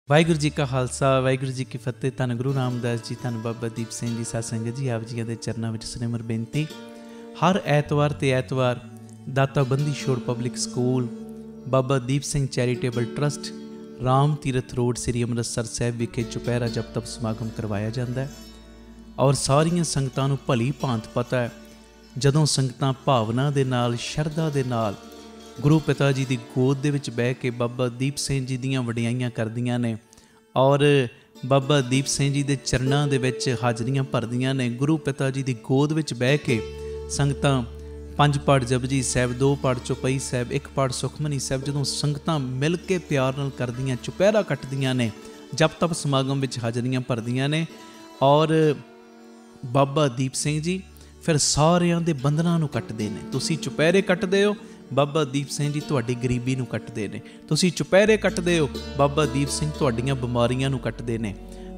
ਵਾਹਿਗੁਰੂ ਜੀ ਕਾ ਖਾਲਸਾ ਵਾਹਿਗੁਰੂ ਜੀ ਕੀ ਫਤਿਹ। ਧੰਨ ਗੁਰੂ ਰਾਮਦਾਸ ਜੀ, ਧੰਨ ਬਾਬਾ ਦੀਪ ਸਿੰਘ ਜੀ, ਸਾਧ ਸੰਗਤ ਜੀ, ਆਪ ਜੀਆਂ ਦੇ ਚਰਨਾਂ ਵਿੱਚ ਸਿਮਰ ਬੇਨਤੀ। ਹਰ ਐਤਵਾਰ ਤੇ ਐਤਵਾਰ ਦਾਤਾ Bandi Chhor public school, Baba Deep Singh charitable trust, Ram Tirath road, ਸ੍ਰੀ ਅੰਮ੍ਰਿਤਸਰ ਸਾਹਿਬ ਵਿਖੇ ਚੁਪਹਿਰਾ ਜਪ ਤਪ ਸਮਾਗਮ ਕਰਵਾਇਆ ਜਾਂਦਾ ਹੈ। ਔਰ ਸਾਰੀਆਂ ਸੰਗਤਾਂ ਨੂੰ ਭਲੀ ਭਾਂਤ ਪਤਾ ਹੈ, ਜਦੋਂ ਸੰਗਤਾਂ ਭਾਵਨਾ ਦੇ ਨਾਲ, ਸ਼ਰਧਾ ਦੇ ਨਾਲ ਗੁਰੂ ਪਿਤਾ ਜੀ ਦੀ ਗੋਦ ਦੇ ਵਿੱਚ ਬਹਿ ਕੇ ਬਾਬਾ ਦੀਪ ਸਿੰਘ ਜੀ ਦੀਆਂ ਵਡਿਆਈਆਂ ਕਰਦੀਆਂ ਨੇ ਔਰ ਬਾਬਾ ਦੀਪ ਸਿੰਘ ਜੀ ਦੇ ਚਰਨਾਂ ਦੇ ਵਿੱਚ ਹਾਜ਼ਰੀਆਂ ਭਰਦੀਆਂ ਨੇ। ਗੁਰੂ ਪਿਤਾ ਜੀ ਦੀ ਗੋਦ ਵਿੱਚ ਬਹਿ ਕੇ ਸੰਗਤਾਂ 5 ਪਾਠ ਜਪਜੀ ਸਾਹਿਬ, 2 ਪਾਠ ਚੌਪਈ ਸਾਹਿਬ, 1 ਪਾਠ ਸੁਖਮਨੀ ਸਾਹਿਬ, ਜਦੋਂ ਸੰਗਤਾਂ ਮਿਲ ਕੇ ਪਿਆਰ ਨਾਲ ਕਰਦੀਆਂ, ਚੁਪਹਿਰਾ ਕੱਟਦੀਆਂ ਨੇ, ਜਪ ਤਪ ਸਮਾਗਮ ਵਿੱਚ ਹਾਜ਼ਰੀਆਂ ਭਰਦੀਆਂ ਨੇ। ਔਰ ਬਾਬਾ ਦੀਪ ਸਿੰਘ ਜੀ ਫਿਰ ਸਾਰਿਆਂ ਦੇ ਬੰਧਨਾਂ ਨੂੰ ਕੱਟਦੇ ਨੇ। ਤੁਸੀਂ ਚੁਪਹਿਰੇ ਕੱਟਦੇ ਹੋ, ਬਾਬਾ ਦੀਪ ਸਿੰਘ ਜੀ ਤੁਹਾਡੀ ਗਰੀਬੀ ਨੂੰ ਕੱਟਦੇ ਨੇ। ਤੁਸੀਂ ਚੁਪਹਿਰੇ ਕੱਟਦੇ ਹੋ, ਬਾਬਾ ਦੀਪ ਸਿੰਘ ਤੁਹਾਡੀਆਂ ਬਿਮਾਰੀਆਂ ਨੂੰ ਕੱਟਦੇ ਨੇ।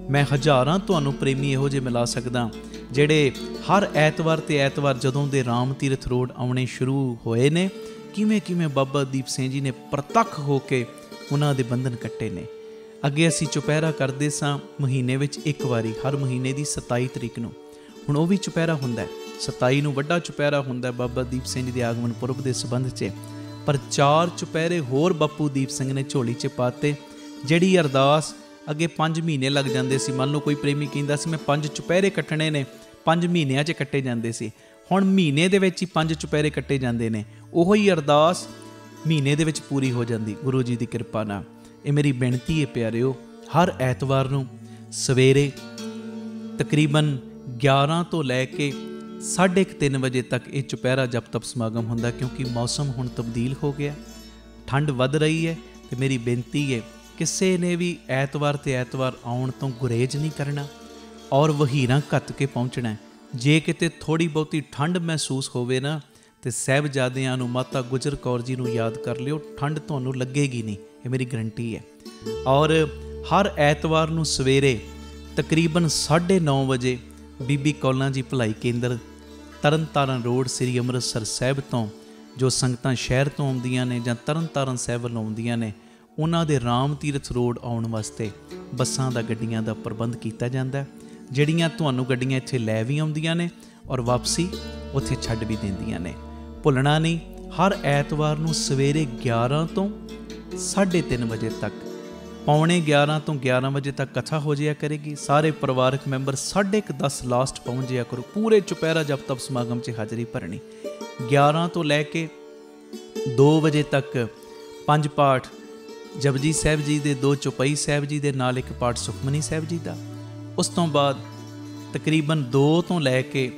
ਮੈਂ ਹਜ਼ਾਰਾਂ ਤੁਹਾਨੂੰ ਪ੍ਰੇਮੀ ਇਹੋ ਜਿਹੇ ਮਿਲਾ ਸਕਦਾ ਜਿਹੜੇ ਹਰ ਐਤਵਾਰ ਤੇ ਐਤਵਾਰ ਜਦੋਂ ਦੇ ਰਾਮ ਤੀਰਥ ਰੋਡ ਆਉਣੇ ਸ਼ੁਰੂ ਹੋਏ ਨੇ, ਕਿਵੇਂ ਬਾਬਾ ਦੀਪ ਸਿੰਘ ਜੀ ਨੇ ਪ੍ਰਤੱਖ ਹੋ ਕੇ ਉਹਨਾਂ ਦੇ ਬੰਧਨ ਕੱਟੇ ਨੇ। ਅੱਗੇ ਅਸੀਂ ਚੁਪਹਿਰਾ ਕਰਦੇ ਸਾਂ ਮਹੀਨੇ ਵਿੱਚ ਇੱਕ ਵਾਰੀ, ਹਰ ਮਹੀਨੇ ਦੀ 27 ਤਰੀਕ ਨੂੰ। ਹੁਣ ਉਹ ਵੀ ਚੁਪਹਿਰਾ ਹੁੰਦਾ, 27 ਨੂੰ ਵੱਡਾ ਚੁਪਹਿਰਾ ਹੁੰਦਾ ਬਾਬਾ ਦੀਪ ਸਿੰਘ ਜੀ ਦੇ ਆਗਮਨ ਪੁਰਬ ਦੇ ਸੰਬੰਧ 'ਚ। ਪਰ 4 ਚੁਪਹਿਰੇ ਹੋਰ ਬਾਪੂ ਦੀਪ ਸਿੰਘ ਨੇ ਝੋਲੀ 'ਚ ਪਾਤੇ। ਜਿਹੜੀ ਅਰਦਾਸ ਅੱਗੇ 5 ਮਹੀਨੇ ਲੱਗ ਜਾਂਦੇ ਸੀ, ਮੰਨ ਲਓ ਕੋਈ ਪ੍ਰੇਮੀ ਕਹਿੰਦਾ ਸੀ ਮੈਂ 5 ਚੁਪਹਿਰੇ ਕੱਟਣੇ ਨੇ, 5 ਮਹੀਨਿਆਂ 'ਚ ਕੱਟੇ ਜਾਂਦੇ ਸੀ। ਹੁਣ ਮਹੀਨੇ ਦੇ ਵਿੱਚ ਹੀ 5 ਚੁਪਹਿਰੇ ਕੱਟੇ ਜਾਂਦੇ ਨੇ। ਉਹੋ ਹੀ ਅਰਦਾਸ ਮਹੀਨੇ ਦੇ ਵਿੱਚ ਪੂਰੀ ਹੋ ਜਾਂਦੀ ਗੁਰੂ ਜੀ ਦੀ ਕਿਰਪਾ ਨਾਲ। ਇਹ ਮੇਰੀ ਬੇਨਤੀ ਹੈ ਪਿਆਰਿਓ, ਹਰ ਐਤਵਾਰ ਨੂੰ ਸਵੇਰੇ ਤਕਰੀਬਨ 11 ਤੋਂ ਲੈ ਕੇ 3:30 ਵਜੇ ਤੱਕ ਇਹ ਚੁਪਹਿਰਾ ਜਪ ਤਪ ਸਮਾਗਮ ਹੁੰਦਾ, ਕਿਉਂਕਿ ਮੌਸਮ ਹੁਣ ਤਬਦੀਲ ਹੋ ਗਿਆ, ਠੰਡ ਵੱਧ ਰਹੀ ਹੈ। ਅਤੇ ਮੇਰੀ ਬੇਨਤੀ ਹੈ ਕਿਸੇ ਨੇ ਵੀ ਐਤਵਾਰ ਤੇ ਐਤਵਾਰ ਆਉਣ ਤੋਂ ਗੁਰੇਜ਼ ਨਹੀਂ ਕਰਨਾ ਔਰ ਵਹੀਰਾਂ ਘੱਤ ਕੇ ਪਹੁੰਚਣਾ। ਜੇ ਕਿਤੇ ਥੋੜ੍ਹੀ ਬਹੁਤੀ ਠੰਡ ਮਹਿਸੂਸ ਹੋਵੇ ਨਾ, ਤੇ ਸਾਹਿਬਜ਼ਾਦਿਆਂ ਨੂੰ, ਮਾਤਾ ਗੁਜਰ ਕੌਰ ਜੀ ਨੂੰ ਯਾਦ ਕਰ ਲਿਓ, ਠੰਡ ਤੁਹਾਨੂੰ ਲੱਗੇਗੀ ਨਹੀਂ, ਇਹ ਮੇਰੀ ਗਰੰਟੀ ਹੈ। ਔਰ ਹਰ ਐਤਵਾਰ ਨੂੰ ਸਵੇਰੇ ਤਕਰੀਬਨ 9:30 ਵਜੇ ਬੀਬੀ ਕੌਲਾਂ ਜੀ ਭਲਾਈ ਕੇਂਦਰ, ਤਰਨਤਾਰਨ ਰੋਡ, ਸ੍ਰੀ ਅੰਮ੍ਰਿਤਸਰ ਸਾਹਿਬ ਤੋਂ ਜੋ ਸੰਗਤਾਂ ਸ਼ਹਿਰ ਤੋਂ ਆਉਂਦੀਆਂ ਨੇ ਜਾਂ ਤਰਨਤਾਰਨ ਸਾਹਿਬ ਵੱਲ ਆਉਂਦੀਆਂ ਨੇ, ਉਹਨਾਂ ਦੇ ਰਾਮ ਤੀਰਥ ਰੋਡ ਆਉਣ ਵਾਸਤੇ ਬੱਸਾਂ ਦਾ, ਗੱਡੀਆਂ ਦਾ ਪ੍ਰਬੰਧ ਕੀਤਾ ਜਾਂਦਾ, ਜਿਹੜੀਆਂ ਤੁਹਾਨੂੰ ਗੱਡੀਆਂ ਇੱਥੇ ਲੈ ਵੀ ਆਉਂਦੀਆਂ ਨੇ ਔਰ ਵਾਪਸੀ ਉੱਥੇ ਛੱਡ ਵੀ ਦਿੰਦੀਆਂ ਨੇ। ਭੁੱਲਣਾ ਨਹੀਂ, ਹਰ ਐਤਵਾਰ ਨੂੰ ਸਵੇਰੇ 11 ਤੋਂ 3:30 ਵਜੇ ਤੱਕ, ਪੌਣੇ 11 ਤੋਂ 11 ਵਜੇ ਤੱਕ ਕਥਾ ਹੋ ਜਾਇਆ ਕਰੇਗੀ। ਸਾਰੇ ਪਰਿਵਾਰਕ ਮੈਂਬਰ 10:30 ਲਾਸਟ ਪਹੁੰਚ ਜਾਇਆ ਕਰੋ। ਪੂਰੇ ਚੁਪਹਿਰਾ ਜਪ ਤਪ ਸਮਾਗਮ 'ਚ ਹਾਜ਼ਰੀ ਭਰਨੀ। 11 ਤੋਂ ਲੈ ਕੇ 2 ਵਜੇ ਤੱਕ 5 ਪਾਠ ਜਪਜੀ ਸਾਹਿਬ ਜੀ ਦੇ, 2 ਚੌਪਈ ਸਾਹਿਬ ਜੀ ਦੇ ਨਾਲ 1 ਪਾਠ ਸੁਖਮਨੀ ਸਾਹਿਬ ਜੀ ਦਾ। ਉਸ ਤੋਂ ਬਾਅਦ ਤਕਰੀਬਨ 2 ਤੋਂ ਲੈ ਕੇ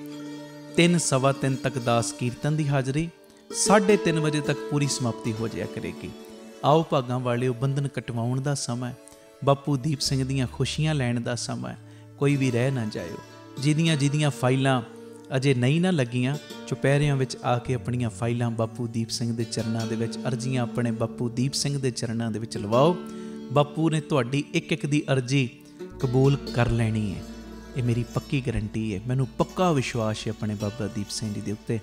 3, ਸਵਾ 3 ਤੱਕ ਦਾਸ ਕੀਰਤਨ ਦੀ ਹਾਜ਼ਰੀ। 3:30 ਵਜੇ ਤੱਕ ਪੂਰੀ ਸਮਾਪਤੀ ਹੋ ਜਾਇਆ ਕਰੇਗੀ। ਆਓ ਭਾਗਾਂ ਵਾਲਿਓ, ਬੰਧਨ ਕਟਵਾਉਣ ਦਾ ਸਮਾਂ, ਬਾਪੂ ਦੀਪ ਸਿੰਘ ਦੀਆਂ ਖੁਸ਼ੀਆਂ ਲੈਣ ਦਾ ਸਮਾਂ। ਕੋਈ ਵੀ ਰਹਿ ਨਾ ਜਾਇਓ। ਜਿਹਦੀਆਂ ਫਾਈਲਾਂ ਅਜੇ ਨਹੀਂ ਨਾ ਲੱਗੀਆਂ, ਚੁਪਹਿਰਿਆਂ ਵਿੱਚ ਆ ਕੇ ਆਪਣੀਆਂ ਫਾਈਲਾਂ ਬਾਪੂ ਦੀਪ ਸਿੰਘ ਦੇ ਚਰਨਾਂ ਦੇ ਵਿੱਚ, ਅਰਜ਼ੀਆਂ ਆਪਣੇ ਬਾਪੂ ਦੀਪ ਸਿੰਘ ਦੇ ਚਰਨਾਂ ਦੇ ਵਿੱਚ ਲਵਾਓ। ਬਾਪੂ ਨੇ ਤੁਹਾਡੀ ਇੱਕ ਦੀ ਅਰਜ਼ੀ ਕਬੂਲ ਕਰ ਲੈਣੀ ਹੈ, ਇਹ ਮੇਰੀ ਪੱਕੀ ਗਰੰਟੀ ਹੈ। ਮੈਨੂੰ ਪੱਕਾ ਵਿਸ਼ਵਾਸ ਹੈ ਆਪਣੇ ਬਾਬਾ ਦੀਪ ਸਿੰਘ ਜੀ ਦੇ ਉੱਤੇ।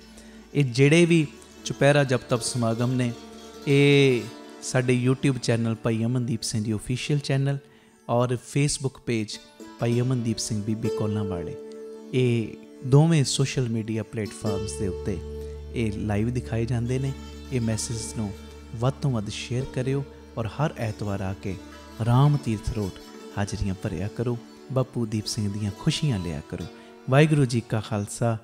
ਇਹ ਜਿਹੜੇ ਵੀ ਚੁਪਹਿਰਾ ਜਪ ਤਪ ਸਮਾਗਮ ਨੇ, ਇਹ ਸਾਡੇ YouTube ਚੈਨਲ ਭਾਈ ਅਮਨਦੀਪ ਸਿੰਘ ਜੀ ਓਫੀਸ਼ੀਅਲ ਚੈਨਲ ਔਰ Facebook ਪੇਜ ਭਾਈ ਅਮਨਦੀਪ ਸਿੰਘ ਬੀਬੀ ਕੌਲਾਂ ਵਾਲੇ, ਇਹ ਦੋਵੇਂ ਸੋਸ਼ਲ ਮੀਡੀਆ ਪਲੇਟਫਾਰਮਸ ਦੇ ਉੱਤੇ ਇਹ ਲਾਈਵ ਦਿਖਾਏ ਜਾਂਦੇ ਨੇ। ਇਹ ਮੈਸੇਜ ਨੂੰ ਵੱਧ ਤੋਂ ਵੱਧ ਸ਼ੇਅਰ ਕਰਿਓ ਔਰ ਹਰ ਐਤਵਾਰ ਆ ਕੇ ਰਾਮ ਤੀਰਥ ਰੋਡ ਹਾਜ਼ਰੀਆਂ ਭਰਿਆ ਕਰੋ, ਬਾਪੂ ਦੀਪ ਸਿੰਘ ਦੀਆਂ ਖੁਸ਼ੀਆਂ ਲਿਆ ਕਰੋ। ਵਾਹਿਗੁਰੂ ਜੀ ਕਾ ਖਾਲਸਾ,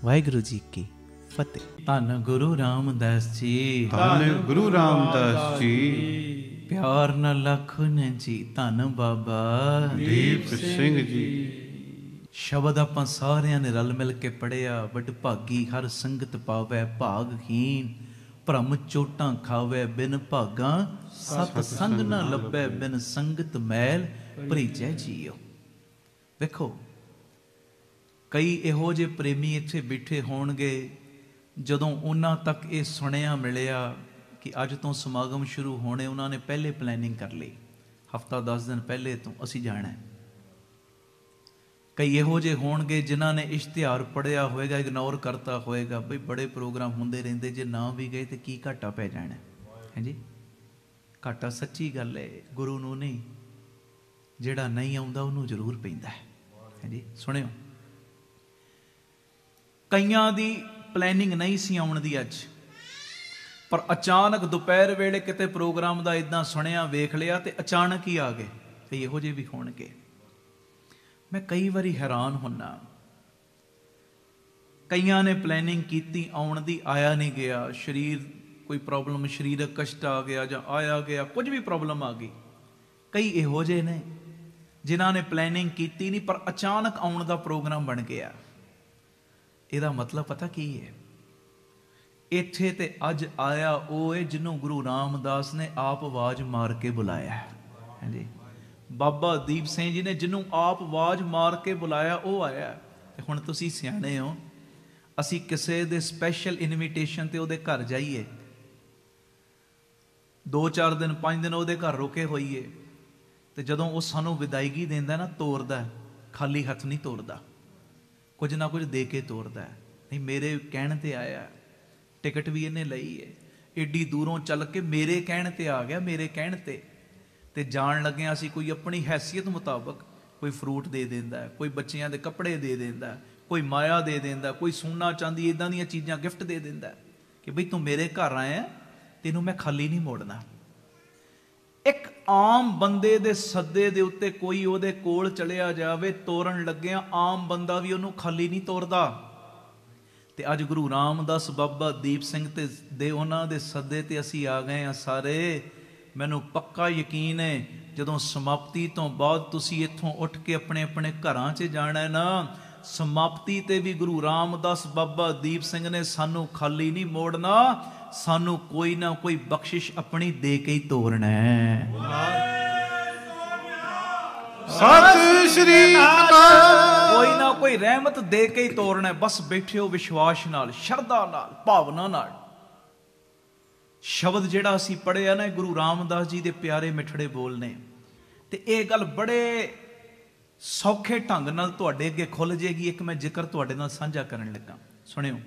ਵਾਹਿਗੁਰੂ ਜੀ ਕੀ ਫਤਿਹ। ਧੰਨ ਗੁਰੂ ਰਾਮਦਾਸ ਜੀ, ਧੰਨ ਗੁਰੂ ਰਾਮਦਾਸ ਜੀ, ਪਿਆਰ ਨਾਲ ਲਖਨ ਜੀ, ਧੰਨ ਬਾਬਾ ਦੀਪ ਸਿੰਘ ਜੀ। ਸ਼ਬਦ ਆਪਾਂ ਸਾਰਿਆਂ ਨੇ ਰਲ ਮਿਲ ਕੇ ਪੜ੍ਹਿਆ। ਵੱਡ ਭਾਗੀ ਹਰ ਸੰਗਤ ਪਾਵੈ, ਭਾਗਹੀਨ ਭਰਮ ਚੋਟਾਂ ਖਾਵੈ, ਬਿਨ ਭਾਗਾਂ ਸਤ ਸੰਗ ਨਾ ਲੱਭੈ, ਬਿਨ ਸੰਗਤ ਮੈਲ ਭਰੀਜੈ ਜੀਓ। ਵੇਖੋ, ਕਈ ਇਹੋ ਜਿਹੇ ਪ੍ਰੇਮੀ ਇੱਥੇ ਬੈਠੇ ਹੋਣਗੇ, ਜਦੋਂ ਉਹਨਾਂ ਤੱਕ ਇਹ ਸੁਣਿਆ ਮਿਲਿਆ ਕਿ ਅੱਜ ਤੋਂ ਸਮਾਗਮ ਸ਼ੁਰੂ ਹੋਣੇ, ਉਹਨਾਂ ਨੇ ਪਹਿਲੇ ਪਲੈਨਿੰਗ ਕਰ ਲਈ, ਹਫ਼ਤਾ 10 ਦਿਨ ਪਹਿਲੇ ਤੋਂ ਅਸੀਂ ਜਾਣਾ। ਕਈ ਇਹੋ ਜਿਹੇ ਹੋਣਗੇ ਜਿਨ੍ਹਾਂ ਨੇ ਇਸ਼ਤਿਹਾਰ ਪੜ੍ਹਿਆ ਹੋਏਗਾ, ਇਗਨੋਰ ਕਰਤਾ ਹੋਏਗਾ, ਬਈ ਬੜੇ ਪ੍ਰੋਗਰਾਮ ਹੁੰਦੇ ਰਹਿੰਦੇ, ਜੇ ਨਾ ਵੀ ਗਏ ਤਾਂ ਕੀ ਘਾਟਾ ਪੈ ਜਾਣਾ ਹੈ ਜੀ। ਘਾਟਾ ਸੱਚੀ ਗੱਲ ਹੈ, ਗੁਰੂ ਨੂੰ ਨਹੀਂ, ਜਿਹੜਾ ਨਹੀਂ ਆਉਂਦਾ ਉਹਨੂੰ ਜ਼ਰੂਰ ਪੈਂਦਾ ਹੈ। ਹਾਂਜੀ ਸੁਣਿਓ, ਕਈਆਂ ਦੀ ਪਲੈਨਿੰਗ ਨਹੀਂ ਸੀ ਆਉਣ ਦੀ ਅੱਜ, ਪਰ ਅਚਾਨਕ ਦੁਪਹਿਰ ਵੇਲੇ ਕਿਤੇ ਪ੍ਰੋਗਰਾਮ ਦਾ ਇਦਾਂ ਸੁਣਿਆ, ਵੇਖ ਲਿਆ ਤੇ ਅਚਾਨਕ ਹੀ ਆ ਗਏ। ਤੇ ਇਹੋ ਜਿਹੇ ਵੀ ਹੋਣਗੇ। ਮੈਂ ਕਈ ਵਾਰੀ ਹੈਰਾਨ ਹੁੰਨਾ, ਕਈਆਂ ਨੇ ਪਲੈਨਿੰਗ ਕੀਤੀ ਆਉਣ ਦੀ, ਆਇਆ ਨਹੀਂ ਗਿਆ, ਸਰੀਰ ਕੋਈ ਪ੍ਰੋਬਲਮ, ਸਰੀਰਕ ਕਸ਼ਟ ਆ ਗਿਆ ਜਾਂ ਆਇਆ ਗਿਆ, ਕੁਝ ਵੀ ਪ੍ਰੋਬਲਮ ਆ ਗਈ। ਕਈ ਇਹੋ ਜਿਹੇ ਨੇ ਜਿਨ੍ਹਾਂ ਨੇ ਪਲੈਨਿੰਗ ਕੀਤੀ ਨਹੀਂ, ਪਰ ਅਚਾਨਕ ਆਉਣ ਦਾ ਪ੍ਰੋਗਰਾਮ ਬਣ ਗਿਆ। ਇਹਦਾ ਮਤਲਬ ਪਤਾ ਕੀ ਹੈ? ਇੱਥੇ ਤੇ ਅੱਜ ਆਇਆ ਉਹ ਹੈ ਜਿਹਨੂੰ ਗੁਰੂ ਰਾਮਦਾਸ ਨੇ ਆਪ ਆਵਾਜ਼ ਮਾਰ ਕੇ ਬੁਲਾਇਆ। ਹਾਂਜੀ, ਬਾਬਾ ਦੀਪ ਸਿੰਘ ਜੀ ਨੇ ਜਿਹਨੂੰ ਆਪ ਆਵਾਜ਼ ਮਾਰ ਕੇ ਬੁਲਾਇਆ ਉਹ ਆਇਆ। ਤੇ ਹੁਣ ਤੁਸੀਂ ਸਿਆਣੇ ਹੋ, ਅਸੀਂ ਕਿਸੇ ਦੇ ਸਪੈਸ਼ਲ ਇਨਵੀਟੇਸ਼ਨ ਤੇ ਉਹਦੇ ਘਰ ਜਾਈਏ, 2-4 ਦਿਨ 5 ਦਿਨ ਉਹਦੇ ਘਰ ਰੁਕੇ ਹੋਈਏ, ਤੇ ਜਦੋਂ ਉਹ ਸਾਨੂੰ ਵਿਦਾਇਗੀ ਦਿੰਦਾ ਨਾ, ਤੋਰਦਾ, ਖਾਲੀ ਹੱਥ ਨਹੀਂ ਤੋਰਦਾ, ਕੁਝ ਨਾ ਕੁਝ ਦੇ ਕੇ ਤੋਰਦਾ। ਨਹੀਂ, ਮੇਰੇ ਕਹਿਣ ਤੇ ਆਇਆ, ਟਿਕਟ ਵੀ ਇਹਨੇ ਲਈ ਹੈ, ਏਡੀ ਦੂਰੋਂ ਚੱਲ ਕੇ ਮੇਰੇ ਕਹਿਣ ਤੇ ਆ ਗਿਆ, ਮੇਰੇ ਕਹਿਣ ਤੇ ਜਾਣ ਲੱਗਿਆ ਅਸੀਂ ਕੋਈ ਆਪਣੀ ਹੈਸੀਅਤ ਮੁਤਾਬਕ ਕੋਈ ਫਰੂਟ ਦੇ ਦਿੰਦਾ, ਕੋਈ ਬੱਚਿਆਂ ਦੇ ਕੱਪੜੇ ਦੇ ਦਿੰਦਾ, ਕੋਈ ਮਾਇਆ ਦੇ ਦਿੰਦਾ, ਕੋਈ ਸੋਨਾ ਚਾਂਦੀ ਇੱਦਾਂ ਦੀਆਂ ਚੀਜ਼ਾਂ ਗਿਫਟ ਦੇ ਦਿੰਦਾ ਕਿ ਬਈ ਤੂੰ ਮੇਰੇ ਘਰ ਆਇਆ, ਤੈਨੂੰ ਮੈਂ ਖਾਲੀ ਨਹੀਂ ਮੋੜਨਾ। ਇੱਕ ਆਮ ਬੰਦੇ ਦੇ ਸੱਦੇ ਦੇ ਉੱਤੇ ਕੋਈ ਉਹਦੇ ਕੋਲ ਚਲਿਆ ਜਾਵੇ, ਤੋਰਨ ਲੱਗਿਆ ਆਮ ਬੰਦਾ ਵੀ ਉਹਨੂੰ ਖਾਲੀ ਨਹੀਂ ਤੋਰਦਾ। ਤੇ ਅੱਜ ਗੁਰੂ ਰਾਮਦਾਸ ਬਾਬਾ ਦੀਪ ਸਿੰਘ ਦੇ ਉਹਨਾਂ ਦੇ ਸੱਦੇ ਤੇ ਅਸੀਂ ਆ ਗਏ ਹਾਂ ਸਾਰੇ। ਮੈਨੂੰ ਪੱਕਾ ਯਕੀਨ ਹੈ ਜਦੋਂ ਸਮਾਪਤੀ ਤੋਂ ਬਾਅਦ ਤੁਸੀਂ ਇੱਥੋਂ ਉੱਠ ਕੇ ਆਪਣੇ ਆਪਣੇ ਘਰਾਂ 'ਚ ਜਾਣਾ ਨਾ, ਸਮਾਪਤੀ ਤੇ ਵੀ ਗੁਰੂ ਰਾਮਦਾਸ ਬਾਬਾ ਦੀਪ ਸਿੰਘ ਨੇ ਸਾਨੂੰ ਖਾਲੀ ਨਹੀਂ ਮੋੜਨਾ, ਸਾਨੂੰ ਕੋਈ ਨਾ ਕੋਈ ਬਖਸ਼ਿਸ਼ ਆਪਣੀ ਦੇ ਕੇ ਹੀ ਤੋਰਨਾ ਹੈ। ਸਤਿ ਸ਼੍ਰੀ ਅਕਾਲ। ਕੋਈ ਨਾ ਕੋਈ ਰਹਿਮਤ ਦੇ ਕੇ ਹੀ ਤੋਰਨਾ। ਬਸ ਬੈਠਿਓ ਵਿਸ਼ਵਾਸ ਨਾਲ, ਸ਼ਰਧਾ ਨਾਲ, ਭਾਵਨਾ ਨਾਲ। ਸ਼ਬਦ ਜਿਹੜਾ ਅਸੀਂ ਪੜ੍ਹਿਆ ਨਾ, ਗੁਰੂ ਰਾਮਦਾਸ ਜੀ ਦੇ ਪਿਆਰੇ ਮਿੱਠੜੇ ਬੋਲ ਨੇ, ਤੇ ਇਹ ਗੱਲ ਬੜੇ ਸੌਖੇ ਢੰਗ ਨਾਲ ਤੁਹਾਡੇ ਅੱਗੇ ਖੁੱਲ ਜੇਗੀ। ਇੱਕ ਮੈਂ ਜ਼ਿਕਰ ਤੁਹਾਡੇ ਨਾਲ ਸਾਂਝਾ ਕਰਨ ਲੱਗਾ, ਸੁਣਿਓ।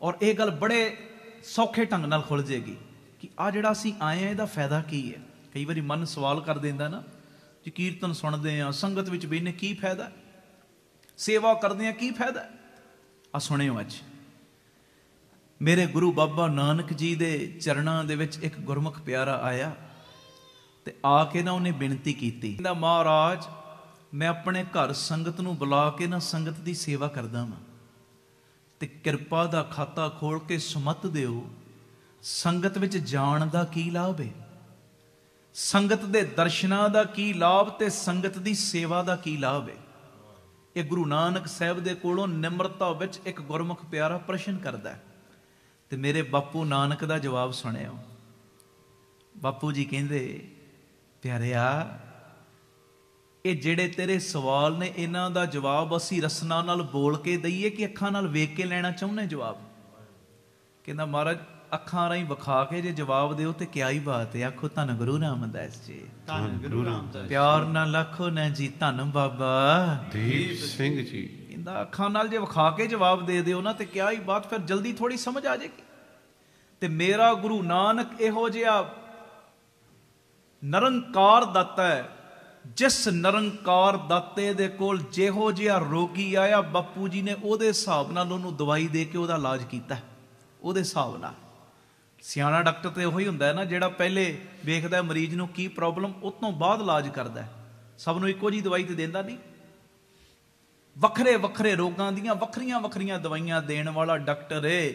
ਔਰ ਇਹ ਗੱਲ ਬੜੇ ਸੌਖੇ ਢੰਗ ਨਾਲ ਖੁੱਲ ਜੇਗੀ ਕਿ ਆ ਜਿਹੜਾ ਅਸੀਂ ਆਏ ਆ, ਇਹਦਾ ਫਾਇਦਾ ਕੀ ਹੈ। ਕਈ ਵਾਰੀ ਮਨ ਸਵਾਲ ਕਰ ਦਿੰਦਾ ਨਾ ਜੀ, ਕੀਰਤਨ ਸੁਣਦੇ ਆ, ਸੰਗਤ ਵਿੱਚ ਬੈਠੇ, ਕੀ ਫਾਇਦਾ? ਸੇਵਾ ਕਰਦੇ ਆ, ਕੀ ਫਾਇਦਾ? ਆ ਸੁਣਿਓ, ਅੱਜ ਮੇਰੇ ਗੁਰੂ ਬਾਬਾ ਨਾਨਕ ਜੀ ਦੇ ਚਰਨਾਂ ਦੇ ਵਿੱਚ ਇੱਕ ਗੁਰਮੁਖ ਪਿਆਰਾ ਆਇਆ ਤੇ ਆ ਕੇ ਨਾ ਉਹਨੇ ਬੇਨਤੀ ਕੀਤੀ, ਕਹਿੰਦਾ ਮਹਾਰਾਜ ਮੈਂ ਆਪਣੇ ਘਰ ਸੰਗਤ ਨੂੰ ਬੁਲਾ ਕੇ ਨਾ ਸੰਗਤ ਦੀ ਸੇਵਾ ਕਰਦਾ ਵਾਂ, ਤੇ ਕਿਰਪਾ ਦਾ ਖਾਤਾ ਖੋਲ ਕੇ ਸੁਮਤ ਦਿਓ, ਸੰਗਤ ਵਿੱਚ ਜਾਣ ਦਾ ਕੀ ਲਾਭ ਹੈ, ਸੰਗਤ ਦੇ ਦਰਸ਼ਨਾਂ ਦਾ ਕੀ ਲਾਭ, ਤੇ ਸੰਗਤ ਦੀ ਸੇਵਾ ਦਾ ਕੀ ਲਾਭ ਹੈ। ਇਹ ਗੁਰੂ ਨਾਨਕ ਸਾਹਿਬ ਦੇ ਕੋਲੋਂ ਨਿਮਰਤਾ ਵਿੱਚ ਇੱਕ ਗੁਰਮੁਖ ਪਿਆਰਾ ਪ੍ਰਸ਼ਨ ਕਰਦਾ ਹੈ। ਤੇ ਮੇਰੇ ਬਾਪੂ ਨਾਨਕ ਦਾ ਜਵਾਬ ਸੁਣਿਓ। ਬਾਪੂ ਜੀ ਕਹਿੰਦੇ, ਪਿਆਰਿਆ ਇਹ ਜਿਹੜੇ ਤੇਰੇ ਸਵਾਲ ਨੇ, ਇਹਨਾਂ ਦਾ ਜਵਾਬ ਅਸੀਂ ਰਸਨਾ ਨਾਲ ਬੋਲ ਕੇ ਦਈਏ ਕਿ ਅੱਖਾਂ ਨਾਲ ਵੇਖ ਕੇ ਲੈਣਾ ਚਾਹੁੰਦੇ ਜਵਾਬ? ਕਹਿੰਦਾ ਮਹਾਰਾਜ ਅੱਖਾਂ ਰਾਹੀਂ ਵਿਖਾ ਕੇ ਜੇ ਜਵਾਬ ਦਿਓ ਤੇ ਕਿਆ ਹੀ ਬਾਤ ਹੈ। ਆਖੋ ਧੰਨ ਗੁਰੂ ਰਾਮਦਾਸ ਜੀ, ਧੰਨ ਗੁਰੂ ਰਾਮਦਾਸ। ਪਿਆਰ ਨਾਲ ਲੱਖੋ ਨਾ ਜੀ, ਧੰਨ ਬਾਬਾ ਦੀਪ ਸਿੰਘ ਜੀ। ਕਹਿੰਦਾ ਅੱਖਾਂ ਨਾਲ ਜੇ ਵਿਖਾ ਕੇ ਜਵਾਬ ਦੇ ਦਿਓ ਨਾ ਤੇ ਕਿਆ ਹੀ ਬਾਤ, ਫਿਰ ਜਲਦੀ ਥੋੜੀ ਸਮਝ ਆ ਜਾਏਗੀ। ਤੇ ਮੇਰਾ ਗੁਰੂ ਨਾਨਕ ਇਹੋ ਜਿਹਾ ਨਿਰੰਕਾਰ ਦਾਤਾ ਹੈ, ਜਿਸ ਨਿਰੰਕਾਰ ਦਾਤੇ ਦੇ ਕੋਲ ਜਿਹੋ ਜਿਹਾ ਰੋਗੀ ਆਇਆ, ਬਾਪੂ ਜੀ ਨੇ ਉਹਦੇ ਹਿਸਾਬ ਨਾਲ ਉਹਨੂੰ ਦਵਾਈ ਦੇ ਕੇ ਉਹਦਾ ਇਲਾਜ ਕੀਤਾ, ਉਹਦੇ ਹਿਸਾਬ ਨਾਲ। ਸਿਆਣਾ ਡਾਕਟਰ ਤੇ ਉਹੀ ਹੁੰਦਾ ਹੈ ਨਾ, ਜਿਹੜਾ ਪਹਿਲੇ ਵੇਖਦਾ ਮਰੀਜ਼ ਨੂੰ ਕੀ ਪ੍ਰੋਬਲਮ, ਉਸ ਤੋਂ ਬਾਅਦ ਇਲਾਜ ਕਰਦਾ। ਸਭ ਨੂੰ ਇੱਕੋ ਜਿਹੀ ਦਵਾਈ ਤੇ ਦਿੰਦਾ ਨਹੀਂ, ਵੱਖਰੇ ਵੱਖਰੇ ਰੋਗਾਂ ਦੀਆਂ ਵੱਖਰੀਆਂ ਵੱਖਰੀਆਂ ਦਵਾਈਆਂ ਦੇਣ ਵਾਲਾ ਡਾਕਟਰ ਏ,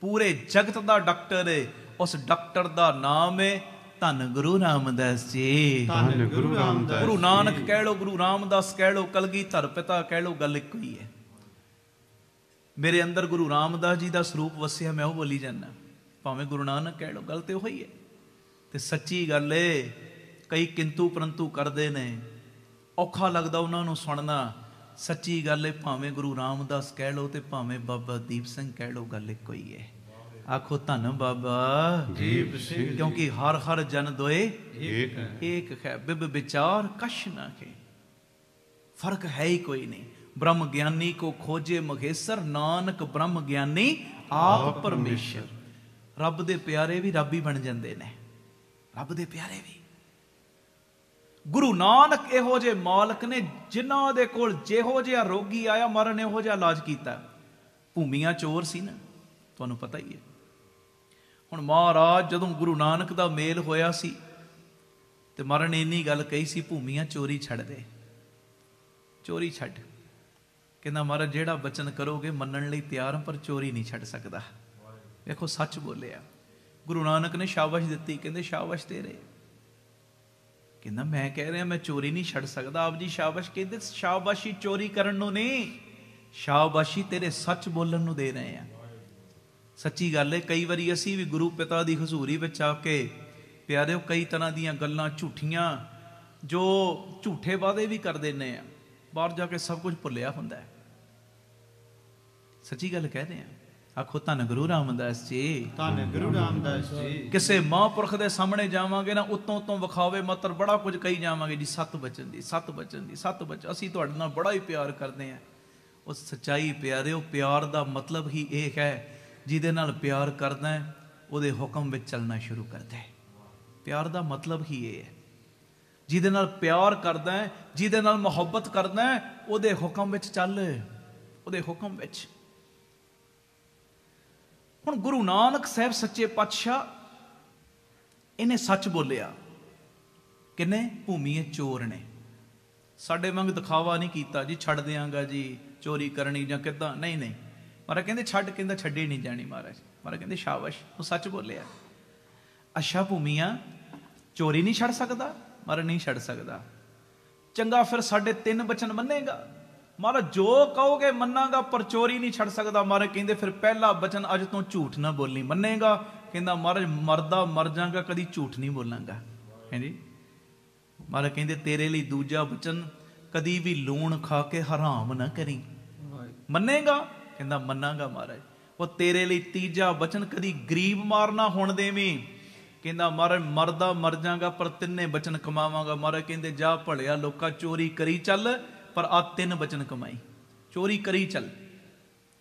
ਪੂਰੇ ਜਗਤ ਦਾ ਡਾਕਟਰ ਏ। ਉਸ ਡਾਕਟਰ ਦਾ ਨਾਮ ਏ ਧੰਨ ਗੁਰੂ ਰਾਮਦਾਸ ਜੀ। ਧੰਨ ਗੁਰੂ ਰਾਮਦਾਸ। ਗੁਰੂ ਨਾਨਕ ਕਹਿ ਲੋ, ਗੁਰੂ ਰਾਮਦਾਸ ਕਹਿ ਲੋ, ਕਲਗੀਧਰ ਪਿਤਾ ਕਹਿ ਲੋ, ਗੱਲ ਇੱਕੋ ਹੀ ਹੈ। ਮੇਰੇ ਅੰਦਰ ਗੁਰੂ ਰਾਮਦਾਸ ਜੀ ਦਾ ਸਰੂਪ ਵਸਿਆ, ਮੈਂ ਉਹ ਬੋਲੀ ਜਾਂਦਾ। ਭਾਵੇਂ ਗੁਰੂ ਨਾਨਕ ਕਹਿ ਲੋ, ਗੱਲ ਤੇ ਉਹੀ ਹੈ। ਤੇ ਸੱਚੀ ਗੱਲ ਏ, ਕਈ ਕਿੰਤੂ ਪਰੰਤੂ ਕਰਦੇ ਨੇ, ਔਖਾ ਲੱਗਦਾ ਉਹਨਾਂ ਨੂੰ ਸੁਣਨਾ। ਸੱਚੀ ਗੱਲ ਏ, ਭਾਵੇਂ ਗੁਰੂ ਰਾਮਦਾਸ ਕਹਿ ਲੋ ਤੇ ਭਾਵੇਂ ਬਾਬਾ ਦੀਪ ਸਿੰਘ ਕਹਿ ਲੋ, ਗੱਲ ਇੱਕੋ ਹੀ ਹੈ। ਆਖੋ ਧੰਨ ਬਾਬਾ ਦੀਪ ਸਿੰਘ। ਕਿਉਂਕਿ ਹਰ ਹਰ ਜਨ ਦੋਏ ਏਕ ਹੈ, ਏਕ ਹੈ, ਬਿਬ ਵਿਚਾਰ ਕਛ ਨਾ ਕੇ, ਫਰਕ ਹੈ ਹੀ ਕੋਈ ਨਹੀਂ। ब्रह्म ज्ञानी को खोजे महेश्वर, नानक ब्रह्म ज्ञानी आप परमेश्वर। रब दे प्यारे भी रब ही बन जाते हैं, रब दे प्यारे भी। ਗੁਰੂ ਨਾਨਕ ਇਹੋ ਜਿਹੇ ਮਾਲਕ ਨੇ ਜਿਨ੍ਹਾਂ ਦੇ ਕੋਲ ਜਿਹੋ ਜਿਹਾ ਰੋਗੀ ਆਇਆ ਮਹਾਰਾਜ ਨੇ ਇਹੋ ਜਿਹਾ ਇਲਾਜ ਕੀਤਾ। ਭੂਮੀਆਂ ਚੋਰ ਸੀ ਨਾ, ਤੁਹਾਨੂੰ ਪਤਾ ਹੀ ਹੈ। ਹੁਣ ਮਹਾਰਾਜ ਜਦੋਂ ਗੁਰੂ ਨਾਨਕ ਦਾ ਮੇਲ ਹੋਇਆ ਸੀ ਤੇ ਮਹਾਰਾਜ ਨੇ ਇੰਨੀ ਗੱਲ ਕਹੀ ਸੀ, ਭੂਮੀਆਂ ਚੋਰੀ ਛੱਡ ਦੇ, ਚੋਰੀ ਛੱਡ। ਕਹਿੰਦਾ ਮਹਾਰਾਜ ਜਿਹੜਾ ਬਚਨ ਕਰੋਗੇ ਮੰਨਣ ਲਈ ਤਿਆਰ ਹਾਂ, ਪਰ ਚੋਰੀ ਨਹੀਂ ਛੱਡ ਸਕਦਾ। ਵੇਖੋ ਸੱਚ ਬੋਲਿਆ। ਗੁਰੂ ਨਾਨਕ ਨੇ ਸ਼ਾਬਾਸ਼ ਦਿੱਤੀ, ਕਹਿੰਦੇ ਸ਼ਾਬਾਸ਼ ਤੇਰੇ। ਕਹਿੰਦਾ ਮੈਂ ਕਹਿ ਰਿਹਾ ਮੈਂ ਚੋਰੀ ਨਹੀਂ ਛੱਡ ਸਕਦਾ। ਆਪ ਜੀ ਸ਼ਾਬਾਸ਼ ਕਹਿੰਦੇ ਸ਼ਾਬਾਸ਼ੀ ਚੋਰੀ ਕਰਨ ਨੂੰ ਨਹੀਂ, ਸ਼ਾਬਾਸ਼ੀ ਤੇਰੇ ਸੱਚ ਬੋਲਣ ਨੂੰ ਦੇ ਰਹੇ ਆ। ਸੱਚੀ ਗੱਲ ਹੈ, ਕਈ ਵਾਰੀ ਅਸੀਂ ਵੀ ਗੁਰੂ ਪਿਤਾ ਦੀ ਹਜ਼ੂਰੀ ਵਿੱਚ ਆ ਕੇ ਪਿਆਰਿਓ ਕਈ ਤਰ੍ਹਾਂ ਦੀਆਂ ਗੱਲਾਂ ਝੂਠੀਆਂ, ਜੋ ਝੂਠੇ ਵਾਅਦੇ ਵੀ ਕਰ ਦਿੰਦੇ ਆ, ਬਾਹਰ ਜਾ ਕੇ ਸਭ ਕੁਝ ਭੁੱਲਿਆ ਹੁੰਦਾ ਹੈ। ਸੱਚੀ ਗੱਲ ਕਹਿ ਰਹੇ ਆ। ਆਖੋ ਧੰਨ ਗੁਰੂ ਰਾਮਦਾਸ ਜੀ, ਧੰਨ ਗੁਰੂ ਰਾਮਦਾਸ ਜੀ। ਕਿਸੇ ਮਹਾਂਪੁਰਖ ਦੇ ਸਾਹਮਣੇ ਜਾਵਾਂਗੇ ਨਾ, ਉਤੋਂ ਤੋਂ ਵਿਖਾਵੇ ਮਤਰ ਬੜਾ ਕੁਝ ਕਹੀ ਜਾਵਾਂਗੇ ਜੀ, ਸੱਤ ਬਚਨ ਦੀ, ਸੱਤ ਬਚਨ ਦੀ, ਸੱਤ ਬਚਨ, ਅਸੀਂ ਤੁਹਾਡੇ ਨਾਲ ਬੜਾ ਹੀ ਪਿਆਰ ਕਰਦੇ ਹਾਂ। ਉਹ ਸੱਚਾਈ ਪਿਆਰਿਓ, ਪਿਆਰ ਦਾ ਮਤਲਬ ਹੀ ਇਹ ਹੈ, ਜਿਹਦੇ ਨਾਲ ਪਿਆਰ ਕਰਦਾ ਹੈ ਉਹਦੇ ਹੁਕਮ ਵਿੱਚ ਚੱਲਣਾ ਸ਼ੁਰੂ ਕਰਦਾ ਹੈ। ਪਿਆਰ ਦਾ ਮਤਲਬ ਹੀ ਇਹ ਹੈ, ਜਿਹਦੇ ਨਾਲ ਪਿਆਰ ਕਰਦਾ ਹੈ, ਜਿਹਦੇ ਨਾਲ ਮੁਹੱਬਤ ਕਰਦਾ ਹੈ, ਉਹਦੇ ਹੁਕਮ ਵਿੱਚ ਚੱਲ, ਉਹਦੇ ਹੁਕਮ ਵਿੱਚ। ਹੁਣ ਗੁਰੂ ਨਾਨਕ ਸਾਹਿਬ ਸੱਚੇ ਪਾਤਸ਼ਾਹ ਇਹਨੇ ਸੱਚ ਬੋਲਿਆ। ਕਿੰਨੇ? ਭੂਮੀਏ ਚੋਰ ਨੇ। ਸਾਡੇ ਵਾਂਗ ਦਿਖਾਵਾ ਨਹੀਂ ਕੀਤਾ ਜੀ, ਛੱਡ ਦਿਆਂਗਾ ਜੀ ਚੋਰੀ ਕਰਨੀ ਜਾਂ ਕਿੱਦਾਂ, ਨਹੀਂ ਨਹੀਂ। ਮਹਾਰਾਜ ਕਹਿੰਦੇ ਛੱਡ, ਕਹਿੰਦਾ ਛੱਡੀ ਨਹੀਂ ਜਾਣੀ। ਮਹਾਰਾਜ ਕਹਿੰਦੇ ਸ਼ਾਬਾਸ਼, ਤੂੰ ਸੱਚ ਬੋਲਿਆ। ਅੱਛਾ ਭੂਮੀਆਂ ਚੋਰੀ ਨਹੀਂ ਛੱਡ ਸਕਦਾ? ਮਹਾਰਾਜ ਨਹੀਂ ਛੱਡ ਸਕਦਾ। ਚੰਗਾ ਫਿਰ ਸਾਡੇ 3 ਬਚਨ ਮੰਨੇਗਾ? ਮਹਾਰਾਜ ਜੋ ਕਹੋਗੇ ਮੰਨਾਂਗਾ, ਪਰ ਚੋਰੀ ਨਹੀਂ ਛੱਡ ਸਕਦਾ। ਮਹਾਰਾਜ ਕਹਿੰਦੇ ਫਿਰ ਪਹਿਲਾ ਬਚਨ ਅੱਜ ਤੋਂ ਝੂਠ ਨਾ ਬੋਲੀ, ਮੰਨੇਗਾ? ਕਹਿੰਦਾ ਮਹਾਰਾਜ ਮਰਦਾ ਮਰ ਜਾਗਾ, ਕਦੀ ਝੂਠ ਨਹੀਂ ਬੋਲਾਂਗਾ। ਹਾਂਜੀ। ਮਹਾਰਾਜ ਕਹਿੰਦੇ ਤੇਰੇ ਲਈ ਦੂਜਾ ਬਚਨ, ਕਦੀ ਵੀ ਲੂਣ ਖਾ ਕੇ ਹਰਾਮ ਨਾ ਕਰੀ, ਮੰਨੇਗਾ? ਕਹਿੰਦਾ ਮੰਨਾਂਗਾ ਮਹਾਰਾਜ। ਉਹ ਤੇਰੇ ਲਈ ਤੀਜਾ ਬਚਨ, ਕਦੀ ਗਰੀਬ ਮਾਰ ਨਾ ਹੋਣ ਦੇਵੀਂ। ਕਹਿੰਦਾ ਮਹਾਰਾਜ ਮਰਦਾ ਮਰ ਜਾਗਾ, ਪਰ 3 ਬਚਨ ਕਮਾਵਾਂਗਾ। ਮਹਾਰਾਜ ਕਹਿੰਦੇ ਜਾ ਭਲਿਆ ਲੋਕਾਂ, ਚੋਰੀ ਕਰੀ ਚੱਲ, ਪਰ ਆ 3 ਬਚਨ ਕਮਾਈ, ਚੋਰੀ ਕਰੀ ਚੱਲ।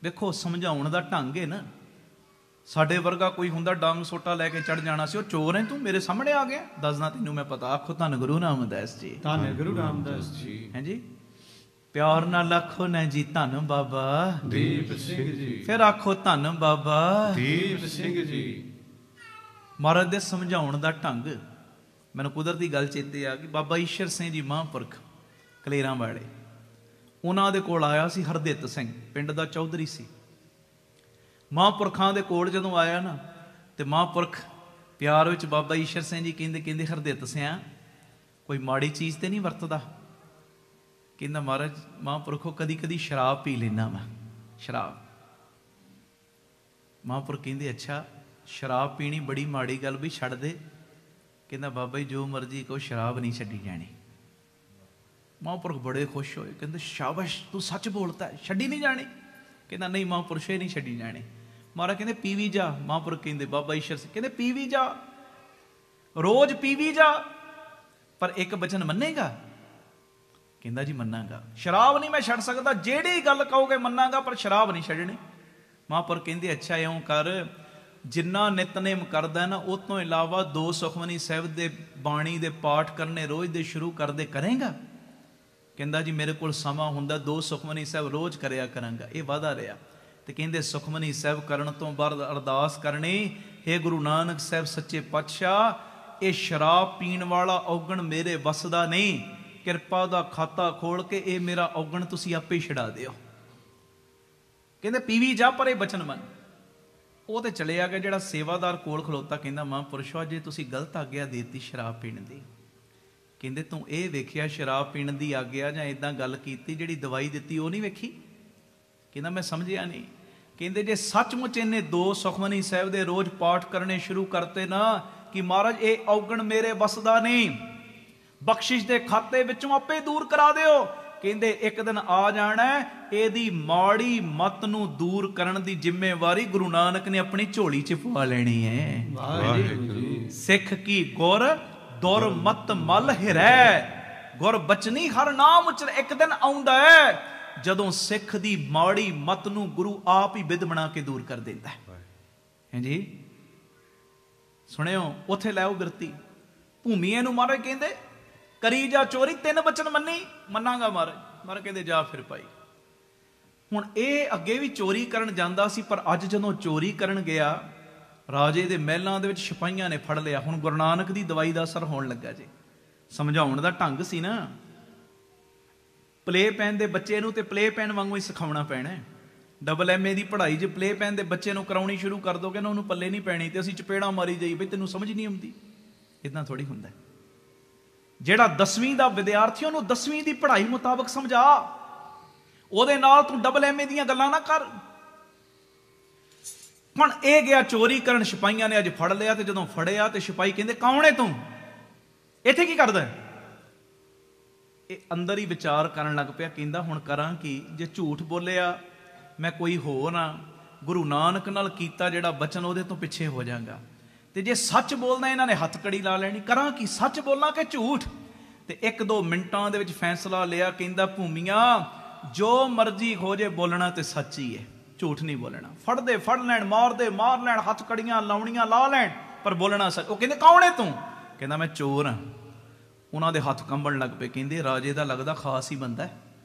ਵੇਖੋ ਸਮਝਾਉਣ ਦਾ ਢੰਗ ਹੈ ਨਾ। ਸਾਡੇ ਵਰਗਾ ਕੋਈ ਹੁੰਦਾ ਡਾਂਗ ਸੋਟਾ ਲੈ ਕੇ ਚੜ ਜਾਣਾ ਸੀ, ਉਹ ਚੋਰ ਹੈ ਤੂੰ, ਮੇਰੇ ਸਾਹਮਣੇ ਆ ਗਿਆ, ਦੱਸਦਾ ਤੈਨੂੰ ਮੈਂ ਪਤਾ। ਆਖੋ ਧੰਨ ਗੁਰੂ ਰਾਮਦਾਸ ਜੀ, ਧੰਨ ਗੁਰੂ ਰਾਮਦਾਸ ਜੀ। ਹਾਂਜੀ। ਪਿਆਰ ਨਾਲ ਆਖੋ ਨਾ ਜੀ ਧੰਨ ਬਾਬਾ ਦੀਪ ਸਿੰਘ ਜੀ। ਫਿਰ ਆਖੋ ਧੰਨ ਬਾਬਾ ਦੀਪ ਸਿੰਘ ਜੀ। ਮਹਾਰਾਜ ਦੇ ਸਮਝਾਉਣ ਦਾ ਢੰਗ। ਮੈਨੂੰ ਕੁਦਰਤੀ ਗੱਲ ਚੇਤੇ ਆ ਗਈ। ਬਾਬਾ ਈਸ਼ਰ ਸਿੰਘ ਜੀ ਮਹਾਂਪੁਰਖ ਕਲੇਰਾਂ ਵਾਲੇ, ਉਹਨਾਂ ਦੇ ਕੋਲ ਆਇਆ ਸੀ ਹਰਦਿੱਤ ਸਿੰਘ, ਪਿੰਡ ਦਾ ਚੌਧਰੀ ਸੀ। ਮਹਾਂਪੁਰਖਾਂ ਦੇ ਕੋਲ ਜਦੋਂ ਆਇਆ ਨਾ, ਤੇ ਮਹਾਂਪੁਰਖ ਪਿਆਰ ਵਿੱਚ ਬਾਬਾ ਈਸ਼ਰ ਸਿੰਘ ਜੀ ਕਹਿੰਦੇ ਹਰਦਿੱਤ ਸਿਆਂ ਕੋਈ ਮਾੜੀ ਚੀਜ਼ ਤੇ ਨਹੀਂ ਵਰਤਦਾ? ਕਹਿੰਦਾ ਮਹਾਰਾਜ ਮਹਾਂਪੁਰਖੋ ਕਦੀ ਕਦੀ ਸ਼ਰਾਬ ਪੀ ਲੈਣਾ ਵਾ, ਸ਼ਰਾਬ। ਮਹਾਂਪੁਰਖ ਕਹਿੰਦੇ ਅੱਛਾ ਸ਼ਰਾਬ ਪੀਣੀ ਬੜੀ ਮਾੜੀ ਗੱਲ, ਵੀ ਛੱਡ ਦੇ। ਕਹਿੰਦਾ ਬਾਬਾ ਜੀ ਜੋ ਮਰਜ਼ੀ ਕਹੋ, ਸ਼ਰਾਬ ਨਹੀਂ ਛੱਡੀ ਜਾਣੀ। ਮਹਾਂਪੁਰਖ ਬੜੇ ਖੁਸ਼ ਹੋਏ, ਕਹਿੰਦੇ ਸ਼ਾਬਾਸ਼ ਤੂੰ ਸੱਚ ਬੋਲਤਾ, ਛੱਡੀ ਨਹੀਂ ਜਾਣੀ? ਕਹਿੰਦਾ ਨਹੀਂ ਮਹਾਂਪੁਰਸ਼ ਇਹ ਨਹੀਂ ਛੱਡੀ ਜਾਣੀ। ਮਹਾਰਾਜ ਕਹਿੰਦੇ ਪੀਵੀ ਜਾ। ਮਹਾਂਪੁਰਖ ਕਹਿੰਦੇ ਬਾਬਾ ਈਸ਼ਰ ਸਿੰਘ ਕਹਿੰਦੇ ਪੀਵੀ ਜਾ, ਰੋਜ਼ ਪੀਵੀ ਜਾ, ਪਰ ਇੱਕ ਬਚਨ ਮੰਨੇਗਾ? ਕਹਿੰਦਾ ਜੀ ਮੰਨਾਂਗਾ। ਸ਼ਰਾਬ ਨਹੀਂ ਮੈਂ ਛੱਡ ਸਕਦਾ, ਜਿਹੜੀ ਗੱਲ ਕਹੋਗੇ ਮੰਨਾਂਗਾ, ਪਰ ਸ਼ਰਾਬ ਨਹੀਂ ਛੱਡਣੀ। ਮਹਾਂਪੁਰਖ ਕਹਿੰਦੇ ਅੱਛਾ ਇਉਂ ਕਰ, ਜਿੰਨਾ ਨਿਤਨੇਮ ਕਰਦਾ ਨਾ, ਉਹ ਤੋਂ ਇਲਾਵਾ 2 ਸੁਖਮਨੀ ਸਾਹਿਬ ਦੇ ਬਾਣੀ ਦੇ ਪਾਠ ਕਰਨੇ ਰੋਜ਼ ਦੇ ਸ਼ੁਰੂ ਕਰਦੇ, ਕਰੇਗਾ? ਕਹਿੰਦਾ ਜੀ ਮੇਰੇ ਕੋਲ ਸਮਾਂ ਹੁੰਦਾ 2 ਸੁਖਮਨੀ ਸਾਹਿਬ ਰੋਜ਼ ਕਰਿਆ ਕਰਾਂਗਾ। ਇਹ ਵਾਅਦਾ ਰਿਹਾ। ਤੇ ਕਹਿੰਦੇ ਸੁਖਮਨੀ ਸਾਹਿਬ ਕਰਨ ਤੋਂ ਬਾਅਦ ਅਰਦਾਸ ਕਰਨੀ, ਹੇ ਗੁਰੂ ਨਾਨਕ ਸਾਹਿਬ ਸੱਚੇ ਪਾਤਸ਼ਾਹ, ਇਹ ਸ਼ਰਾਬ ਪੀਣ ਵਾਲਾ ਔਗਣ ਮੇਰੇ ਵੱਸ ਦਾ ਨਹੀਂ, ਕਿਰਪਾ ਦਾ ਖਾਤਾ ਖੋਲ ਕੇ ਇਹ ਔਗਣ ਔਗਣ ਤੁਸੀਂ ਆਪੇ ਛਡਾ ਦਿਓ। ਕਹਿੰਦੇ ਪੀਵੀ ਜਾ, ਪਰ ਇਹ ਬਚਨ ਮੰਨ। ਉਹ ਤੇ ਚਲੇ ਆ ਗਿਆ। ਜਿਹੜਾ ਸੇਵਾਦਾਰ ਕੋਲ ਖਲੋਤਾ ਕਹਿੰਦਾ ਮਹਾਂਪੁਰਸ਼ੋ ਜੇ ਤੁਸੀਂ ਗਲਤ ਆਗਿਆ ਦੇਤੀ ਸ਼ਰਾਬ ਪੀਣ ਦੀ, ਕਹਿੰਦੇ ਤੂੰ ਇਹ ਵੇਖਿਆ ਸ਼ਰਾਬ ਪੀਣ ਦੀ ਆਗਿਆ ਜਾਂ ਇਦਾਂ ਗੱਲ ਕੀਤੀ, ਜਿਹੜੀ ਦਵਾਈ ਦਿੱਤੀ ਉਹ ਨਹੀਂ ਵੇਖੀ? ਕਹਿੰਦਾ ਮੈਂ ਸਮਝਿਆ ਨਹੀਂ। ਕਹਿੰਦੇ ਜੇ ਸੱਚਮੁੱਚ ਇਹਨੇ 2 ਸੁਖਮਨੀ ਸਾਹਿਬ ਦੇ ਰੋਜ਼ ਪਾਠ ਕਰਨੇ ਸ਼ੁਰੂ ਕਰਤੇ ਨਾ, ਕਿ ਮਹਾਰਾਜ ਇਹ ਔਗਣ ਮੇਰੇ ਵੱਸ ਦਾ ਨਹੀਂ, ਬਖਸ਼ਿਸ਼ ਦੇ ਖਾਤੇ ਵਿੱਚੋਂ ਆਪੇ ਦੂਰ ਕਰਾ ਦਿਓ। ਕਹਿੰਦੇ ਇੱਕ ਦਿਨ ਆ ਜਾਣਾ, ਇਹਦੀ ਮਾੜੀ ਮਤ ਨੂੰ ਦੂਰ ਕਰਨ ਦੀ ਜ਼ਿੰਮੇਵਾਰੀ ਗੁਰੂ ਨਾਨਕ ਨੇ ਆਪਣੀ ਝੋਲੀ 'ਚ ਪਵਾ ਲੈਣੀ ਹੈ। ਵਾਹਿਗੁਰੂ। ਸਿੱਖ ਕੀ ਗੁਰ ਦੁਰ ਮਤ ਮਲ ਹਿਰੈ, ਗੁਰ ਬਚਨੀ ਹਰ ਨਾਮ ਉਚਰ। ਇੱਕ ਦਿਨ ਆਉਂਦਾ ਹੈ ਜਦੋਂ ਸਿੱਖ ਦੀ ਮਾੜੀ ਮਤ ਨੂੰ ਗੁਰੂ ਆਪ ਹੀ ਵਿਧ ਬਣਾ ਕੇ ਦੂਰ ਕਰ ਦਿੰਦਾ ਹੈ। ਹਾਂਜੀ ਸੁਣਿਓ, ਉੱਥੇ ਲੈ ਆਓ ਬਿਰਤੀ। ਭੂਮੀਏ ਨੂੰ ਮਹਾਰਾਜ ਕਹਿੰਦੇ ਕਰੀ ਜਾ ਚੋਰੀ, 3 ਬਚਨ ਮੰਨੀ, ਮੰਨਾਂਗਾ ਮਹਾਰਾਜ। ਮਹਾਰਾਜ ਕਹਿੰਦੇ ਜਾ ਫਿਰ ਭਾਈ। ਹੁਣ ਇਹ ਅੱਗੇ ਵੀ ਚੋਰੀ ਕਰਨ ਜਾਂਦਾ ਸੀ, ਪਰ ਅੱਜ ਜਦੋਂ ਚੋਰੀ ਕਰਨ ਗਿਆ ਰਾਜੇ ਦੇ ਮਹਿਲਾਂ ਦੇ ਵਿੱਚ ਸਿਪਾਹੀਆਂ ਨੇ ਫੜ ਲਿਆ। ਹੁਣ ਗੁਰੂ ਨਾਨਕ ਦੀ ਦਵਾਈ ਦਾ ਅਸਰ ਹੋਣ ਲੱਗਾ ਜੀ। ਸਮਝਾਉਣ ਦਾ ਢੰਗ ਸੀ ਨਾ, ਪਲੇ ਪੈਨ ਦੇ ਬੱਚੇ ਨੂੰ ਤੇ ਪਲੇ ਪੈਨ ਵਾਂਗੂ ਹੀ ਸਿਖਾਉਣਾ ਪੈਣਾ। ਡਬਲ MA ਦੀ ਪੜ੍ਹਾਈ 'ਚ ਪਲੇ ਪੈਨ ਦੇ ਬੱਚੇ ਨੂੰ ਕਰਾਉਣੀ ਸ਼ੁਰੂ ਕਰ ਦੋਗੇ ਨਾ, ਉਹਨੂੰ ਪੱਲੇ ਨਹੀਂ ਪੈਣੀ ਤੇ ਅਸੀਂ ਚਪੇੜਾਂ ਮਾਰੀ ਜਾਈ ਬਈ ਤੈਨੂੰ ਸਮਝ ਨਹੀਂ ਆਉਂਦੀ। ਇੱਦਾਂ ਥੋੜੀ ਹੁੰਦਾ। ਜਿਹੜਾ 10ਵੀਂ ਦਾ ਵਿਦਿਆਰਥੀ ਉਹਨੂੰ 10ਵੀਂ ਦੀ ਪੜ੍ਹਾਈ ਮੁਤਾਬਕ ਸਮਝਾ, ਉਹਦੇ ਨਾਲ ਤੂੰ ਡਬਲ MA ਦੀਆਂ ਗੱਲਾਂ ਨਾ ਕਰ। ਹੁਣ ਇਹ ਗਿਆ ਚੋਰੀ ਕਰਨ, ਸਿਪਾਹੀਆਂ ਨੇ ਅੱਜ ਫੜ ਲਿਆ। ਤੇ ਜਦੋਂ ਫੜਿਆ ਤੇ ਸਿਪਾਹੀ ਕਹਿੰਦੇ ਕੌਣ ਹੈ ਤੂੰ, ਇੱਥੇ ਕੀ ਕਰਦਾ? ਇਹ ਅੰਦਰ ਹੀ ਵਿਚਾਰ ਕਰਨ ਲੱਗ ਪਿਆ। ਕਹਿੰਦਾ ਹੁਣ ਕਰਾਂ ਕੀ, ਜੇ ਝੂਠ ਬੋਲਿਆ ਮੈਂ ਕੋਈ ਹੋ ਨਾ, ਗੁਰੂ ਨਾਨਕ ਨਾਲ ਕੀਤਾ ਜਿਹੜਾ ਬਚਨ ਉਹਦੇ ਤੋਂ ਪਿੱਛੇ ਹੋ ਜਾਵਾਂਗਾ, ਤੇ ਜੇ ਸੱਚ ਬੋਲਦਾ ਇਹਨਾਂ ਨੇ ਹੱਥਕੜੀ ਲਾ ਲੈਣੀ। ਕਰਾਂ ਕੀ, ਸੱਚ ਬੋਲਾਂ ਕਿ ਝੂਠ? ਤੇ 1-2 ਮਿੰਟਾਂ ਦੇ ਵਿੱਚ ਫੈਸਲਾ ਲਿਆ। ਕਹਿੰਦਾ ਭੂਮੀਆਂ ਜੋ ਮਰਜ਼ੀ ਹੋ ਜੇ, ਬੋਲਣਾ ਤੇ ਸੱਚ ਹੀ ਹੈ, ਝੂਠ ਨਹੀਂ ਬੋਲਣਾ। ਫੜਦੇ ਫੜ ਲੈਣ, ਮਾਰਦੇ ਮਾਰ ਲੈਣ, ਹੱਥਕੜੀਆਂ ਲਾਉਣੀਆਂ ਲਾ ਲੈਣ, ਪਰ ਬੋਲਣਾ ਸੱਚ। ਉਹ ਕਹਿੰਦੇ ਕੌਣ ਹੈ ਤੂੰ? ਕਹਿੰਦਾ ਮੈਂ ਚੋਰ ਹਾਂ। ਉਹਨਾਂ ਦੇ ਹੱਥ ਕੰਬਣ ਲੱਗ ਪਏ। ਕਹਿੰਦੇ ਰਾਜੇ ਦਾ ਲੱਗਦਾ ਖਾਸ ਹੀ ਬੰਦਾ,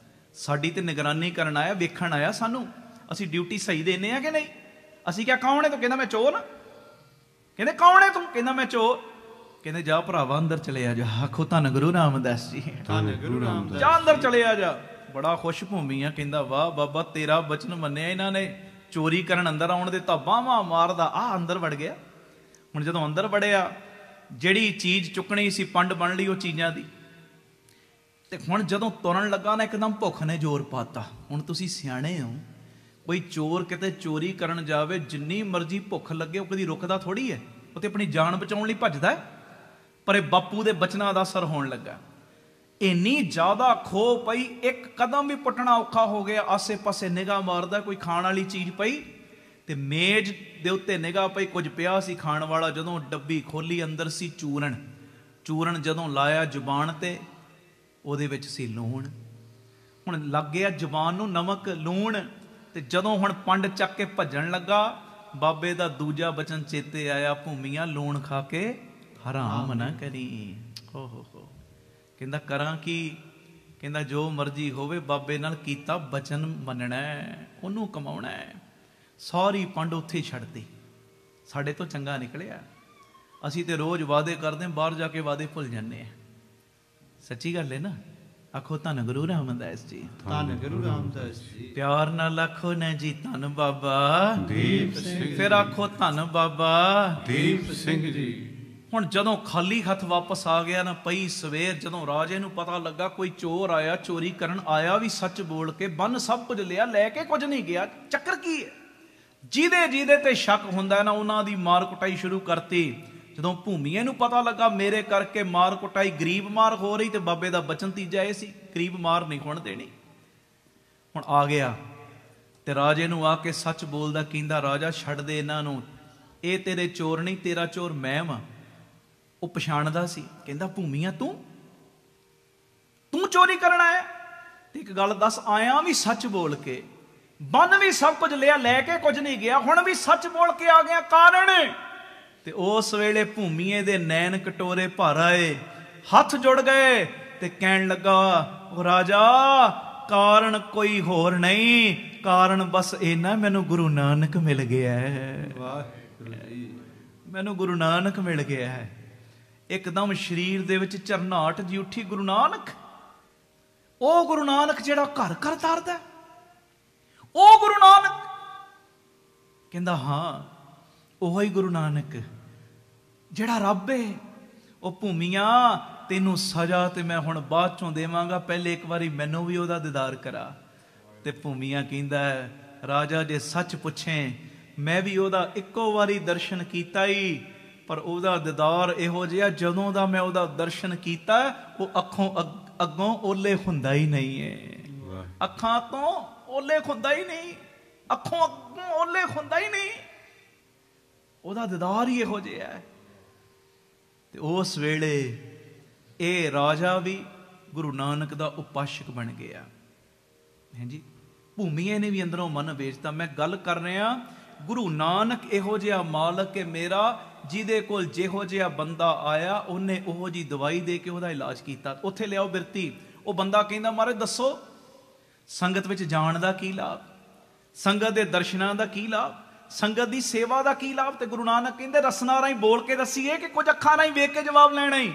ਸਾਡੀ ਤੇ ਨਿਗਰਾਨੀ ਕਰਨ ਆਇਆ, ਵੇਖਣ ਆਇਆ ਸਾਨੂੰ, ਅਸੀਂ ਡਿਊਟੀ ਸਹੀ ਦੇਨੇ ਆ ਕਿ ਨਹੀਂ? ਅਸੀਂ ਕਿਹਾ ਕੌਣ ਹੈ ਤੂੰ? ਕਹਿੰਦਾ ਮੈਂ ਚੋਰ। ਕਹਿੰਦੇ ਕੌਣ ਹੈ ਤੂੰ? ਕਹਿੰਦਾ ਮੈਂ ਚੋਰ। ਕਹਿੰਦੇ ਜਾ ਭਰਾਵਾ ਅੰਦਰ ਚਲੇ ਆ ਜਾ। ਆਖੋ ਧੰਨ ਗੁਰੂ ਰਾਮਦਾਸ ਜੀ, ਧੰਨ ਗੁਰੂ ਰਾਮਦਾਸ। ਜਾ ਅੰਦਰ ਚਲੇ ਆ ਜਾ। ਬੜਾ ਖੁਸ਼ ਭੂਮੀ ਆ। ਕਹਿੰਦਾ ਵਾਹ ਬਾਬਾ, ਤੇਰਾ ਬਚਨ ਮੰਨਿਆ ਇਹਨਾਂ ਨੇ, ਚੋਰੀ ਕਰਨ ਅੰਦਰ ਆਉਣ ਦੇ ਤਾਂ ਬਾਹਾਂ ਮਾਰਦਾ। ਆ ਅੰਦਰ ਵੜ ਗਿਆ। ਹੁਣ ਜਦੋਂ ਅੰਦਰ ਵੜਿਆ, ਜਿਹੜੀ ਚੀਜ਼ ਚੁੱਕਣੀ ਸੀ ਪੰਡ ਬਣ ਲਈ ਉਹ ਚੀਜ਼ਾਂ ਦੀ। ਤੇ ਹੁਣ ਜਦੋਂ ਤੁਰਨ ਲੱਗਾ ਨਾ, ਇੱਕਦਮ ਭੁੱਖ ਨੇ ਜ਼ੋਰ ਪਾਤਾ। ਹੁਣ ਤੁਸੀਂ ਸਿਆਣੇ ਹੋ, ਕੋਈ ਚੋਰ ਕਿਤੇ ਚੋਰੀ ਕਰਨ ਜਾਵੇ, ਜਿੰਨੀ ਮਰਜ਼ੀ ਭੁੱਖ ਲੱਗੇ ਉਹ ਕਦੀ ਰੁਕਦਾ ਥੋੜੀ ਹੈ, ਉਹ ਤੇ ਆਪਣੀ ਜਾਨ ਬਚਾਉਣ ਲਈ ਭੱਜਦਾ। ਪਰ ਇਹ ਬਾਪੂ ਦੇ ਬਚਨਾਂ ਦਾ ਅਸਰ ਹੋਣ ਲੱਗਾ। ਇੰਨੀ ਜ਼ਿਆਦਾ ਖੋ ਪਈ, ਇੱਕ ਕਦਮ ਵੀ ਪੁੱਟਣਾ ਔਖਾ ਹੋ ਗਿਆ। ਆਸੇ ਪਾਸੇ ਨਿਗਾਹ ਮਾਰਦਾ, ਕੋਈ ਖਾਣ ਵਾਲੀ ਚੀਜ਼ ਪਈ ਤੇ ਮੇਜ਼ ਦੇ ਉੱਤੇ ਨਿਗਾਹ ਪਈ, ਕੁਝ ਪਿਆ ਸੀ ਖਾਣ ਵਾਲਾ। ਜਦੋਂ ਡੱਬੀ ਖੋਲੀ, ਅੰਦਰ ਸੀ ਚੂਰਨ। ਚੂਰਨ ਜਦੋਂ ਲਾਇਆ ਜ਼ੁਬਾਨ ਤੇ, ਉਹਦੇ ਵਿੱਚ ਸੀ ਲੂਣ। ਹੁਣ ਲੱਗ ਗਿਆ ਜ਼ੁਬਾਨ ਨੂੰ ਨਮਕ ਲੂਣ। ਤੇ ਜਦੋਂ ਹੁਣ ਪੰਡ ਚੱਕ ਕੇ ਭੱਜਣ ਲੱਗਾ, ਬਾਬੇ ਦਾ ਦੂਜਾ ਬਚਨ ਚੇਤੇ ਆਇਆ, ਭੂਮੀਆਂ ਲੂਣ ਖਾ ਕੇ ਹਰਾਮ ਨਾ ਕਰੀ। ਹੋ ਕਹਿੰਦਾ ਕਰਾਂ ਕੀ? ਕਹਿੰਦਾ ਜੋ ਮਰਜ਼ੀ ਹੋਵੇ, ਬਾਬੇ ਨਾਲ ਕੀਤਾ ਬਚਨ ਮੰਨਣਾ, ਉਹਨੂੰ ਕਮਾਉਣਾ। ਸਾਰੀ ਪੰਡ ਉੱਥੇ ਹੀ ਛੱਡਦੀ। ਸਾਡੇ ਤੋਂ ਚੰਗਾ ਨਿਕਲਿਆ। ਅਸੀਂ ਤੇ ਰੋਜ਼ ਵਾਅਦੇ ਕਰਦੇ, ਬਾਹਰ ਜਾ ਕੇ ਵਾਅਦੇ ਭੁੱਲ ਜਾਂਦੇ ਆ। ਸੱਚੀ ਗੱਲ ਹੈ ਨਾ। ਆਖੋ ਧੰਨ ਗੁਰੂ ਰਾਮਦਾਸ ਜੀ, ਧੰਨ ਗੁਰੂ ਰਾਮਦਾਸ ਜੀ। ਪਿਆਰ ਨਾਲ ਆਖੋ ਨਾ ਜੀ ਧੰਨ ਬਾਬਾ ਦੀਪ ਸਿੰਘ। ਫਿਰ ਆਖੋ ਧੰਨ ਬਾਬਾ ਦੀਪ ਸਿੰਘ ਜੀ। ਹੁਣ ਜਦੋਂ ਖਾਲੀ ਹੱਥ ਵਾਪਸ ਆ ਗਿਆ ਨਾ, ਪਈ ਸਵੇਰ, ਜਦੋਂ ਰਾਜੇ ਨੂੰ ਪਤਾ ਲੱਗਾ ਕੋਈ ਚੋਰ ਆਇਆ, ਚੋਰੀ ਕਰਨ ਆਇਆ ਵੀ ਸੱਚ ਬੋਲ ਕੇ, ਬੰਨ ਸਭ ਕੁਝ ਲਿਆ, ਲੈ ਕੇ ਕੁਝ ਨਹੀਂ ਗਿਆ। ਚੱਕਰ ਕੀ ਹੈ? ਜਿਹਦੇ ਤੇ ਸ਼ੱਕ ਹੁੰਦਾ ਨਾ, ਉਹਨਾਂ ਦੀ ਮਾਰ ਕੁਟਾਈ ਸ਼ੁਰੂ ਕਰਤੀ। ਜਦੋਂ ਭੂਮੀਏ ਨੂੰ ਪਤਾ ਲੱਗਾ ਮੇਰੇ ਕਰਕੇ ਮਾਰ ਕੁਟਾਈ, ਗਰੀਬ ਮਾਰ ਹੋ ਰਹੀ, ਤੇ ਬਾਬੇ ਦਾ ਬਚਨ ਤੀਜਾ ਇਹ ਸੀ, ਗਰੀਬ ਮਾਰ ਨਹੀਂ ਹੋਣ ਦੇਣੀ। ਹੁਣ ਆ ਗਿਆ ਤੇ ਰਾਜੇ ਨੂੰ ਆ ਕੇ ਸੱਚ ਬੋਲਦਾ। ਕਹਿੰਦਾ ਰਾਜਾ ਛੱਡ ਦੇ ਇਹਨਾਂ ਨੂੰ, ਇਹ ਤੇਰੇ ਚੋਰ ਨਹੀਂ, ਤੇਰਾ ਚੋਰ ਮੈਂ ਵਾਂ। ਉਹ ਪਛਾਣਦਾ ਸੀ। ਕਹਿੰਦਾ ਭੂਮੀਆ ਤੂੰ ਚੋਰੀ ਕਰਨ ਆਇਆ? ਤੇ ਇੱਕ ਗੱਲ ਦੱਸ, ਆਇਆ ਵੀ ਸੱਚ ਬੋਲ ਕੇ, ਬੰਨ ਵੀ ਸਭ ਕੁਝ ਲਿਆ, ਲੈ ਕੇ ਕੁਝ ਨਹੀਂ ਗਿਆ, ਹੁਣ ਵੀ ਸੱਚ ਬੋਲ ਕੇ ਆ ਗਿਆ, ਕਾਰਨ? ਤੇ ਉਸ ਵੇਲੇ ਭੂਮੀਏ ਦੇ ਨੈਣ ਕਟੋਰੇ ਭਰ ਆਏ, ਹੱਥ ਜੁੜ ਗਏ ਤੇ ਕਹਿਣ ਲੱਗਾ, ਉਹ ਰਾਜਾ ਕਾਰਨ ਕੋਈ ਹੋਰ ਨਹੀਂ, ਕਾਰਨ ਬਸ ਇਹਨਾਂ, ਮੈਨੂੰ ਗੁਰੂ ਨਾਨਕ ਮਿਲ ਗਿਆ ਹੈ। ਵਾਹਿਗੁਰੂ ਜੀ। ਮੈਨੂੰ ਗੁਰੂ ਨਾਨਕ ਮਿਲ ਗਿਆ ਹੈ। ਇੱਕਦਮ ਸਰੀਰ ਦੇ ਵਿੱਚ ਝਰਨਾਹਟ ਜੀ ਉੱਠੀ। ਗੁਰੂ ਨਾਨਕ, ਉਹ ਗੁਰੂ ਨਾਨਕ ਜਿਹੜਾ ਘਰ ਘਰ ਤਰਦਾ, ਉਹ ਗੁਰੂ ਨਾਨਕ? ਕਹਿੰਦਾ ਹਾਂ, ਉਹ ਹੀ ਗੁਰੂ ਨਾਨਕ ਜਿਹੜਾ ਰੱਬ ਏ। ਉਹ ਭੂਮੀਆਂ, ਤੈਨੂੰ ਸਜ਼ਾ ਤੇ ਮੈਂ ਹੁਣ ਬਾਅਦ ਚੋਂ ਦੇਵਾਂਗਾ, ਪਹਿਲੇ ਇੱਕ ਵਾਰੀ ਮੈਨੂੰ ਵੀ ਉਹਦਾ ਦੀਦਾਰ ਕਰਾ। ਤੇ ਭੂਮੀਆਂ ਕਹਿੰਦਾ ਰਾਜਾ ਜੇ ਸੱਚ ਪੁੱਛੇ, ਮੈਂ ਵੀ ਉਹਦਾ ਇੱਕੋ ਵਾਰੀ ਦਰਸ਼ਨ ਕੀਤਾ ਹੀ, ਪਰ ਉਹਦਾ ਦੀਦਾਰ ਇਹੋ ਜਿਹਾ, ਜਦੋਂ ਦਾ ਮੈਂ ਉਹਦਾ ਦਰਸ਼ਨ ਕੀਤਾ, ਉਹ ਅੱਗੋਂ ਓਲੇ ਹੁੰਦਾ ਹੀ ਨਹੀਂ ਹੈ। ਅੱਖਾਂ ਤੋਂ ਓਲੇ ਹੁੰਦਾ ਹੀ ਨਹੀਂ, ਅੱਖੋਂ ਅੱਗੋਂ ਓਲੇ ਹੁੰਦਾ ਹੀ ਨਹੀਂ। ਉਹਦਾ ਦੀਦਾਰ ਹੀ ਇਹੋ ਜਿਹਾ ਹੈ। ਤੇ ਉਸ ਵੇਲੇ ਇਹ ਰਾਜਾ ਵੀ ਗੁਰੂ ਨਾਨਕ ਦਾ ਉਪਾਸ਼ਕ ਬਣ ਗਿਆ। ਹਾਂਜੀ, ਭੂਮੀਏ ਨੇ ਵੀ ਅੰਦਰੋਂ ਮਨ ਵੇਚਦਾ। ਮੈਂ ਗੱਲ ਕਰ ਰਿਹਾ, ਗੁਰੂ ਨਾਨਕ ਇਹੋ ਜਿਹਾ ਮਾਲਕ ਹੈ ਮੇਰਾ, ਜਿਹਦੇ ਕੋਲ ਜਿਹੋ ਜਿਹਾ ਬੰਦਾ ਆਇਆ ਉਹਨੇ ਉਹੋ ਜੀ ਦਵਾਈ ਦੇ ਕੇ ਉਹਦਾ ਇਲਾਜ ਕੀਤਾ। ਉੱਥੇ ਲਿਆਓ ਬਿਰਤੀ, ਉਹ ਬੰਦਾ ਕਹਿੰਦਾ ਮਹਾਰਾਜ ਦੱਸੋ ਸੰਗਤ ਵਿੱਚ ਜਾਣ ਦਾ ਕੀ ਲਾਭ, ਸੰਗਤ ਦੇ ਦਰਸ਼ਨਾਂ ਦਾ ਕੀ ਲਾਭ, ਸੰਗਤ ਦੀ ਸੇਵਾ ਦਾ ਕੀ ਲਾਭ। ਤੇ ਗੁਰੂ ਨਾਨਕ ਕਹਿੰਦੇ ਰਸਨਾ ਰਾਹੀਂ ਬੋਲ ਕੇ ਦੱਸੀਏ ਕਿ ਕੁਝ ਅੱਖਾਂ ਰਾਹੀਂ ਵੇਖ ਕੇ ਜਵਾਬ ਲੈਣਾ ਹੀ।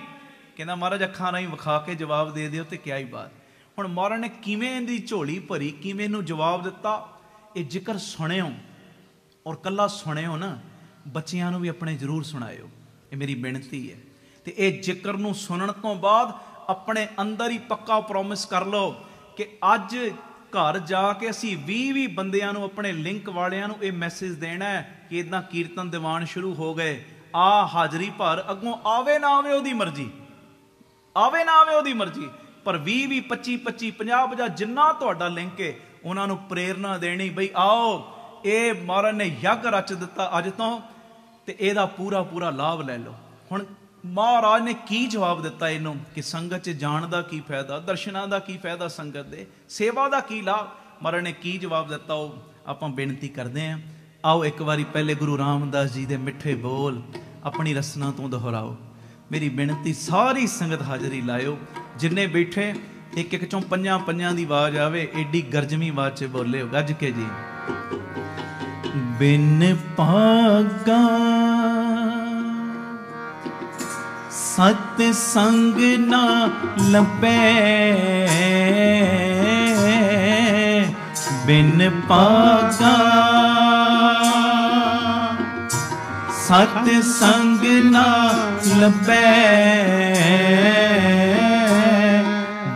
ਕਹਿੰਦਾ ਮਹਾਰਾਜ ਅੱਖਾਂ ਰਾਹੀਂ ਵਿਖਾ ਕੇ ਜਵਾਬ ਦੇ ਦਿਓ ਤੇ ਕਿਆ ਹੀ ਬਾਤ। ਹੁਣ ਮਹਾਰਾਜ ਨੇ ਕਿਵੇਂ ਇਹਦੀ ਝੋਲੀ ਭਰੀ, ਕਿਵੇਂ ਇਹਨੂੰ ਜਵਾਬ ਦਿੱਤਾ, ਇਹ ਜ਼ਿਕਰ ਸੁਣਿਓ ਔਰ ਕੱਲਾ ਸੁਣਿਓ ਨਾ, ਬੱਚਿਆਂ ਨੂੰ ਵੀ ਆਪਣੇ ਜ਼ਰੂਰ ਸੁਣਾਇਓ, ਇਹ ਮੇਰੀ ਬੇਨਤੀ ਹੈ। ਤੇ ਇਹ ਜ਼ਿਕਰ ਨੂੰ ਸੁਣਨ ਤੋਂ ਬਾਅਦ ਆਪਣੇ ਅੰਦਰ ਹੀ ਪੱਕਾ ਪ੍ਰੋਮਿਸ ਕਰ ਲਓ ਕਿ ਅੱਜ ਘਰ ਜਾ ਕੇ ਅਸੀਂ 20 ਬੰਦਿਆਂ ਨੂੰ, ਆਪਣੇ ਲਿੰਕ ਵਾਲਿਆਂ ਨੂੰ ਇਹ ਮੈਸੇਜ ਦੇਣਾ ਹੈ ਕਿ ਇਦਾਂ ਕੀਰਤਨ ਦੀਵਾਨ ਸ਼ੁਰੂ ਹੋ ਗਏ, ਆ ਹਾਜ਼ਰੀ ਭਰ, ਅੱਗੋਂ ਆਵੇ ਨਾ ਆਵੇ ਉਹਦੀ ਮਰਜ਼ੀ, ਆਵੇ ਨਾ ਆਵੇ ਉਹਦੀ ਮਰਜ਼ੀ, ਪਰ 20 25 50 ਜਿੰਨਾ ਤੁਹਾਡਾ ਲਿੰਕ ਹੈ ਉਹਨਾਂ ਨੂੰ ਪ੍ਰੇਰਨਾ ਦੇਣੀ ਬਈ ਆਓ, ਇਹ ਮਹਾਰਾਜ ਨੇ ਯੱਗ ਰਚ ਦਿੱਤਾ ਅੱਜ ਤੋਂ, ਤੇ ਇਹਦਾ ਪੂਰਾ ਲਾਭ ਲੈ ਲਓ। ਹੁਣ ਮਹਾਰਾਜ ਨੇ ਕੀ ਜਵਾਬ ਦਿੱਤਾ ਇਹਨੂੰ ਕਿ ਸੰਗਤ 'ਚ ਜਾਣ ਦਾ ਕੀ ਫਾਇਦਾ, ਦਰਸ਼ਨਾਂ ਦਾ ਕੀ ਫਾਇਦਾ, ਸੰਗਤ ਦੇ ਸੇਵਾ ਦਾ ਕੀ ਲਾਭ, ਮਹਾਰਾਜ ਨੇ ਕੀ ਜਵਾਬ ਦਿੱਤਾ ਉਹ ਆਪਾਂ ਬੇਨਤੀ ਕਰਦੇ ਹਾਂ। ਆਓ ਇੱਕ ਵਾਰੀ ਪਹਿਲੇ ਗੁਰੂ ਰਾਮਦਾਸ ਜੀ ਦੇ ਮਿੱਠੇ ਬੋਲ ਆਪਣੀ ਰਸਨਾ ਤੋਂ ਦੁਹਰਾਓ। ਮੇਰੀ ਬੇਨਤੀ ਸਾਰੀ ਸੰਗਤ ਹਾਜ਼ਰੀ ਲਾਇਓ, ਜਿੰਨੇ ਬੈਠੇ ਇੱਕ ਚੋਂ ਪੰਜਾਂ ਦੀ ਆਵਾਜ਼ ਆਵੇ, ਏਡੀ ਗਰਜਵੀਂ ਆਵਾਜ਼ 'ਚ ਬੋਲਿਓ ਗੱਜ ਕੇ ਜੀ। ਬਿਨ ਭਾਗਾ ਸਤ ਸੰਗ ਨਾ ਲੱਭੇ, ਬਿਨ ਭਾਗਾ ਸਤ ਸੰਗ ਨਾ ਲੱਭੇ,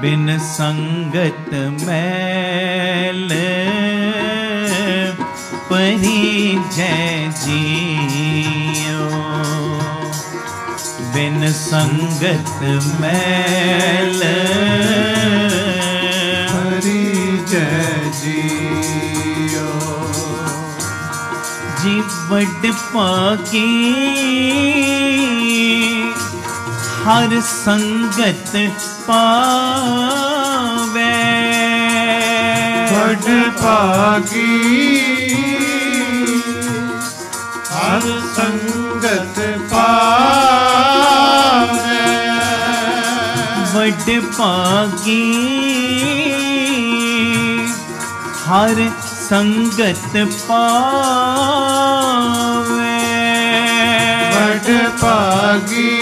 ਬਿਨ ਸੰਗਤ ਮੈਲ ਪਰੀਜੈ ਜੀਓ, ਬਿਨ ਸੰਗਤ ਮੈਲ ਪਰੀਜੈ ਜੀਓ। ਜੀ ਵੱਡ ਭਾਗੀ ਹਰ ਸੰਗਤ ਪਾਵੇ, ਵੱਡ ਭਾਗੀ ਹਰ ਸੰਗਤ ਪਾਵੇ, ਵੱਡ ਭਾਗੀ ਹਰ ਸੰਗਤ ਪਾਵੇ, ਵੱਡ ਭਾਗੀ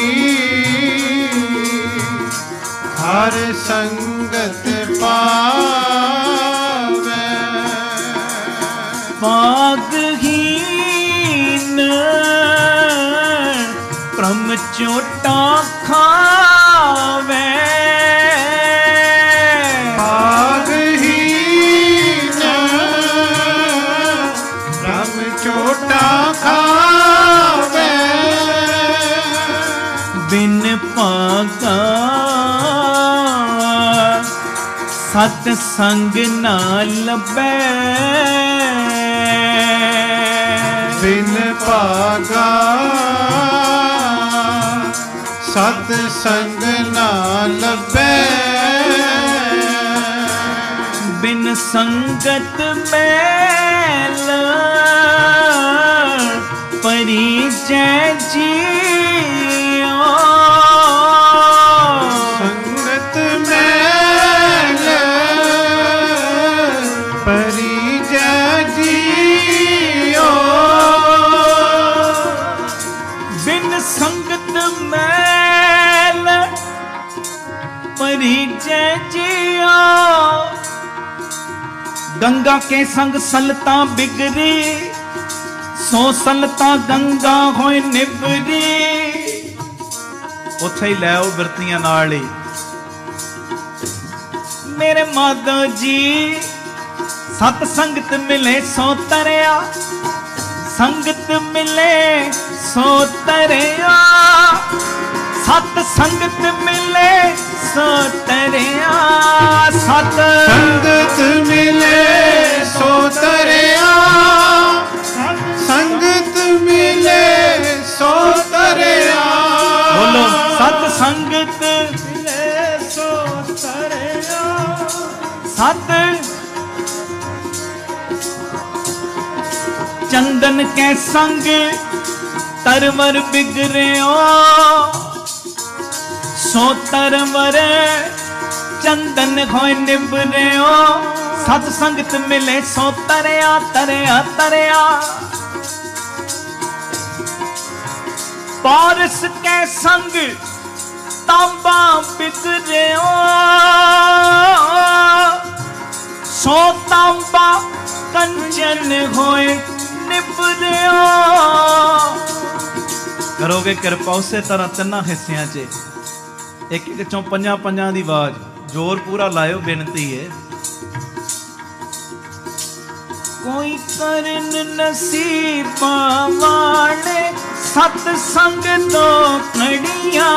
ਹਰ ਸੰਗਤ ਪਾਵੇ, ਭਾਗਹੀਨ ਭ੍ਰਮ ਚੋਟਾਂ ਖਾਵੇ, ਭਾਗਹੀਨ ਭ੍ਰਮ ਚੋਟਾਂ ਖਾਵੇ, ਬਿਨ ਭਾਗਾ ਸਤ ਸੰਗ ਨਾ ਲੱਭੇ, ਬਿਨ ਭਾਗਾ ਸਤ ਸੰਗ ਨਾ ਲੱਭੇ, ਬਿਨ ਸੰਗਤ ਮੈਲ ਪਰੀਜੈ ਜੀਓ, ਸੰਗਤ ਮੈਲ ਪਰੀਜੈ ਜੀਓ, ਬਿਨ ਸੰਗਤ ਮੈਲ ਪਰੀਜੈ ਜੀਓ। गंगा के संग सलता बिगरी, सो सलता गंगा होए निबरी। उत्थे ही लै आओ बिरतियां नाल ही। मेरे माधव जी सत संगत मिले सो तरया, संगत मिले सो तरया, सत संगत मिले सो तरया, सत संगत मिले सो तरया, संगत मिले सो तरया। बोलो सत संगत मिले सो तरया, सत चंदन के संग तरवर बिगड़ो सो तरवर चंदन होए निबड़ो सत संगत मिले सो तरया तरया तरया पारस के संग तांबा बिगड़ो सो तांबा कंचन होए निबड़ो। करोगे कृपा उसे तरह तिना हिस्सियां च एक एक चों पंजा पंजा दी आवाज जोर पूरा लायो बेनती है। कोई करन नसीबा वाले सतसंग तो कड़िया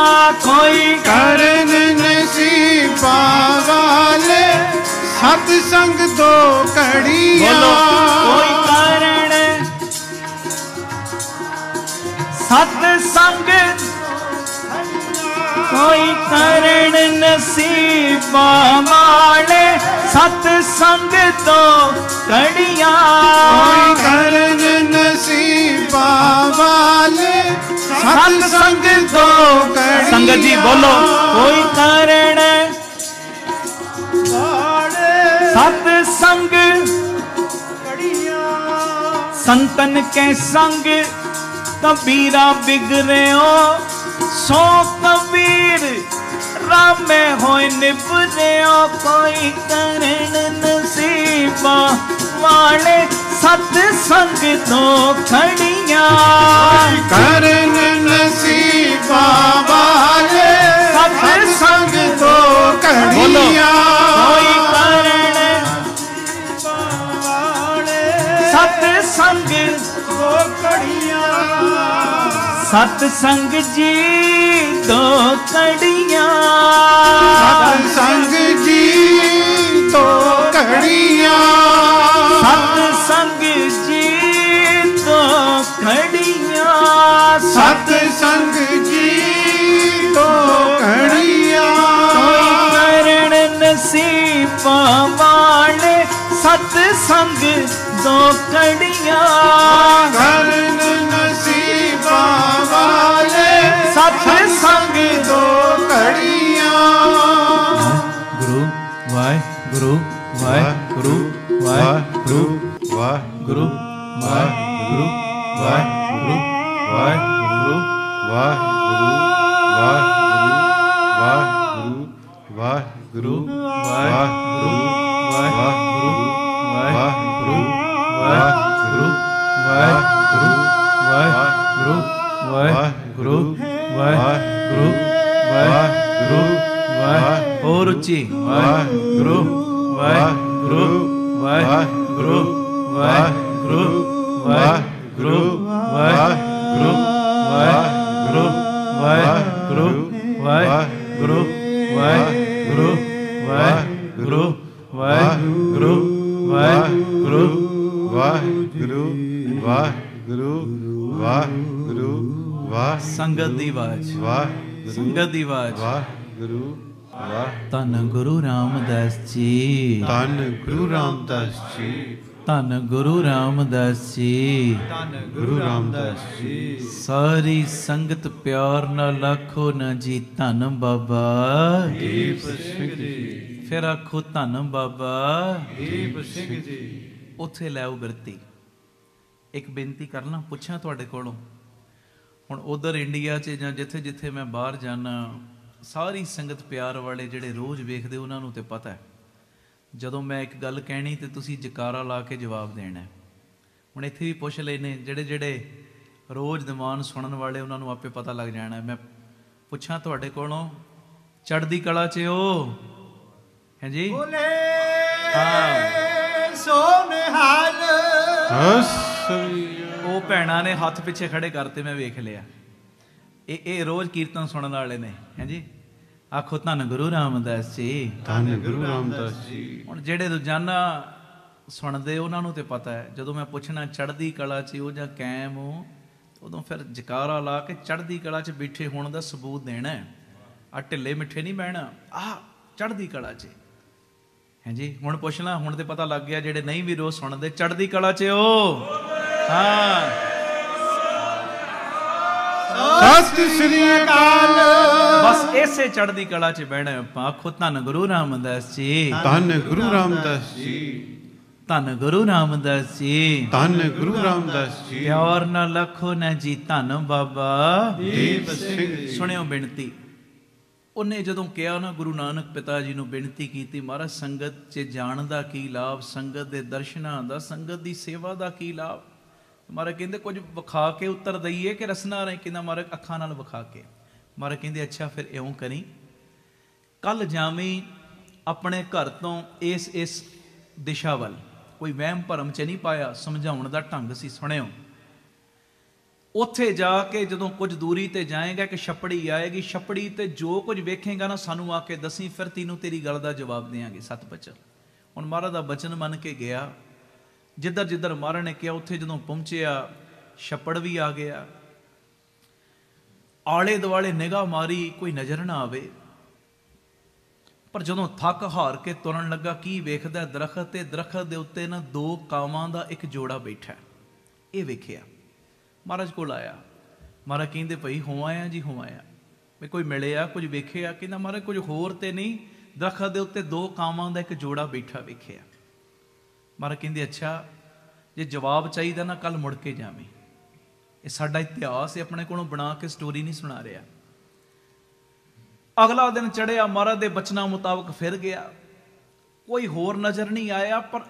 कोई करन नसीबा वाले सतसंग तो कड़िया कोई कारण सतसंग कोई करण नसीबा वाले सतसंग तो कड़िया कोई करण नसीबा वाले सतसंग तो कड़िया। संगत जी बोलो कोई करण सतसंग कड़िया संतन के संग कबीरा बिगड़ो सो कबीर रामे होए निबड़ो कोई करण नसीबा वाले सतसंग तो खड़िया करण नसीबा वाले सतसंग तो कड़िया कोई करण सतसंग तो कड़िया सतसंग जी दो कड़िया सतसंग जी तो कड़िया सतसंग जी दो कड़िया सतसंग जी तो कड़िया कोई करण नसीबा वाले सतसंग दो कड़िया करण नसीबा वाले सतसंग दो कड़िया। गुरु वाहे गुरु वाहे गुरु वाहे गुरु वाह गुरु वाहे गुरु वाहे गुरु वाहे गुरु वाह गुरु वाह गुरु वाह गुरु वाह गुरु वाहे गुरु वाहे गुरु वाहे गुरु वाहे गुरु वाहे गुरु वाहे गुरु वाहे गुरु वाहे गुरु वाहे और उच्ची वाहे गुरु वाहे गुरु वाहे गुरु वाहे गुरु वाहे गुरु वाहे गुरु वाहे गुरु वाहे गुरु वाहे गुरु वाहे गुरु वाहे गुरु वाहे गुरु वाहे गुरु वाह गुरु वाह गुरु वाह गुरु वाह संगत दी आवाज वाह संगत दी आवाज वाह गुरु वाह। धन गुरु रामदास जी धन गुरु रामदास जी धन गुरु रामदास जी धन गुरु रामदास जी। सारी संगत प्यार नाल आखो ना जी धन बाबा दीप सिंह जी फिर आखो धन बाबा दीप सिंह जी। ਉੱਥੇ ਲੈਓ ਬਿਰਤੀ। ਇੱਕ ਬੇਨਤੀ ਕਰਨਾ ਪੁੱਛਾਂ ਤੁਹਾਡੇ ਕੋਲੋਂ, ਹੁਣ ਉਧਰ ਇੰਡੀਆ 'ਚ ਜਾਂ ਜਿੱਥੇ ਜਿੱਥੇ ਮੈਂ ਬਾਹਰ ਜਾਣਾ ਸਾਰੀ ਸੰਗਤ ਪਿਆਰ ਵਾਲੇ ਜਿਹੜੇ ਰੋਜ਼ ਵੇਖਦੇ ਉਹਨਾਂ ਨੂੰ ਤੇ ਪਤਾ ਹੈ ਜਦੋਂ ਮੈਂ ਇੱਕ ਗੱਲ ਕਹਿਣੀ ਤੇ ਤੁਸੀਂ ਜਕਾਰਾ ਲਾ ਕੇ ਜਵਾਬ ਦੇਣਾ। ਹੁਣ ਇੱਥੇ ਵੀ ਪੁੱਛ ਲੈਨੇ ਜਿਹੜੇ ਜਿਹੜੇ ਰੋਜ਼ ਦੀਵਾਨ ਸੁਣਨ ਵਾਲੇ ਉਹਨਾਂ ਨੂੰ ਆਪੇ ਪਤਾ ਲੱਗ ਜਾਣਾ। ਮੈਂ ਪੁੱਛਾਂ ਤੁਹਾਡੇ ਕੋਲੋਂ ਚੜ੍ਹਦੀ ਕਲਾ 'ਚ ਉਹ ਹੈ ਜੀ ਸੋਨਹਾਲ ਉਹ ਭੈਣਾਂ ਨੇ ਹੱਥ ਪਿੱਛੇ ਖੜੇ ਕਰਤੇ ਮੈਂ ਵੇਖ ਲਿਆ। ਇਹ ਰੋਜ਼ ਕੀਰਤਨ ਸੁਣਨ ਵਾਲੇ ਨੇ ਹੈ ਜੀ। ਆਖੋ ਧੰਨ ਗੁਰੂ ਰਾਮਦਾਸ ਜੀ ਧੰਨ ਗੁਰੂ ਰਾਮਦਾਸ ਜੀ। ਹੁਣ ਜਿਹੜੇ ਰੋਜ਼ਾਨਾ ਸੁਣਦੇ ਉਹਨਾਂ ਨੂੰ ਤੇ ਪਤਾ ਹੈ ਜਦੋਂ ਮੈਂ ਪੁੱਛਣਾ ਚੜ੍ਹਦੀ ਕਲਾ 'ਚ ਉਹ ਜਾਂ ਕਾਇਮ ਹੋ ਉਦੋਂ ਫਿਰ ਜਕਾਰਾ ਲਾ ਕੇ ਚੜ੍ਹਦੀ ਕਲਾ 'ਚ ਬੈਠੇ ਹੋਣ ਦਾ ਸਬੂਤ ਦੇਣਾ। ਆ ਢਿੱਲੇ ਮਿੱਠੇ ਨਹੀਂ ਬਹਿਣਾ, ਆਹ ਚੜ੍ਹਦੀ ਕਲਾ 'ਚ ਹੈ ਜੀ। ਹੁਣ ਪੁੱਛ ਲਾ, ਹੁਣ ਤੇ ਪਤਾ ਲੱਗ ਗਿਆ ਜਿਹੜੇ ਨਹੀਂ ਵੀ ਰੋਜ਼ ਸੁਣਦੇ ਚੜ੍ਹਦੀ ਕਲਾ 'ਚ ਉਹ। ਹਾਂ ਸਤਿ ਸ੍ਰੀ ਅਕਾਲ। ਬਸ ਇਸੇ ਚੜ੍ਹਦੀ ਕਲਾ 'ਚ ਬਹਿਣਾ ਆਪਾਂ। ਆਖੋ ਧੰਨ ਗੁਰੂ ਰਾਮਦਾਸ ਜੀ, ਧੰਨ ਗੁਰੂ ਰਾਮਦਾਸ ਜੀ, ਧੰਨ ਗੁਰੂ ਰਾਮਦਾਸ ਜੀ, ਧੰਨ ਗੁਰੂ ਰਾਮਦਾਸ ਜੀ। ਪਿਆਰ ਨਾ ਲੱਖੋ ਨਾ ਜੀ ਧੰਨ ਬਾਬਾ ਦੀਪ ਸਿੰਘ ਜੀ। ਸੁਣਿਓ ਬੇਨਤੀ। ਉਹਨੇ ਜਦੋਂ ਕਿਹਾ ਨਾ, ਗੁਰੂ ਨਾਨਕ ਪਿਤਾ ਜੀ ਨੂੰ ਬੇਨਤੀ ਕੀਤੀ, ਮਹਾਰਾਜ ਸੰਗਤ 'ਚ ਜਾਣ ਦਾ ਕੀ ਲਾਭ, ਸੰਗਤ ਦੇ ਦਰਸ਼ਨਾਂ ਦਾ, ਸੰਗਤ ਦੀ ਸੇਵਾ ਦਾ ਕੀ ਲਾਭ। ਮਹਾਰਾਜ ਕਹਿੰਦੇ ਕੁਝ ਵਿਖਾ ਕੇ ਉੱਤਰ ਦਈਏ ਕਿ ਰਸਨਾ ਰਹੇ। ਕਹਿੰਦਾ ਮਹਾਰਾਜ ਅੱਖਾਂ ਨਾਲ ਵਿਖਾ ਕੇ। ਮਹਾਰਾਜ ਕਹਿੰਦੇ ਅੱਛਾ ਫਿਰ ਇਉਂ ਕਰੀ, ਕੱਲ ਜਾਵੀਂ ਆਪਣੇ ਘਰ ਤੋਂ ਇਸ ਦਿਸ਼ਾ ਵੱਲ। ਕੋਈ ਵਹਿਮ ਭਰਮ 'ਚ ਨਹੀਂ ਪਾਇਆ, ਸਮਝਾਉਣ ਦਾ ਢੰਗ ਸੀ। ਸੁਣਿਓ, ਉੱਥੇ ਜਾ ਕੇ ਜਦੋਂ ਕੁਝ ਦੂਰੀ ਤੇ ਜਾਏਗਾ ਕਿ ਛੱਪੜੀ ਆਏਗੀ, ਛੱਪੜੀ ਤੇ ਜੋ ਕੁਝ ਵੇਖੇਗਾ ਨਾ ਸਾਨੂੰ ਆ ਕੇ ਦੱਸੀ, ਫਿਰ ਤੈਨੂੰ ਤੇਰੀ ਗੱਲ ਦਾ ਜਵਾਬ ਦੇਵਾਂਗੇ। ਸਤ ਬਚਨ। ਹੁਣ ਮਹਾਰਾਜ ਦਾ ਬਚਨ ਮੰਨ ਕੇ ਗਿਆ। ਜਿੱਧਰ ਜਿੱਧਰ ਮਹਾਰਾਜ ਨੇ ਕਿਹਾ ਉੱਥੇ ਜਦੋਂ ਪਹੁੰਚਿਆ, ਛੱਪੜ ਵੀ ਆ ਗਿਆ। ਆਲੇ ਦੁਆਲੇ ਨਿਗਾਹ ਮਾਰੀ, ਕੋਈ ਨਜ਼ਰ ਨਾ ਆਵੇ। ਪਰ ਜਦੋਂ ਥੱਕ ਹਾਰ ਕੇ ਤੁਰਨ ਲੱਗਾ, ਕੀ ਵੇਖਦਾ? ਦਰਖਤ, ਤੇ ਦਰਖਤ ਦੇ ਉੱਤੇ ਨਾ ਦੋ ਕਾਵਾਂ ਦਾ ਇੱਕ ਜੋੜਾ ਬੈਠਾ। ਇਹ ਵੇਖਿਆ, ਮਹਾਰਾਜ ਕੋਲ ਆਇਆ। ਮਹਾਰਾਜ ਕਹਿੰਦੇ ਭਈ ਹੋ ਆਇਆ ਜੀ, ਹੋ ਆਇਆ। ਵੀ ਕੋਈ ਮਿਲਿਆ, ਕੁਝ ਵੇਖਿਆ? ਕਹਿੰਦਾ ਮਹਾਰਾਜ ਕੁਝ ਹੋਰ ਤੇ ਨਹੀਂ, ਦਰਖਤ ਦੇ ਉੱਤੇ ਦੋ ਕਾਵਾਂ ਦਾ ਇੱਕ ਜੋੜਾ ਬੈਠਾ ਵੇਖਿਆ। ਮਹਾਰਾਜ ਕਹਿੰਦੇ ਅੱਛਾ, ਜੇ ਜਵਾਬ ਚਾਹੀਦਾ ਨਾ ਕੱਲ ਮੁੜ ਕੇ ਜਾਵੀਂ। ਇਹ ਸਾਡਾ ਇਤਿਹਾਸ ਹੈ, ਆਪਣੇ ਕੋਲੋਂ ਬਣਾ ਕੇ ਸਟੋਰੀ ਨਹੀਂ ਸੁਣਾ ਰਿਹਾ। ਅਗਲਾ ਦਿਨ ਚੜ੍ਹਿਆ, ਮਹਾਰਾਜ ਦੇ ਬਚਨਾਂ ਮੁਤਾਬਕ ਫਿਰ ਗਿਆ। ਕੋਈ ਹੋਰ ਨਜ਼ਰ ਨਹੀਂ ਆਇਆ, ਪਰ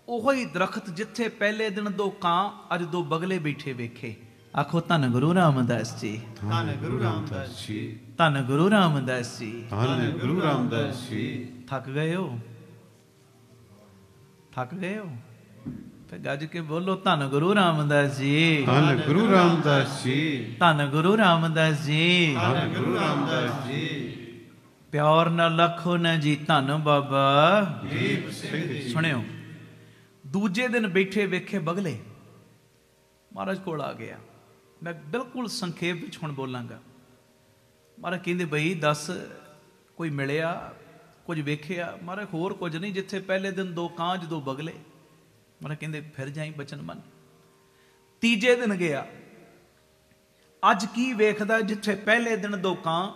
ਉਹੀ ਦਰਖਤ ਜਿੱਥੇ ਪਹਿਲੇ ਦਿਨ ਦੋ ਕਾਂ, ਅੱਜ ਦੋ ਬਗਲੇ ਬੈਠੇ ਵੇਖੇ। ਆਖੋ ਧੰਨ ਗੁਰੂ ਰਾਮਦਾਸ ਜੀ, ਧੰਨ ਗੁਰੂ ਰਾਮਦਾਸ ਜੀ, ਧੰਨ ਗੁਰੂ ਰਾਮਦਾਸ ਜੀ, ਧੰਨ ਗੁਰੂ ਰਾਮਦਾਸ ਜੀ। ਥੱਕ ਗਏ ਹੋ? ਥੱਕ ਗਏ ਹੋ? ਫਿਰ ਗੱਜ ਕੇ ਬੋਲੋ ਧੰਨ ਗੁਰੂ ਰਾਮਦਾਸ ਜੀ, ਧੰਨ ਗੁਰੂ ਰਾਮਦਾਸ ਜੀ, ਧੰਨ ਗੁਰੂ ਰਾਮਦਾਸ ਜੀ, ਧੰਨ ਗੁਰੂ ਰਾਮਦਾਸ ਜੀ। ਪਿਆਰ ਨਾ ਲੱਖੋ ਨਾ ਜੀ ਧੰਨ ਬਾਬਾ ਦੀਪ ਸਿੰਘ ਜੀ। ਸੁਣਿਓ, ਦੂਜੇ ਦਿਨ ਬੈਠੇ ਵੇਖੇ ਬਗਲੇ। ਮਹਾਰਾਜ ਕੋਲ ਆ ਗਿਆ। ਮੈਂ ਬਿਲਕੁਲ ਸੰਖੇਪ ਵਿੱਚ ਹੁਣ ਬੋਲਾਂਗਾ। ਮਹਾਰਾਜ ਕਹਿੰਦੇ ਬਈ ਦੱਸ, ਕੋਈ ਮਿਲਿਆ, ਕੁਝ ਵੇਖਿਆ? ਮਹਾਰਾਜ ਹੋਰ ਕੁਝ ਨਹੀਂ, ਜਿੱਥੇ ਪਹਿਲੇ ਦਿਨ ਦੋ ਕਾਂ, ਦੋ ਬਗਲੇ। ਮਹਾਰਾਜ ਕਹਿੰਦੇ ਫਿਰ ਜਾਈ ਬਚਨ ਮੰਨ। ਤੀਜੇ ਦਿਨ ਗਿਆ। ਅੱਜ ਕੀ ਵੇਖਦਾ? ਜਿੱਥੇ ਪਹਿਲੇ ਦਿਨ ਦੋ ਕਾਂ,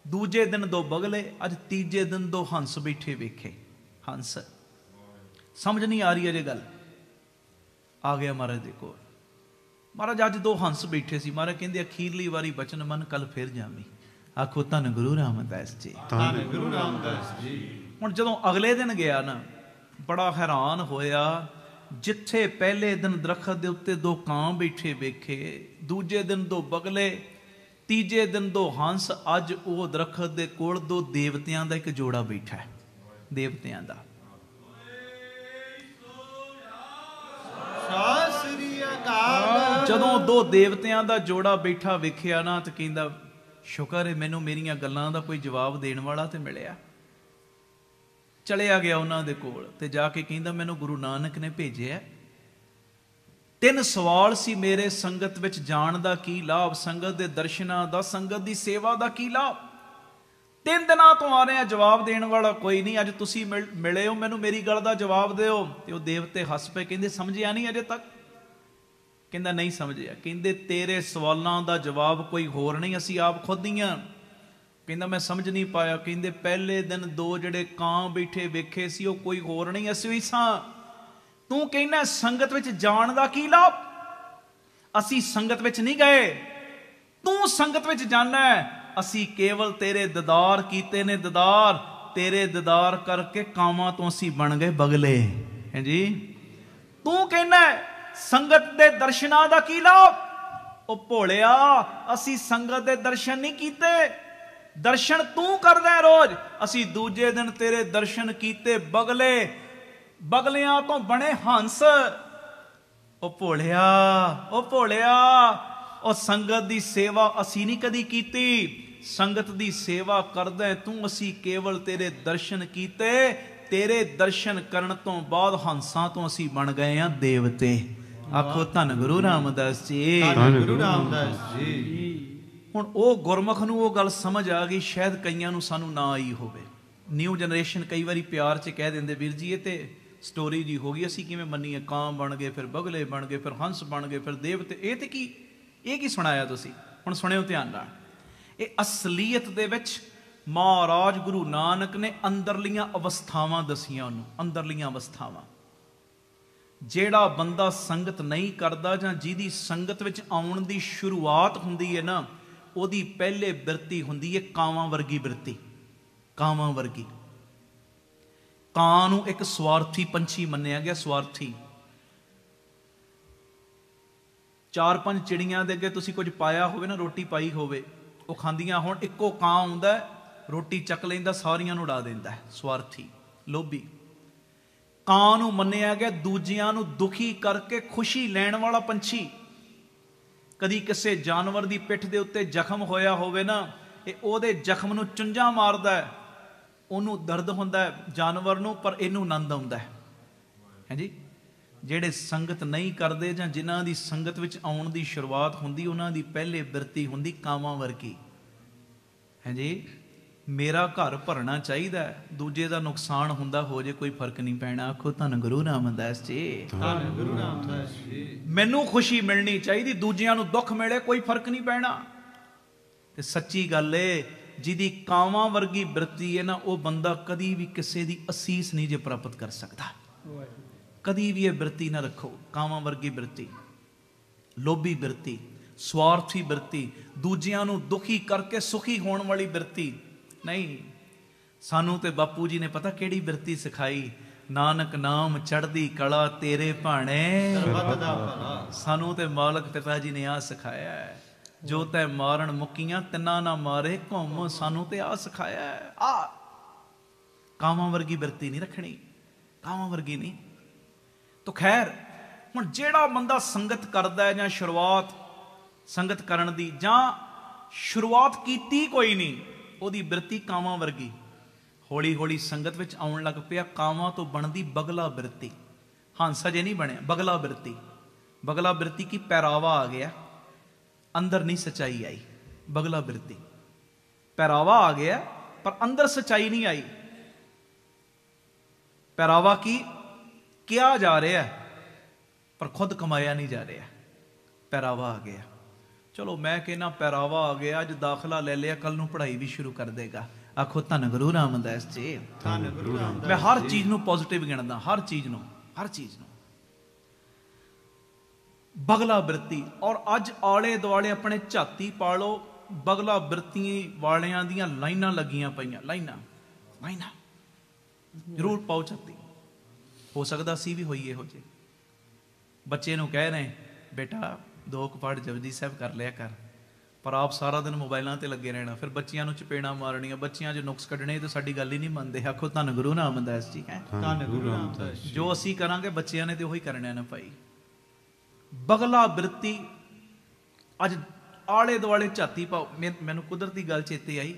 ਦੂਜੇ ਦਿਨ ਦੋ ਬਗਲੇ, ਅੱਜ ਤੀਜੇ ਦਿਨ ਦੋ ਹੰਸ ਬੈਠੇ ਵੇਖੇ। ਹੰਸ। ਸਮਝ ਨਹੀਂ ਆ ਰਹੀ ਅਜੇ ਗੱਲ। ਆ ਗਿਆ ਮਹਾਰਾਜ ਦੇ ਕੋਲ। ਮਹਾਰਾਜ ਅੱਜ ਦੋ ਹੰਸ ਬੈਠੇ ਸੀ। ਮਹਾਰਾਜ ਕਹਿੰਦੇ ਅਖੀਰਲੀ ਵਾਰੀ ਬਚਨ ਮੰਨ, ਕੱਲ ਫਿਰ ਜਾਵੀਂ। ਆਖੋ ਧੰਨ ਗੁਰੂ ਰਾਮਦਾਸ ਜੀ, ਧੰਨ ਗੁਰੂ ਰਾਮਦਾਸ ਜੀ। ਹੁਣ ਜਦੋਂ ਅਗਲੇ ਦਿਨ ਗਿਆ ਨਾ, ਬੜਾ ਹੈਰਾਨ ਹੋਇਆ। ਜਿੱਥੇ ਪਹਿਲੇ ਦਿਨ ਦਰਖਤ ਦੇ ਉੱਤੇ ਦੋ ਕਾਂ ਬੈਠੇ ਵੇਖੇ, ਦੂਜੇ ਦਿਨ ਦੋ ਬਗਲੇ, ਤੀਜੇ ਦਿਨ ਦੋ ਹੰਸ, ਅੱਜ ਉਹ ਦਰਖਤ ਦੇ ਕੋਲ ਦੋ ਦੇਵਤਿਆਂ ਦਾ ਇੱਕ ਜੋੜਾ ਬੈਠਾ ਹੈ। ਦੇਵਤਿਆਂ ਦਾ। ਸਤਿ ਸ੍ਰੀ ਅਕਾਲ। ਜਦੋਂ ਦੋ ਦੇਵਤਿਆਂ ਦਾ ਜੋੜਾ ਬੈਠਾ ਵੇਖਿਆ ਨਾ, ਤੇ ਕਹਿੰਦਾ ਸ਼ੁਕਰ ਹੈ ਮੈਨੂੰ ਮੇਰੀਆਂ ਗੱਲਾਂ ਦਾ ਕੋਈ ਜਵਾਬ ਦੇਣ ਵਾਲਾ ਤੇ ਮਿਲਿਆ। ਚਲਿਆ ਗਿਆ ਉਹਨਾਂ ਦੇ ਕੋਲ ਤੇ ਜਾ ਕੇ ਕਹਿੰਦਾ ਮੈਨੂੰ ਗੁਰੂ ਨਾਨਕ ਨੇ ਭੇਜਿਆ। 3 ਸਵਾਲ ਸੀ ਮੇਰੇ ਸੰਗਤ ਵਿੱਚ ਜਾਣ ਦਾ ਕੀ ਲਾਭ, ਸੰਗਤ ਦੇ ਦਰਸ਼ਨਾਂ ਦਾ, ਸੰਗਤ ਦੀ ਸੇਵਾ ਦਾ ਕੀ ਲਾਭ। 3 ਦਿਨਾਂ ਤੋਂ ਆ ਰਿਹਾ, ਜਵਾਬ ਦੇਣ ਵਾਲਾ ਕੋਈ ਨਹੀਂ। ਅੱਜ ਤੁਸੀਂ ਮਿਲੇ ਹੋ, ਮੈਨੂੰ ਮੇਰੀ ਗੱਲ ਦਾ ਜਵਾਬ ਦਿਓ। ਤੇ ਉਹ ਦੇਵਤੇ ਹੱਸ ਪਏ, ਕਹਿੰਦੇ ਸਮਝਿਆ ਨਹੀਂ ਅਜੇ ਤੱਕ? ਕਹਿੰਦਾ ਨਹੀਂ ਸਮਝਿਆ। ਕਹਿੰਦੇ ਤੇਰੇ ਸਵਾਲਾਂ ਦਾ ਜਵਾਬ ਕੋਈ ਹੋਰ ਨਹੀਂ, ਅਸੀਂ ਆਪ ਖੁਦ ਹੀ ਆ। ਕਹਿੰਦਾ ਮੈਂ ਸਮਝ ਨਹੀਂ ਪਾਇਆ। ਕਹਿੰਦੇ ਪਹਿਲੇ ਦਿਨ ਦੋ ਜਿਹੜੇ ਕਾਂ ਬੈਠੇ ਵੇਖੇ ਸੀ, ਉਹ ਕੋਈ ਹੋਰ ਨਹੀਂ, ਅਸੀਂ ਹੀ ਸਾਂ। ਤੂੰ ਕਹਿੰਦਾ ਸੰਗਤ ਵਿੱਚ ਜਾਣ ਦਾ ਕੀ ਲਾਭ? ਅਸੀਂ ਸੰਗਤ ਵਿੱਚ ਨਹੀਂ ਗਏ, ਤੂੰ ਸੰਗਤ ਵਿੱਚ ਜਾਣਾ ਹੈ। ਅਸੀਂ ਕੇਵਲ ਤੇਰੇ ਦੀਦਾਰ ਕੀਤੇ ਨੇ, ਦੀਦਾਰ। ਤੇਰੇ ਦੀਦਾਰ ਕਰਕੇ ਕਾਵਾਂ ਤੋਂ ਅਸੀਂ ਬਣ ਗਏ ਬਗਲੇ। ਹੈ ਜੀ। ਤੂੰ ਕਹਿੰਦਾ ਸੰਗਤ ਦੇ ਦਰਸ਼ਨਾਂ ਦਾ ਕੀ ਲਾਭ? ਉਹ ਭੋਲਿਆ, ਅਸੀਂ ਸੰਗਤ ਦੇ ਦਰਸ਼ਨ ਨਹੀਂ ਕੀਤੇ, ਦਰਸ਼ਨ ਤੂੰ ਕਰਦਾ ਰੋਜ਼। ਅਸੀਂ ਦੂਜੇ ਦਿਨ ਤੇਰੇ ਦਰਸ਼ਨ ਕੀਤੇ ਬਗਲੇ, ਬਗਲਿਆਂ ਤੋਂ ਬਣੇ ਹੰਸ। ਉਹ ਭੋਲਿਆ, ਉਹ ਭੋਲਿਆ, ਉਹ ਸੰਗਤ ਦੀ ਸੇਵਾ ਅਸੀਂ ਨਹੀਂ ਕਦੀ ਕੀਤੀ। ਸੰਗਤ ਦੀ ਸੇਵਾ ਕਰਦਾ ਤੂੰ, ਅਸੀਂ ਕੇਵਲ ਤੇਰੇ ਦਰਸ਼ਨ ਕੀਤੇ। ਤੇਰੇ ਦਰਸ਼ਨ ਕਰਨ ਤੋਂ ਬਾਅਦ ਹੰਸਾਂ ਤੋਂ ਅਸੀਂ ਬਣ ਗਏ ਹਾਂ ਦੇਵਤੇ। ਆਖੋ ਧੰਨ ਗੁਰੂ ਰਾਮਦਾਸ ਜੀ, ਧੰਨ ਗੁਰੂ ਰਾਮਦਾਸ ਜੀ। ਹੁਣ ਉਹ ਗੁਰਮੁਖ ਨੂੰ ਉਹ ਗੱਲ ਸਮਝ ਆ ਗਈ, ਸ਼ਾਇਦ ਕਈਆਂ ਨੂੰ ਸਾਨੂੰ ਨਾ ਆਈ ਹੋਵੇ। ਨਿਊ ਜਨਰੇਸ਼ਨ ਕਈ ਵਾਰੀ ਪਿਆਰ 'ਚ ਕਹਿ ਦਿੰਦੇ ਵੀਰ ਜੀ ਇਹ ਤੇ ਸਟੋਰੀ ਜੀ ਹੋ ਗਈ, ਅਸੀਂ ਕਿਵੇਂ ਮੰਨੀਏ? ਕਾਂ ਬਣ ਗਏ, ਫਿਰ ਬਗਲੇ ਬਣ ਗਏ, ਫਿਰ ਹੰਸ ਬਣ ਗਏ, ਫਿਰ ਦੇਵਤੇ। ਇਹ ਤੇ ਕੀ, ਇਹ ਕੀ ਸੁਣਾਇਆ ਤੁਸੀਂ? ਹੁਣ ਸੁਣਿਓ ਧਿਆਨ ਨਾਲ, ਇਹ ਅਸਲੀਅਤ ਦੇ ਵਿੱਚ ਮਹਾਰਾਜ ਗੁਰੂ ਨਾਨਕ ਨੇ ਅੰਦਰਲੀਆਂ ਅਵਸਥਾਵਾਂ ਦਸੀਆਂ ਉਹਨੂੰ, ਅੰਦਰਲੀਆਂ ਅਵਸਥਾਵਾਂ। ਜਿਹੜਾ ਬੰਦਾ ਸੰਗਤ ਨਹੀਂ ਕਰਦਾ ਜਾਂ ਜਿਹਦੀ ਸੰਗਤ ਵਿੱਚ ਆਉਣ ਦੀ ਸ਼ੁਰੂਆਤ ਹੁੰਦੀ ਹੈ ਨਾ, ਉਹਦੀ ਪਹਿਲੇ ਬਿਰਤੀ ਹੁੰਦੀ ਹੈ ਕਾਵਾਂ ਵਰਗੀ ਬਿਰਤੀ, ਕਾਵਾਂ ਵਰਗੀ। ਕਾਂ ਨੂੰ ਇੱਕ ਸਵਾਰਥੀ ਪੰਛੀ ਮੰਨਿਆ ਗਿਆ, ਸਵਾਰਥੀ। 4-5 ਚਿੜੀਆਂ ਦੇ ਅੱਗੇ ਤੁਸੀਂ ਕੁਝ ਪਾਇਆ ਹੋਵੇ ਨਾ, ਰੋਟੀ ਪਾਈ ਹੋਵੇ, ਉਹ ਖਾਂਦੀਆਂ ਹੋਣ, ਇੱਕੋ ਕਾਂ ਆਉਂਦਾ, ਰੋਟੀ ਚੱਕ ਲੈਂਦਾ, ਸਾਰੀਆਂ ਨੂੰ ਉਡਾ ਦਿੰਦਾ, ਸਵਾਰਥੀ, ਲੋਭੀ। ਕਾਂ ਨੂੰ ਮੰਨਿਆ ਗਿਆ ਦੂਜਿਆਂ ਨੂੰ ਦੁਖੀ ਕਰਕੇ ਖੁਸ਼ੀ ਲੈਣ ਵਾਲਾ ਪੰਛੀ। ਕਦੀ ਕਿਸੇ ਜਾਨਵਰ ਦੀ ਪਿੱਠ ਦੇ ਉੱਤੇ ਜ਼ਖਮ ਹੋਇਆ ਹੋਵੇ ਨਾ, ਇਹ ਉਹਦੇ ਜ਼ਖਮ ਨੂੰ ਚੁੰਝਾਂ ਮਾਰਦਾ, ਉਹਨੂੰ ਦਰਦ ਹੁੰਦਾ ਜਾਨਵਰ ਨੂੰ, ਪਰ ਇਹਨੂੰ ਆਨੰਦ ਆਉਂਦਾ ਹੈ ਜੀ। ਜਿਹੜੇ ਸੰਗਤ ਨਹੀਂ ਕਰਦੇ ਜਾਂ ਜਿਨ੍ਹਾਂ ਦੀ ਸੰਗਤ ਵਿੱਚ ਆਉਣ ਦੀ ਸ਼ੁਰੂਆਤ ਹੁੰਦੀ, ਉਹਨਾਂ ਦੀ ਪਹਿਲੇ ਬਿਰਤੀ ਹੁੰਦੀ ਕਾਵਾਂ ਵਰਗੀ ਹੈ ਜੀ। ਮੇਰਾ ਘਰ ਭਰਨਾ ਚਾਹੀਦਾ, ਦੂਜੇ ਦਾ ਨੁਕਸਾਨ ਹੁੰਦਾ ਹੋ ਜੇ ਕੋਈ ਫਰਕ ਨਹੀਂ ਪੈਣਾ। ਆਖੋ ਧੰਨ ਗੁਰੂ ਰਾਮਦਾਸ ਜੀ, ਧੰਨ ਗੁਰੂ ਰਾਮਦਾਸ ਜੀ। ਮੈਨੂੰ ਖੁਸ਼ੀ ਮਿਲਣੀ ਚਾਹੀਦੀ, ਦੂਜਿਆਂ ਨੂੰ ਦੁੱਖ ਮਿਲੇ, ਕੋਈ ਫਰਕ ਨਹੀਂ ਪੈਣਾ। ਤੇ ਸੱਚੀ ਗੱਲ ਏ, ਜਿਹਦੀ ਕਾਵਾਂ ਵਰਗੀ ਬਿਰਤੀ ਹੈ ਨਾ, ਉਹ ਬੰਦਾ ਕਦੀ ਵੀ ਕਿਸੇ ਦੀ ਅਸੀਸ ਨਹੀਂ ਜੇ ਪ੍ਰਾਪਤ ਕਰ ਸਕਦਾ। ਕਦੀ ਵੀ ਇਹ ਬਿਰਤੀ ਨਾ ਰੱਖੋ, ਕਾਵਾਂ ਵਰਗੀ ਬਿਰਤੀ, ਲੋਭੀ ਬਿਰਤੀ, ਸਵਾਰਥੀ ਬਿਰਤੀ, ਦੂਜਿਆਂ ਨੂੰ ਦੁਖੀ ਕਰਕੇ ਸੁਖੀ ਹੋਣ ਵਾਲੀ ਬਿਰਤੀ ਨਹੀਂ। ਸਾਨੂੰ ਤੇ ਬਾਪੂ ਜੀ ਨੇ ਪਤਾ ਕਿਹੜੀ ਬਿਰਤੀ ਸਿਖਾਈ, ਨਾਨਕ ਨਾਮ ਚੜ੍ਹਦੀ ਕਲਾ ਤੇਰੇ ਭਾਣੇ ਸਰਬੱਤ ਦਾ ਭਲਾ। ਸਾਨੂੰ ਤੇ ਮਾਲਕ ਪਿਤਾ ਜੀ ਨੇ ਆ ਸਿਖਾਇਆ ਹੈ, ਜੋ ਤੈ ਮਾਰਨ ਮੁਕੀਆਂ ਤਿੰਨਾਂ ਨਾ ਮਾਰੇ ਘੁੰਮ, ਸਾਨੂੰ ਤੇ ਆ ਸਿਖਾਇਆ ਹੈ। ਆ ਕਾਵਾਂ ਵਰਗੀ ਬਿਰਤੀ ਨਹੀਂ ਰੱਖਣੀ, ਕਾਵਾਂ ਵਰਗੀ ਨਹੀਂ। ਤੋ ਖੈਰ, ਹੁਣ ਜਿਹੜਾ ਬੰਦਾ ਸੰਗਤ ਕਰਦਾ ਹੈ ਜਾਂ ਸ਼ੁਰੂਆਤ ਸੰਗਤ ਕਰਨ ਦੀ, ਜਾਂ ਸ਼ੁਰੂਆਤ ਕੀਤੀ ਕੋਈ ਨਹੀਂ, ਉਹਦੀ ਬਿਰਤੀ ਕਾਵਾਂ ਵਰਗੀ। ਹੌਲੀ ਹੌਲੀ ਸੰਗਤ ਵਿੱਚ ਆਉਣ ਲੱਗ ਪਿਆ, ਕਾਵਾਂ ਤੋਂ ਬਣਦੀ ਬਗਲਾ ਬਿਰਤੀ। ਹੰਸ ਅਜੇ ਨਹੀਂ ਬਣਿਆ, ਬਗਲਾ ਬਿਰਤੀ। ਬਗਲਾ ਬਿਰਤੀ ਕੀ ਪਹਿਰਾਵਾ ਆ ਗਿਆ, ਅੰਦਰ ਨਹੀਂ ਸੱਚਾਈ ਆਈ। ਬਗਲਾ ਬਿਰਤੀ, ਪਹਿਰਾਵਾ ਆ ਗਿਆ ਪਰ ਅੰਦਰ ਸੱਚਾਈ ਨਹੀਂ ਆਈ। ਪਹਿਰਾਵਾ ਕੀ ਕਿਹਾ ਜਾ ਰਿਹਾ ਪਰ ਖੁਦ ਕਮਾਇਆ ਨਹੀਂ ਜਾ ਰਿਹਾ। ਪਹਿਰਾਵਾ ਆ ਗਿਆ, ਚਲੋ ਮੈਂ ਕਹਿੰਦਾ ਪਹਿਰਾਵਾ ਆ ਗਿਆ, ਅੱਜ ਦਾਖਲਾ ਲੈ ਲਿਆ, ਕੱਲ ਨੂੰ ਪੜ੍ਹਾਈ ਵੀ ਸ਼ੁਰੂ ਕਰ ਦੇਗਾ। ਆਖੋ ਧੰਨ ਗੁਰੂ ਰਾਮਦਾਸ ਜੀ, ਧੰਨ ਗੁਰੂ ਰਾਮਦਾਸ। ਮੈਂ ਹਰ ਚੀਜ਼ ਨੂੰ ਪੋਜ਼ਿਟਿਵ ਗਿਣਦਾ, ਹਰ ਚੀਜ਼ ਨੂੰ, ਹਰ ਚੀਜ਼ ਨੂੰ। ਬਗਲਾ ਬਿਰਤੀ, ਔਰ ਅੱਜ ਆਲੇ ਦੁਆਲੇ ਆਪਣੇ ਝਾਤੀ ਪਾ ਲਓ, ਬਗਲਾ ਬਿਰਤੀ ਵਾਲਿਆਂ ਦੀਆਂ ਲਾਈਨਾਂ ਲੱਗੀਆਂ ਪਈਆਂ, ਲਾਈਨਾਂ ਲਾਈਨਾਂ। ਜ਼ਰੂਰ ਪਾਓ ਝਾਤੀ। ਹੋ ਸਕਦਾ ਅਸੀਂ ਵੀ ਹੋਈਏ ਇਹੋ ਜਿਹੇ। ਬੱਚੇ ਨੂੰ ਕਹਿ ਰਹੇ, ਬੇਟਾ 2 ਪਾਠ ਜਪਜੀ ਸਾਹਿਬ ਕਰ ਲਿਆ ਕਰ, ਪਰ ਆਪ ਸਾਰਾ ਦਿਨ ਮੋਬਾਈਲਾਂ ਤੇ ਲੱਗੇ ਰਹਿਣਾ। ਫਿਰ ਬੱਚਿਆਂ ਨੂੰ ਚਪੇੜਾਂ ਮਾਰਨੀਆਂ, ਬੱਚਿਆਂ 'ਚ ਨੁਕਸ ਕੱਢਣੇ, ਤੇ ਸਾਡੀ ਗੱਲ ਹੀ ਨਹੀਂ ਮੰਨਦੇ। ਆਖੋ ਧੰਨ ਗੁਰੂ ਰਾਮਦਾਸ ਜੀ। ਹੈ ਧੰਨ ਗੁਰੂ ਰਾਮਦਾਸ ਜੀ। ਜੋ ਅਸੀਂ ਕਰਾਂਗੇ ਬੱਚਿਆਂ ਨੇ ਤੇ ਉਹੀ ਕਰਨਾ ਨਾ ਭਾਈ। ਬਗਲਾ ਬਿਰਤੀ ਅੱਜ ਆਲੇ ਦੁਆਲੇ ਝਾਤੀ ਪਾਓ। ਮੈਨੂੰ ਕੁਦਰਤੀ ਗੱਲ ਚੇਤੇ ਆਈ,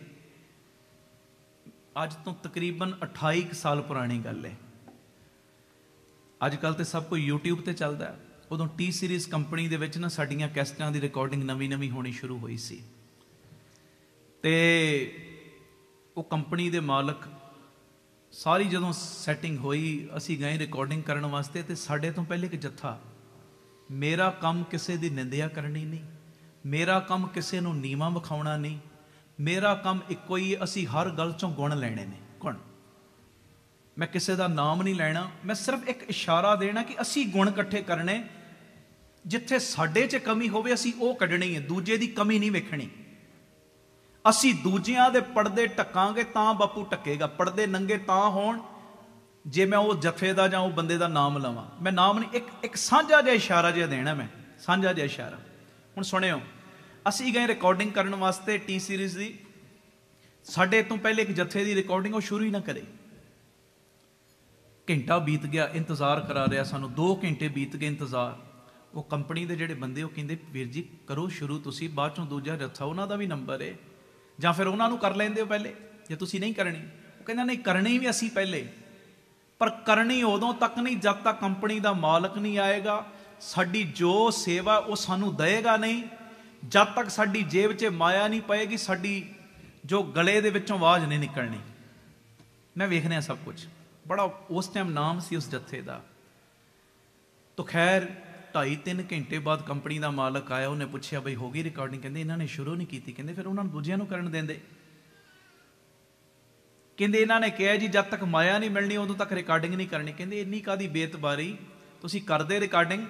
ਅੱਜ ਤੋਂ ਤਕਰੀਬਨ 28 ਸਾਲ ਪੁਰਾਣੀ ਗੱਲ ਹੈ। ਅੱਜ ਕੱਲ੍ਹ ਤੇ ਸਭ ਕੁਝ YouTube ਤੇ ਚੱਲਦਾ। ਉਦੋਂ ਟੀ ਸੀਰੀਜ਼ ਕੰਪਨੀ ਦੇ ਵਿੱਚ ਨਾ ਸਾਡੀਆਂ ਕੈਸਟਾਂ ਦੀ ਰਿਕਾਰਡਿੰਗ ਨਵੀਂ ਹੋਣੀ ਸ਼ੁਰੂ ਹੋਈ ਸੀ, ਤੇ ਉਹ ਕੰਪਨੀ ਦੇ ਮਾਲਕ ਸਾਰੀ ਜਦੋਂ ਸੈਟਿੰਗ ਹੋਈ, ਅਸੀਂ ਗਏ ਰਿਕਾਰਡਿੰਗ ਕਰਨ ਵਾਸਤੇ, ਤੇ ਸਾਡੇ ਤੋਂ ਪਹਿਲੇ ਇੱਕ ਜੱਥਾ। ਮੇਰਾ ਕੰਮ ਕਿਸੇ ਦੀ ਨਿੰਦਿਆ ਕਰਨੀ ਨਹੀਂ, ਮੇਰਾ ਕੰਮ ਕਿਸੇ ਨੂੰ ਨੀਵਾਂ ਵਿਖਾਉਣਾ ਨਹੀਂ, ਮੇਰਾ ਕੰਮ ਇੱਕੋ ਹੀ ਹੈ, ਅਸੀਂ ਹਰ ਗੱਲ 'ਚੋਂ ਗੁਣ ਲੈਣੇ ਨੇ, ਗੁਣ। ਮੈਂ ਕਿਸੇ ਦਾ ਨਾਮ ਨਹੀਂ ਲੈਣਾ, ਮੈਂ ਸਿਰਫ ਇੱਕ ਇਸ਼ਾਰਾ ਦੇਣਾ ਕਿ ਅਸੀਂ ਗੁਣ ਇਕੱਠੇ ਕਰਨੇ। ਜਿੱਥੇ ਸਾਡੇ 'ਚ ਕਮੀ ਹੋਵੇ ਅਸੀਂ ਉਹ ਕੱਢਣੀ ਹੈ, ਦੂਜੇ ਦੀ ਕਮੀ ਨਹੀਂ ਵੇਖਣੀ। ਅਸੀਂ ਦੂਜਿਆਂ ਦੇ ਪਰਦੇ ਢੱਕਾਂਗੇ ਤਾਂ ਬਾਪੂ ਢੱਕੇਗਾ। ਪਰਦੇ ਨੰਗੇ ਤਾਂ ਹੋਣ ਜੇ ਮੈਂ ਉਹ ਜਥੇ ਦਾ ਜਾਂ ਉਹ ਬੰਦੇ ਦਾ ਨਾਮ ਲਵਾਂ। ਮੈਂ ਨਾਮ ਨਹੀਂ, ਇੱਕ ਸਾਂਝਾ ਜਿਹਾ ਇਸ਼ਾਰਾ ਜਿਹਾ ਦੇਣਾ, ਮੈਂ ਸਾਂਝਾ ਜਿਹਾ ਇਸ਼ਾਰਾ। ਹੁਣ ਸੁਣਿਓ, ਅਸੀਂ ਗਏ ਰਿਕਾਰਡਿੰਗ ਕਰਨ ਵਾਸਤੇ ਟੀ ਸੀਰੀਜ਼ ਦੀ। ਸਾਡੇ ਤੋਂ ਪਹਿਲੇ ਇੱਕ ਜਥੇ ਦੀ ਰਿਕਾਰਡਿੰਗ ਉਹ ਸ਼ੁਰੂ ਹੀ ਨਾ ਕਰੇ। ਘੰਟਾ ਬੀਤ ਗਿਆ, ਇੰਤਜ਼ਾਰ ਕਰਾ ਰਿਹਾ ਸਾਨੂੰ, 2 ਘੰਟੇ ਬੀਤ ਗਏ ਇੰਤਜ਼ਾਰ। ਉਹ ਕੰਪਨੀ ਦੇ ਜਿਹੜੇ ਬੰਦੇ ਉਹ ਕਹਿੰਦੇ, ਵੀਰ ਜੀ ਕਰੋ ਸ਼ੁਰੂ ਤੁਸੀਂ, ਬਾਅਦ ਚੋਂ ਦੂਜਾ ਜੱਥਾ, ਉਹਨਾਂ ਦਾ ਵੀ ਨੰਬਰ ਹੈ, ਜਾਂ ਫਿਰ ਉਹਨਾਂ ਨੂੰ ਕਰ ਲੈਂਦੇ ਹੋ ਪਹਿਲੇ ਜੇ ਤੁਸੀਂ ਨਹੀਂ ਕਰਨੀ। ਉਹ ਕਹਿੰਦਾ ਨਹੀਂ, ਕਰਨੀ ਵੀ ਅਸੀਂ ਪਹਿਲੇ, ਪਰ ਕਰਨੀ ਉਦੋਂ ਤੱਕ ਨਹੀਂ ਜਦ ਤੱਕ ਕੰਪਨੀ ਦਾ ਮਾਲਕ ਨਹੀਂ ਆਏਗਾ। ਸਾਡੀ ਜੋ ਸੇਵਾ ਉਹ ਸਾਨੂੰ ਦੇਏਗਾ ਨਹੀਂ, ਜਦ ਤੱਕ ਸਾਡੀ ਜੇਬ 'ਚ ਮਾਇਆ ਨਹੀਂ ਪਏਗੀ, ਸਾਡੀ ਜੋ ਗਲੇ ਦੇ ਵਿੱਚੋਂ ਆਵਾਜ਼ ਨਹੀਂ ਨਿਕਲਣੀ। ਮੈਂ ਵੇਖਣਾ ਸਭ ਕੁਝ। ਬੜਾ ਉਸ ਟਾਈਮ ਨਾਮ ਸੀ ਉਸ ਜੱਥੇ ਦਾ। ਤੋ ਖੈਰ 2.5-3 ਘੰਟੇ ਬਾਅਦ ਕੰਪਨੀ ਦਾ ਮਾਲਕ ਆਇਆ, ਉਹਨੇ ਪੁੱਛਿਆ ਬਈ ਹੋ ਗਈ ਰਿਕਾਰਡਿੰਗ? ਕਹਿੰਦੇ ਇਹਨਾਂ ਨੇ ਸ਼ੁਰੂ ਨਹੀਂ ਕੀਤੀ। ਕਹਿੰਦੇ ਫਿਰ ਉਹਨਾਂ ਨੂੰ ਦੂਜਿਆਂ ਨੂੰ ਕਰਨ ਦਿੰਦੇ। ਕਹਿੰਦੇ ਇਹਨਾਂ ਨੇ ਕਿਹਾ ਜੀ ਜਦ ਤੱਕ ਮਾਇਆ ਨਹੀਂ ਮਿਲਣੀ ਉਦੋਂ ਤੱਕ ਰਿਕਾਰਡਿੰਗ ਨਹੀਂ ਕਰਨੀ। ਕਹਿੰਦੇ ਇੰਨੀ ਕਾਹਦੀ ਬੇਤਬਾਰੀ, ਤੁਸੀਂ ਕਰਦੇ ਰਿਕਾਰਡਿੰਗ,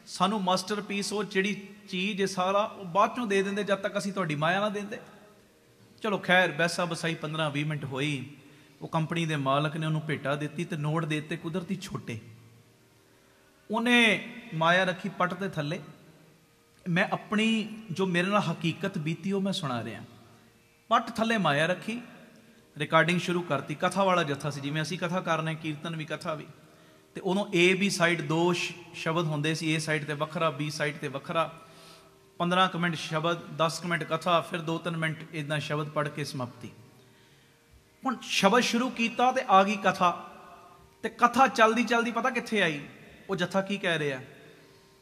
ਸਾਨੂੰ ਮਾਸਟਰਪੀਸ ਉਹ ਜਿਹੜੀ ਚੀਜ਼ ਹੈ ਸਾਰਾ ਉਹ ਬਾਅਦ ਚੋਂ ਦੇ ਦਿੰਦੇ ਜਦ ਤੱਕ ਅਸੀਂ ਤੁਹਾਡੀ ਮਾਇਆ ਨਾ ਦਿੰਦੇ। ਚਲੋ ਖੈਰ ਬੈਸਾ ਬਸਾਈ 15-20 ਮਿੰਟ ਹੋਈ। ਉਹ ਕੰਪਨੀ ਦੇ ਮਾਲਕ ਨੇ ਉਹਨੂੰ ਭੇਟਾ ਦਿੱਤੀ ਤੇ ਨੋਟ ਦੇ ਦਿੱਤੇ ਕੁਦਰਤੀ ਛੋਟੇ। ਉਹਨੇ ਮਾਇਆ ਰੱਖੀ ਪੱਟ ਦੇ ਥੱਲੇ। ਮੈਂ ਆਪਣੀ ਜੋ ਮੇਰੇ ਨਾਲ ਹਕੀਕਤ ਬੀਤੀ ਉਹ ਮੈਂ ਸੁਣਾ ਰਿਹਾ। ਪੱਟ ਥੱਲੇ ਮਾਇਆ ਰੱਖੀ, ਰਿਕਾਰਡਿੰਗ ਸ਼ੁਰੂ ਕਰਤੀ। ਕਥਾ ਵਾਲਾ ਜੱਥਾ ਸੀ, ਜਿਵੇਂ ਅਸੀਂ ਕਥਾ ਕਰ ਰਹੇ, ਕੀਰਤਨ ਵੀ ਕਥਾ ਵੀ। ਤੇ ਉਦੋਂ A B ਸਾਈਡ 2 ਸ਼ਬਦ ਹੁੰਦੇ ਸੀ, A ਸਾਈਡ ਤੇ ਵੱਖਰਾ, B ਸਾਈਡ ਤੇ ਵੱਖਰਾ। 15 ਕੁ ਮਿੰਟ ਸ਼ਬਦ, 10 ਕੁ ਮਿੰਟ ਕਥਾ, ਫਿਰ 2-3 ਮਿੰਟ ਇੱਦਾਂ ਸ਼ਬਦ ਪੜ੍ਹ ਕੇ ਸਮਾਪਤੀ। ਹੁਣ ਸ਼ਬਦ ਸ਼ੁਰੂ ਕੀਤਾ ਤੇ ਆ ਗਈ ਕਥਾ। ਤੇ ਕਥਾ ਚਲਦੀ ਚਲਦੀ ਪਤਾ ਕਿੱਥੇ ਆਈ? ਉਹ ਜੱਥਾ ਕੀ ਕਹਿ ਰਿਹਾ?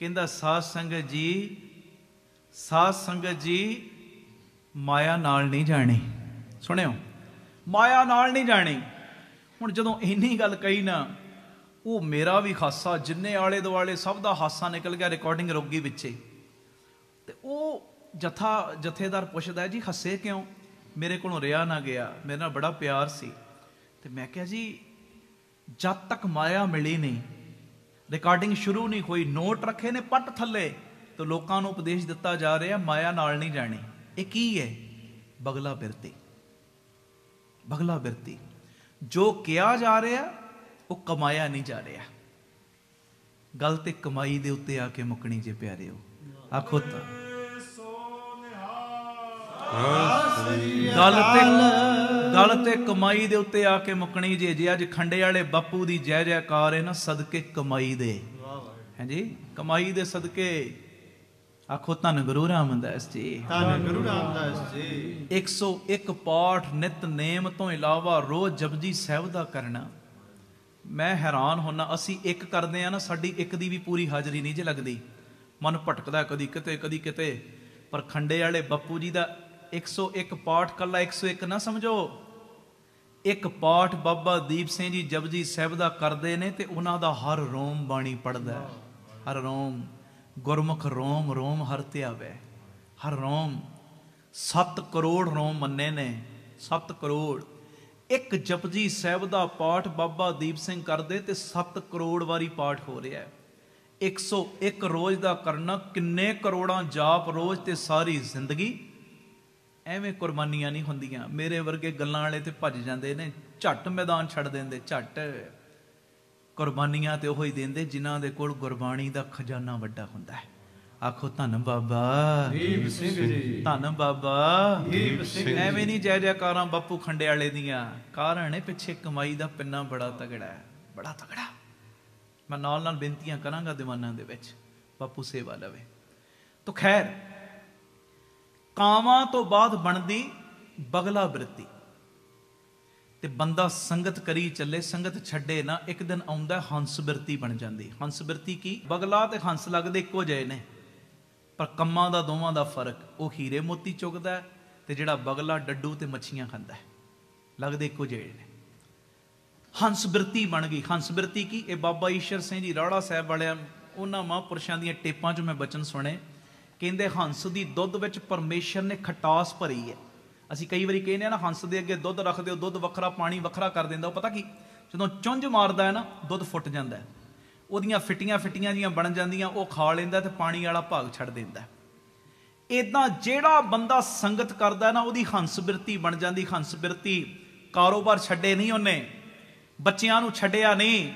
ਕਹਿੰਦਾ ਸਾਧ ਸੰਗਤ ਜੀ, ਸਾਧ ਸੰਗਤ ਜੀ ਮਾਇਆ ਨਾਲ ਨਹੀਂ ਜਾਣੀ। ਸੁਣਿਓ, ਮਾਇਆ ਨਾਲ ਨਹੀਂ ਜਾਣੀ। ਹੁਣ ਜਦੋਂ ਇੰਨੀ ਗੱਲ ਕਹੀ ਨਾ, ਉਹ ਮੇਰਾ ਵੀ ਹਾਸਾ, ਜਿੰਨੇ ਆਲੇ ਦੁਆਲੇ ਸਭ ਦਾ ਹਾਸਾ ਨਿਕਲ ਗਿਆ। ਰਿਕਾਰਡਿੰਗ ਰੁਕ ਗਈ ਵਿੱਚੇ। ਤੇ ਉਹ ਜਥੇਦਾਰ ਪੁੱਛਦਾ ਜੀ ਹੱਸੇ ਕਿਉਂ? ਮੇਰੇ ਕੋਲੋਂ ਰਿਹਾ ਨਾ ਗਿਆ, ਮੇਰੇ ਨਾਲ ਬੜਾ ਪਿਆਰ ਸੀ। ਤੇ ਮੈਂ ਕਿਹਾ ਜੀ ਜਦ ਤੱਕ ਮਾਇਆ ਮਿਲੀ ਨਹੀਂ, ਰਿਕਾਰਡਿੰਗ ਸ਼ੁਰੂ ਨਹੀਂ ਹੋਈ, ਨੋਟ ਰੱਖੇ ਨੇ ਪੱਟ ਥੱਲੇ, ਤੇ ਲੋਕਾਂ ਨੂੰ ਉਪਦੇਸ਼ ਦਿੱਤਾ ਜਾ ਰਿਹਾ ਮਾਇਆ ਨਾਲ ਨਹੀਂ ਜਾਣੀ। ਇਹ ਕੀ ਹੈ? ਬਗਲਾ ਬਿਰਤੀ। ਬਗਲਾ ਬਿਰਤੀ। ਜੋ ਕਿਹਾ ਜਾ ਰਿਹਾ ਉਹ ਕਮਾਇਆ ਨਹੀਂ ਜਾ ਰਿਹਾ। ਗੱਲ ਤੇ ਕਮਾਈ ਦੇ ਉੱਤੇ ਆ ਕੇ ਮੁੱਕਣੀ ਜੇ ਪਿਆਰਿਓ। ਆਖੋ ਤਾਂ ਗੱਲ ਤੇ ਕਮਾਈ ਦੇ ਉੱਤੇ ਆ ਕੇ ਮੁੱਕਣੀ ਜੇ ਅੱਜ ਖੰਡੇ ਵਾਲੇ ਬਾਪੂ ਦੀ ਜੈ ਜੈਕਾਰ ਹੈ ਨਾ, ਸਦਕੇ ਕਮਾਈ ਦੇ। ਹਾਂਜੀ, ਕਮਾਈ ਦੇ ਸਦਕੇ। ਆਖੋ ਧੰਨ ਗੁਰੂ ਰਾਮਦਾਸ ਜੀ, ਧੰਨ ਗੁਰੂ ਰਾਮਦਾਸ ਜੀ। 101 ਪਾਠ ਨਿਤਨੇਮ ਤੋਂ ਇਲਾਵਾ ਰੋਜ਼ ਜਪਜੀ ਸਾਹਿਬ ਦਾ ਕਰਨਾ। ਮੈਂ ਹੈਰਾਨ ਹੁੰਨਾ, ਅਸੀਂ ਇੱਕ ਕਰਦੇ ਆ ਨਾ, ਸਾਡੀ ਇੱਕ ਦੀ ਵੀ ਪੂਰੀ ਹਾਜ਼ਰੀ ਨਹੀਂ ਜੇ ਲੱਗਦੀ। ਮਨ ਭਟਕਦਾ ਕਦੀ ਕਿਤੇ ਕਦੀ ਕਿਤੇ। ਪਰ ਖੰਡੇ ਵਾਲੇ ਬਾਪੂ ਜੀ ਦਾ 101 ਪਾਠ, ਕੱਲਾ 101 ਨਾ ਸਮਝੋ। ਇੱਕ ਪਾਠ ਬਾਬਾ ਦੀਪ ਸਿੰਘ ਜੀ ਜਪਜੀ ਸਾਹਿਬ ਦਾ ਕਰਦੇ ਨੇ ਤੇ ਉਹਨਾਂ ਦਾ ਹਰ ਰੋਮ ਬਾਣੀ ਪੜਦਾ। ਹਰ ਰੋਮ ਗੁਰਮੁਖ ਰੋਮ ਰੋਮ ਹਰ ਧਿਆਵੈ। ਹਰ ਰੋਮ 7 ਕਰੋੜ ਰੋਮ ਮੰਨੇ ਨੇ। 7 ਕਰੋੜ। ਇੱਕ ਜਪਜੀ ਸਾਹਿਬ ਦਾ ਪਾਠ ਬਾਬਾ ਦੀਪ ਸਿੰਘ ਕਰਦੇ ਤੇ 7 ਕਰੋੜ ਵਾਰੀ ਪਾਠ ਹੋ ਰਿਹਾ। 101 ਰੋਜ਼ ਦਾ ਕਰਨਾ, ਕਿੰਨੇ ਕਰੋੜਾਂ ਜਾਪ ਰੋਜ਼ ਤੇ ਸਾਰੀ ਜ਼ਿੰਦਗੀ। ਐਵੇਂ ਕੁਰਬਾਨੀਆਂ ਨਹੀਂ ਹੁੰਦੀਆਂ। ਮੇਰੇ ਵਰਗੇ ਗੱਲਾਂ ਵਾਲੇ ਤੇ ਭੱਜ ਜਾਂਦੇ ਨੇ, ਝੱਟ ਮੈਦਾਨ ਛੱਡ ਦਿੰਦੇ, ਝੱਟ। ਕੁਰਬਾਨੀਆਂ ਤੇ ਉਹ ਹੀ ਦਿੰਦੇ ਜਿਨ੍ਹਾਂ ਦੇ ਕੋਲ ਗੁਰਬਾਣੀ ਦਾ ਖਜ਼ਾਨਾ ਵੱਡਾ ਹੁੰਦਾ ਹੈ। ਆਖੋ ਧੰਨ ਬਾਬਾ ਦੀਪ ਸਿੰਘ ਜੀ, ਧੰਨ ਬਾਬਾ ਦੀਪ ਸਿੰਘ ਜੀ। ਐਵੇਂ ਨਹੀਂ ਜੈ ਜੈਕਾਰਾਂ ਬਾਪੂ ਖੰਡੇ ਵਾਲੇ ਦੀਆਂ। ਕਾਰਨ ਹੈ ਪਿੱਛੇ ਕਮਾਈ ਦਾ ਪਿੰਨਾ ਬੜਾ ਤਗੜਾ ਹੈ, ਬੜਾ ਤਗੜਾ। ਮੈਂ ਨਾਲ ਨਾਲ ਬੇਨਤੀਆਂ ਕਰਾਂਗਾ ਦੀਵਾਨਾਂ ਦੇ ਵਿੱਚ, ਬਾਪੂ ਸੇਵਾ ਲਵੇ। ਤੋ ਖੈਰ, ਕਾਵਾਂ ਤੋਂ ਬਾਅਦ ਬਣਦੀ ਬਗਲਾ ਬਿਰਤੀ। ਤੇ ਬੰਦਾ ਸੰਗਤ ਕਰੀ ਚੱਲੇ, ਸੰਗਤ ਛੱਡੇ ਨਾ, ਇੱਕ ਦਿਨ ਆਉਂਦਾ ਹੰਸ ਬਿਰਤੀ ਬਣ ਜਾਂਦੀ। ਹੰਸ ਬਿਰਤੀ ਕੀ? ਬਗਲਾ ਤੇ ਹੰਸ ਲੱਗਦੇ ਇੱਕੋ ਜਿਹੇ ਨੇ, ਪਰ ਕੰਮਾਂ ਦਾ ਦੋਵਾਂ ਦਾ ਫਰਕ। ਉਹ ਹੀਰੇ ਮੋਤੀ ਚੁਗਦਾ ਤੇ ਜਿਹੜਾ ਬਗਲਾ ਡੱਡੂ ਤੇ ਮੱਛੀਆਂ ਖਾਂਦਾ। ਲੱਗਦੇ ਇੱਕੋ ਜਿਹੇ ਨੇ। ਹੰਸ ਬਿਰਤੀ ਬਣ ਗਈ। ਹੰਸ ਬਿਰਤੀ ਕੀ? ਇਹ ਬਾਬਾ ਈਸ਼ਰ ਸਿੰਘ ਜੀ ਰਾੜਾ ਸਾਹਿਬ ਵਾਲਿਆਂ, ਉਹਨਾਂ ਮਹਾਂਪੁਰਸ਼ਾਂ ਦੀਆਂ ਟੇਪਾਂ 'ਚ ਮੈਂ ਬਚਨ ਸੁਣੇ। ਕਹਿੰਦੇ ਹੰਸ ਦੀ ਦੁੱਧ ਵਿੱਚ ਪਰਮੇਸ਼ਰ ਨੇ ਖਟਾਸ ਭਰੀ ਹੈ। ਅਸੀਂ ਕਈ ਵਾਰੀ ਕਹਿੰਦੇ ਆ ਨਾ, ਹੰਸ ਦੇ ਅੱਗੇ ਦੁੱਧ ਰੱਖ ਦਿਓ, ਦੁੱਧ ਵੱਖਰਾ ਪਾਣੀ ਵੱਖਰਾ ਕਰ ਦਿੰਦਾ। ਉਹ ਪਤਾ ਕੀ, ਜਦੋਂ ਚੁੰਝ ਮਾਰਦਾ ਹੈ ਨਾ, ਦੁੱਧ ਫੁੱਟ ਜਾਂਦਾ, ਉਹਦੀਆਂ ਫਿੱਟੀਆਂ ਫਿੱਟੀਆਂ ਜੀਆਂ ਬਣ ਜਾਂਦੀਆਂ, ਉਹ ਖਾ ਲੈਂਦਾ ਤੇ ਪਾਣੀ ਵਾਲਾ ਭਾਗ ਛੱਡ ਦਿੰਦਾ। ਇਦਾਂ ਜਿਹੜਾ ਬੰਦਾ ਸੰਗਤ ਕਰਦਾ ਨਾ, ਉਹਦੀ ਹੰਸ ਬਿਰਤੀ ਬਣ ਜਾਂਦੀ। ਹੰਸ ਬਿਰਤੀ। ਕਾਰੋਬਾਰ ਛੱਡੇ ਨਹੀਂ ਉਹਨੇ, ਬੱਚਿਆਂ ਨੂੰ ਛੱਡਿਆ ਨਹੀਂ,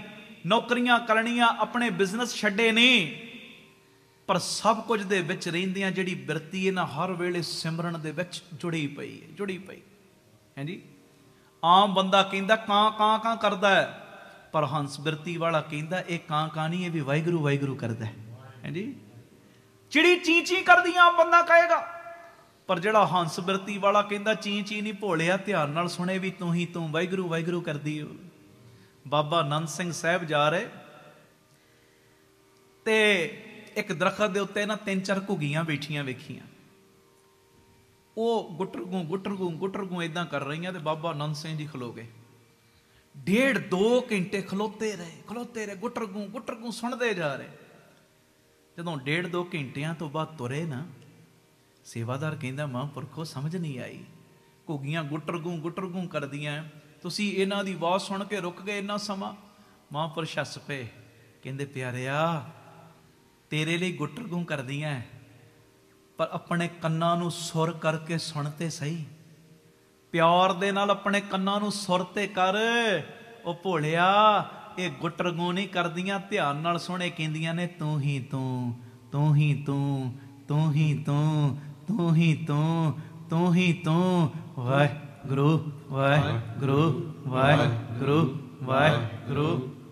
ਨੌਕਰੀਆਂ ਕਰਨੀਆਂ, ਆਪਣੇ ਬਿਜ਼ਨਸ ਛੱਡੇ ਨਹੀਂ, ਪਰ ਸਭ ਕੁਝ ਦੇ ਵਿੱਚ ਰਹਿੰਦਿਆਂ ਜਿਹੜੀ ਬਿਰਤੀ ਹੈ ਨਾ, ਹਰ ਵੇਲੇ ਸਿਮਰਨ ਦੇ ਵਿੱਚ ਜੁੜੀ ਪਈ ਹੈ, ਜੁੜੀ ਪਈ। ਹਾਂਜੀ, ਆਮ ਬੰਦਾ ਕਹਿੰਦਾ ਕਾਂ ਕਾਂ ਕਾਂ ਕਰਦਾ ਹੈ, ਪਰ ਹੰਸ ਬਿਰਤੀ ਵਾਲਾ ਕਹਿੰਦਾ ਇਹ ਕਾਂ ਕਾਂ ਨਹੀਂ, ਇਹ ਵੀ ਵਾਹਿਗੁਰੂ ਵਾਹਿਗੁਰੂ ਕਰਦਾ ਹੈ। ਹਾਂਜੀ, ਚਿੜੀ ਚੀ ਚੀ ਕਰਦੀ ਆਮ ਬੰਦਾ ਕਹੇਗਾ, ਪਰ ਜਿਹੜਾ ਹੰਸ ਬਿਰਤੀ ਵਾਲਾ ਕਹਿੰਦਾ ਚੀ ਚੀ ਨਹੀਂ, ਭੋਲਿਆ ਧਿਆਨ ਨਾਲ ਸੁਣੇ ਵੀ ਤੂੰ ਹੀ ਤੂੰ ਵਾਹਿਗੁਰੂ ਵਾਹਿਗੁਰੂ ਕਰਦੀ ਹੋ। ਬਾਬਾ ਆਨੰਦ ਸਿੰਘ ਸਾਹਿਬ ਜਾ ਰਹੇ ਤੇ ਇੱਕ ਦਰਖਤ ਦੇ ਉੱਤੇ ਨਾ 3-4 ਘੁੱਗੀਆਂ ਬੈਠੀਆਂ ਵੇਖੀਆਂ। ਉਹ ਗੁੱਟਰਗੂ ਗੁੱਟਰਗੂ ਗੁੱਟਰਗੂ ਇਦਾਂ ਕਰ ਰਹੀਆਂ ਤੇ ਬਾਬਾ ਆਨੰਦ ਸਿੰਘ ਜੀ ਖਲੋ ਗਏ। 1.5-2 ਘੰਟੇ ਖਲੋਤੇ ਰਹੇ ਗੁੱਟਰਗੂ ਗੁੱਟਰਗੂ ਸੁਣਦੇ ਜਾ ਰਹੇ। ਜਦੋਂ 1.5-2 ਘੰਟਿਆਂ ਤੋਂ ਬਾਅਦ ਤੁਰੇ ਨਾ, ਸੇਵਾਦਾਰ ਕਹਿੰਦਾ ਮਹਾਂਪੁਰਖੋ ਸਮਝ ਨਹੀਂ ਆਈ, ਘੁੱਗੀਆਂ ਗੁੱਟਰਗੂੰ ਕਰਦੀਆਂ, ਤੁਸੀਂ ਇਹਨਾਂ ਦੀ ਆਵਾਜ਼ ਸੁਣ ਕੇ ਰੁਕ ਗਏ ਇੰਨਾ ਸਮਾਂ। ਮਹਾਂਪੁਰਸ਼ ਹੱਸ ਪਏ, ਕਹਿੰਦੇ ਪਿਆਰਿਆ ਤੇਰੇ ਲਈ ਗੁੱਟਰਗੂੰ ਕਰਦੀਆਂ, ਪਰ ਆਪਣੇ ਕੰਨਾਂ ਨੂੰ ਸੁਰ ਕਰਕੇ ਸੁਣ ਤੇ ਸਹੀ, ਪਿਆਰ ਦੇ ਨਾਲ ਆਪਣੇ ਕੰਨਾਂ ਨੂੰ ਸੁਰ ਤੇ ਕਰ। ਉਹ ਭੋਲਿਆ ਇਹ ਗੁੱਟਰਗੂੰ ਨਹੀਂ ਕਰਦੀਆਂ, ਧਿਆਨ ਨਾਲ ਸੁਣੇ, ਕਹਿੰਦੀਆਂ ਨੇ ਤੂੰ ਹੀ ਤੂੰ, ਤੂੰ ਹੀ ਤੂੰ, ਤੂੰ ਹੀ ਤੂੰ, ਤੂੰ ਹੀ ਤੂੰ, ਤੂੰ ਹੀ ਤੂੰ। ਵਾਹਿਗੁਰੂ ਵਾਹਿਗੁਰੂ ਵਾਹਿਗੁਰੂ ਵਾਹਿਗੁਰੂ